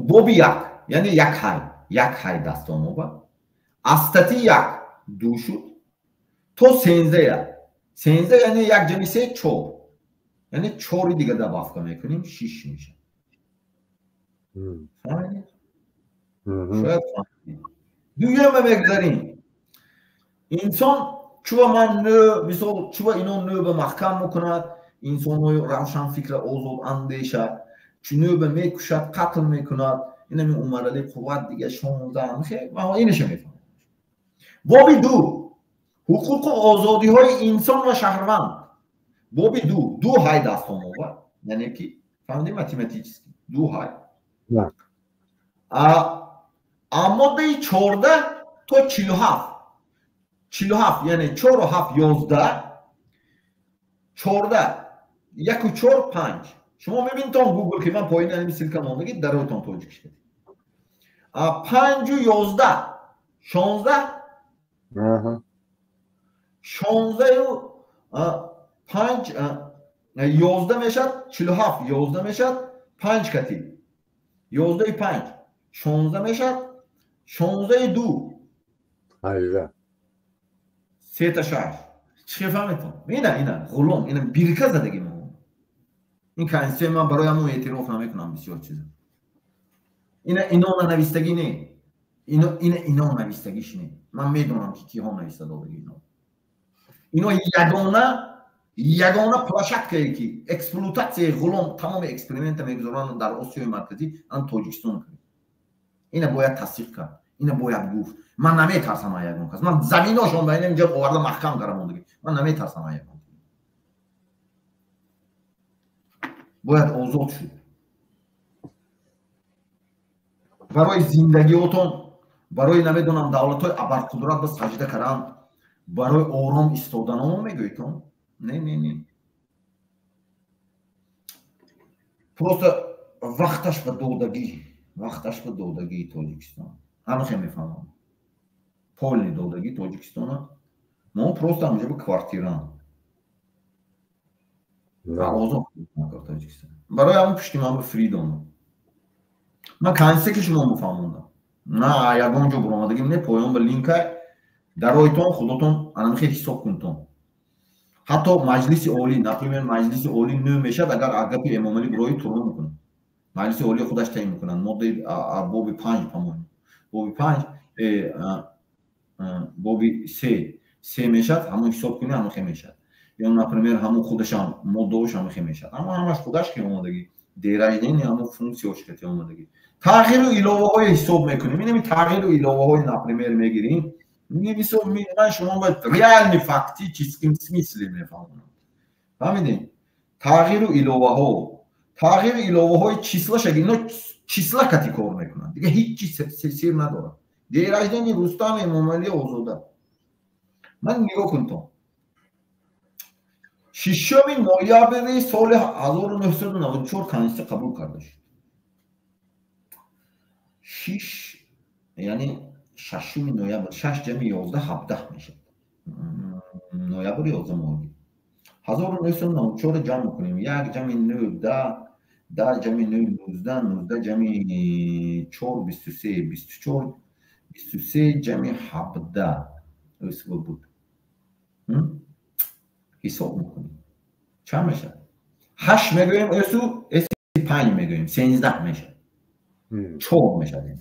بابی 1 یعنی یک های دستان با استاتی 1 2 شد تو 13 یعنی یک جنسه 4 یعنی 4 دیگه در بافکا میکنیم 6 میشه فهمیدید شاید فهمیدید دویمه بگذاریم انسان چوبا من نو مثال چوبا اینو نو به محکم میکند انسان های روشن فکر آزاد اندیشه چنوب میکشد قتل میکند این می عمرلی قوت دیگه 16 میشه و اینش میفهمم. بابی دو حقوق و آزادی های انسان و شهروند. بابی دو های دست آموزه یعنی که فهمیدی ماتماتیکس دو های نه ماده 14 تا 47 یعنی 4 و 7 11 14 1 و 4 5 شما میبینید تا گوگل که من پایین اینم سیلکم آمدید در روتون توجیه شده 5 و 11 16 16 و 5 11 میشد 47 11 میشد 5 کتی 11 5 16 میشد 16 2 18 3 تا 6 چه فهمیدم اینا غلام اینا بیرکه زدگی ما این کنسیه من برای همون اعتراف نمیکنم بسیار چیزا اینا نویستگی نه اینا نویستگیش نه من میدونم که کی ها نویسته داده اینا یگانه پلاشتکه که اکسپلوتاسیه غلام تمام اکسپریمنت میگذارن در آسیای مرکزی ان تاجیکستان کنه اینا باید تصدیق کرد اینا باید گفت من نمیترسم یگان کس من زمیناشون به اینجا آورده محکم کردم دیگه من نمیترسم یگان باید آزاد شد برای زندگیاتون برای نمیدونم دولت‌های ابرقدرت به سجده کردن برای آرام ایستادن میگویید نه پروست وقتش به دودگی تاجیکستان همه خیلی میفهمم پولنی دودگی تاجیکستان ما پروست همونجا به کوارتیران آزاد تاجیکستان برای همون پشتیمان به فریدون من کنسه که شما بفهموندم نه یگان جو برامدگی نه پایان به لینک در رویتون خودتون انخی حساب کنتون حتی مجلس عالی نپریمیر مجلس عالی نو میشد اگر اگپی اماملی برای تورون میکنه مجلس عالی خودش تعیین میکنن ماده بابی 5 پامون بابی 5 بابی 3 میشد همون حساب کنی همون میشد یا نپریمیر همون خودش هم مادهش همون میشد اما همش خودش که اومدگی دیرایدین همون فونکسیونش که اومدگی تغییر و علاوه های حساب میکنیم اینم تغییر و علاوه های نپریمیر میگیریم می‌نویسم من شما باید ریال فکتی چیزی مثلی میفهمونم فهمیدین تغییر و علاوه های چیسلا شگی اینا چیسلا کتی کار میکنن دیگه هیچ چیز سیر نداره دیرایدین رستم امامعلی آزاده من نگاه کنم 6 نوامبر سال 1994 کنسته قبول کرده شد 6 یعنی 6 نوامبر 6 جمع 11 17 میشه نوامبر 11 ماه 1994 جمع کنیم 1 جمع 9 10 جمع 9 19 19 جمع 4 23 24 23 جمع 17 اسم بود حساب میکنیم چند میشه 8 میگویم اسو 5 میگویم 13 میشه 4 میشه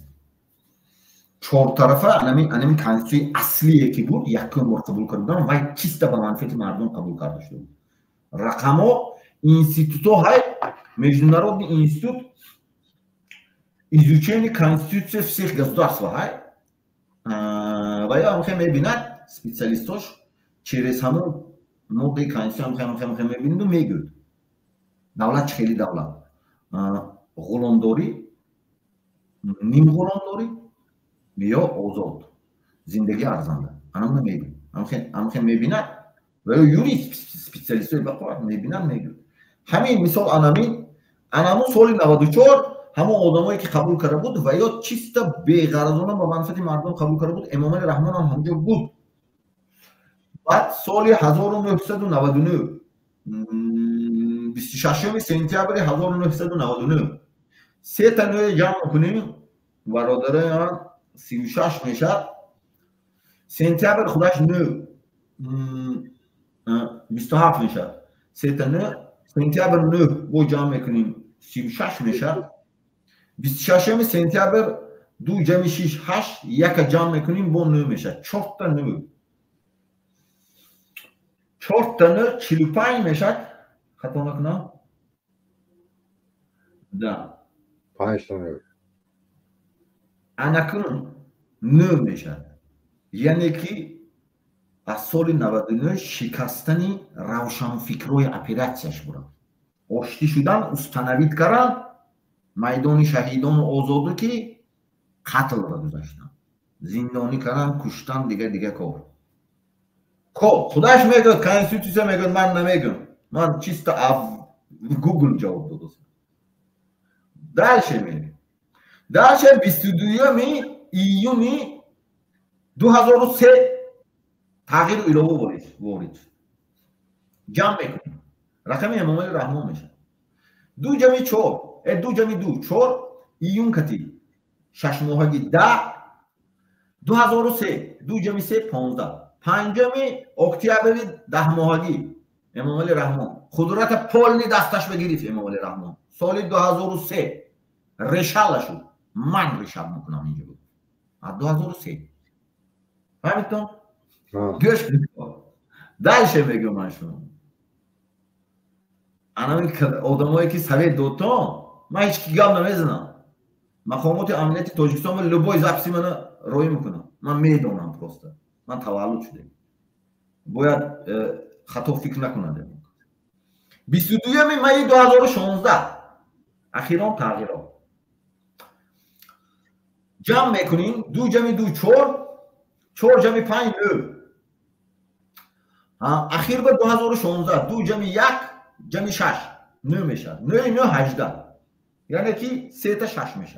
4 طرفه انمی کنسوی اصلیه که بود یکم بار قبول کرده بودن و چیستا به منفعت مردم قبول کرده شده بود رقما институту های международный институт изучения конституции всех государств های و یا همخه میبیند специалистош через همون موقع کنستیتوشن همخه میبیند و میگوید دولت خیلی دولت غلامداری نیم غلامداری یا آزاد زندگی ارزنده همون میبینه همخه میبینه و یوریست سپیسیالیستای بقیه میبینن میگوید همین مثال انامون سال 94 همون آدمایی که قبول کرده بود و یا چیستا بی‌غرضانه با منفعت مردم قبول کرده بود امام رحمان هم همونجا بود بعد سال 1999 26 سپتامبر 1999 سه تا نوع جمع کنیم برادران 36 میشه سپتامبر خودش نو 27 میشه سه تا نوع سپتامبر نو با جمع میکنیم 36 میشه 26 سپتامبر 2 جمع 6 8 یک جمع میکنیم با 9 میشه 4 تا نوع 4 تا نوع 45 میشه خطا نکنم Да. 5 تا نوشت. انکن نو میشد. یعنی که از سال 99 شکستنی روشنفکروی اپراتسیاش بود. آشتی شدن استنوید کردن میدان شهیدان آزادو که قتل را گذاشتن. زندانی کردن، کشتن، دیگه کار. خودش میگه کانستیتوسیا میگه من نمیگم. من چیست گوگل جواب داد. دالشه میگه. دالشه 22 ایونی 2003 تغییر ایلو وارد. جمع میکنیم. رقم امام رحمان میشه. 2 ایون کتی 6 ماهگی 10 2003 2 15 5 اکتبر 10 ماهگی امام علی رحمان قدرت پولنی دستش بگیرید. امام علی رحمان سال 2003 رشال شد. من رشال میکنم اینجا بود 2003 فهمیدتون؟ گوش کنید. دالشه میگم من شما آدمایی که سوید دوتا من هیچ کی گام نمیزنم. مقامات امنیتی تاجیکستان ولی لبای زپسی من روی میکنم. من میدونم پروسته. من تولد شده. باید خطا فکر نکننده. 22 می 2016 اخیرا تغییرات جمع میکنین 2 4 5 اخیر به 2016 2 6 9 میشه 9 18 یعنی که 3 تا 6 میشه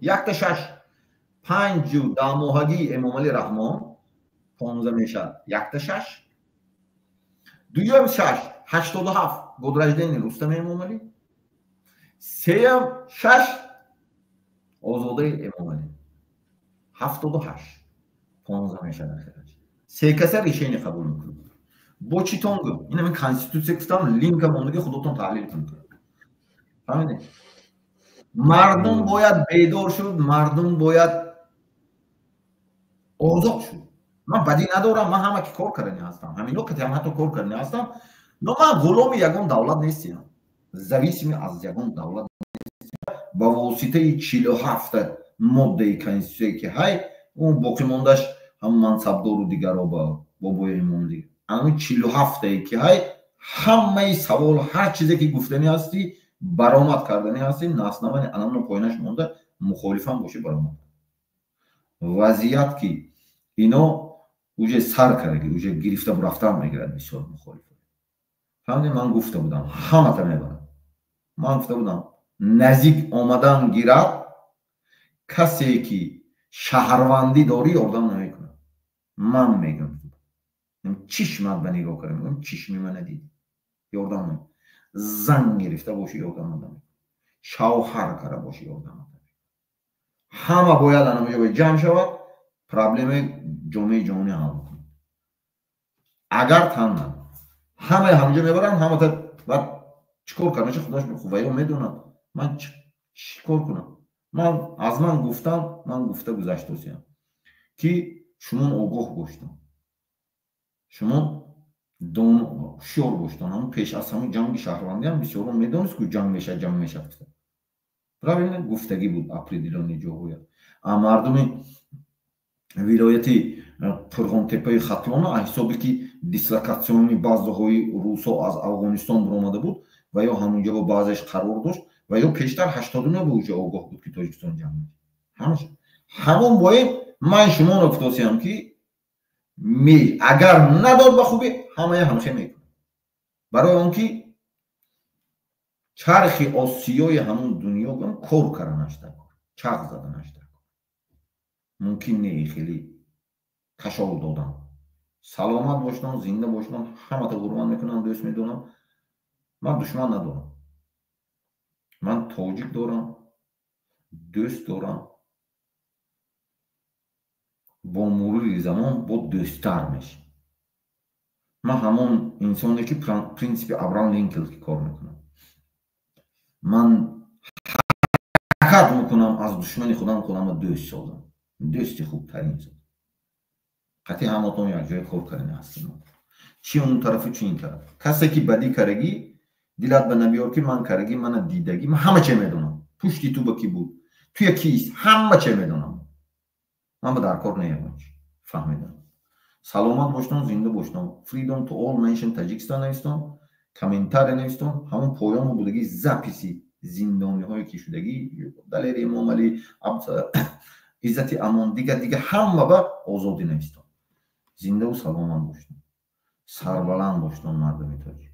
1 تا 6 5 10 ماهگی امام علی رحمان 15 میشه 1 تا 6 2 6 87 گدرجدین رستم امام علی 3 6 آزاده امام علی 78 15 میشه آخرش 3 کسر ریشه قبول میکنه. با چی تونگم اینه من کانستیتوسیا گفتم لینک هم اونجا خودتون تحلیل کنید. فهمیدید؟ مردم باید بیدار شد. مردم باید آزاد شد. من بدی ندارم. من همه که کار کردنی هستم. همینو که هم حتی کار کردنی هستم. نه من غلام یگان دولت نیستم. زویسمی از یگان دولت نیستم. با واسطه 47 ماده کانستیتوسیا که های اون باقی موندهش هم منصبدار و دیگر رو با بابای امام دیگه. اما 47 ای که های همه سوال هر چیزی که گفتنی هستی برآمد کردنی هستی ناسنامه الان پایینش مونده مخالفم باشه برآمد. وضعیت که اینا اوجه سر کردگی اوجه گرفته برفتن میگیرد بسیار مخالف. همین من گفته بودم همه تا میبرم. من گفته بودم نزدیک آمدن گیرد کسی که شهروندی داری یاردم نمیکنه. من میگم چشمت به نگاه کردم چشمی من ندید یاردم نمیکنه. زن گرفته باشی یاردم نمیکنه. شوهر کرده باشی یاردم نمیکنه. همه باید انجام جمع شود پرابلم جامعه جهانی حل کنه. اگر تنها همه همجا میبرن همه تا بعد چیکار کنه؟ چه خداش خوبه یا میدونم من چیکار کنم؟ من گفتم من گفته گذشتم که شما آگاه باشتم. شما دون شور باشتن. هم پیش از همون جنگ شهروندی هم بسیار میدونست که جنگ میشه. برای گفتگی بود اپریدیلانی جوهویا. مردم ولایتی پرغم تپه خطلان حسابی که دیسلوکاسیونی بازهای روسا از افغانستان برآمده بود و یا همونجا با بازش قرار داشت و یا پیشتر 89 به اوجه آگاه بود که تاجیکستان جنگ میشه. همون باید من شما نفتاسیم که اگر نداد به خوبی همه همخه میکنه. برای اون که چرخ آسیای همون دنیا گم کار کردنش در کار چرخ زدنش در کار ممکن نه خیلی کشاو دادن سلامت باشن زنده باشن همه تا قربان میکنم. دوست میدونم من دشمن ندارم. من تاجیک دارم دوست دارم. با مرور زمان با دوستتر میشه. من همون انسانی که پرینسیپ ابراهام لینکلن که کار میکنم. من حرکت میکنم از دشمن خودم دوست سازم. دوستی خوب ترین سازم. قطعی هماتون یک جای کار کردنی هستیم. چی اون طرف چی این طرف. کسی که بدی کرگی دلت به نمیار که من کرگی من دیدگی من همه چه میدونم پشتی تو با کی بود توی کیست همه چه میدونم من به در کار نیام فهمیدم سلامت باشتم زنده باشتم freedom to all nation تاجیکستان نوشتم کامنتار نوشتم همون پویام بودگی زپیسی زندانی های که شدگی دلیری امام علی عزت امان دیگه همه با آزادی نوشتم زنده و سلامت باشتم سربلند باشتم مردم تاجیک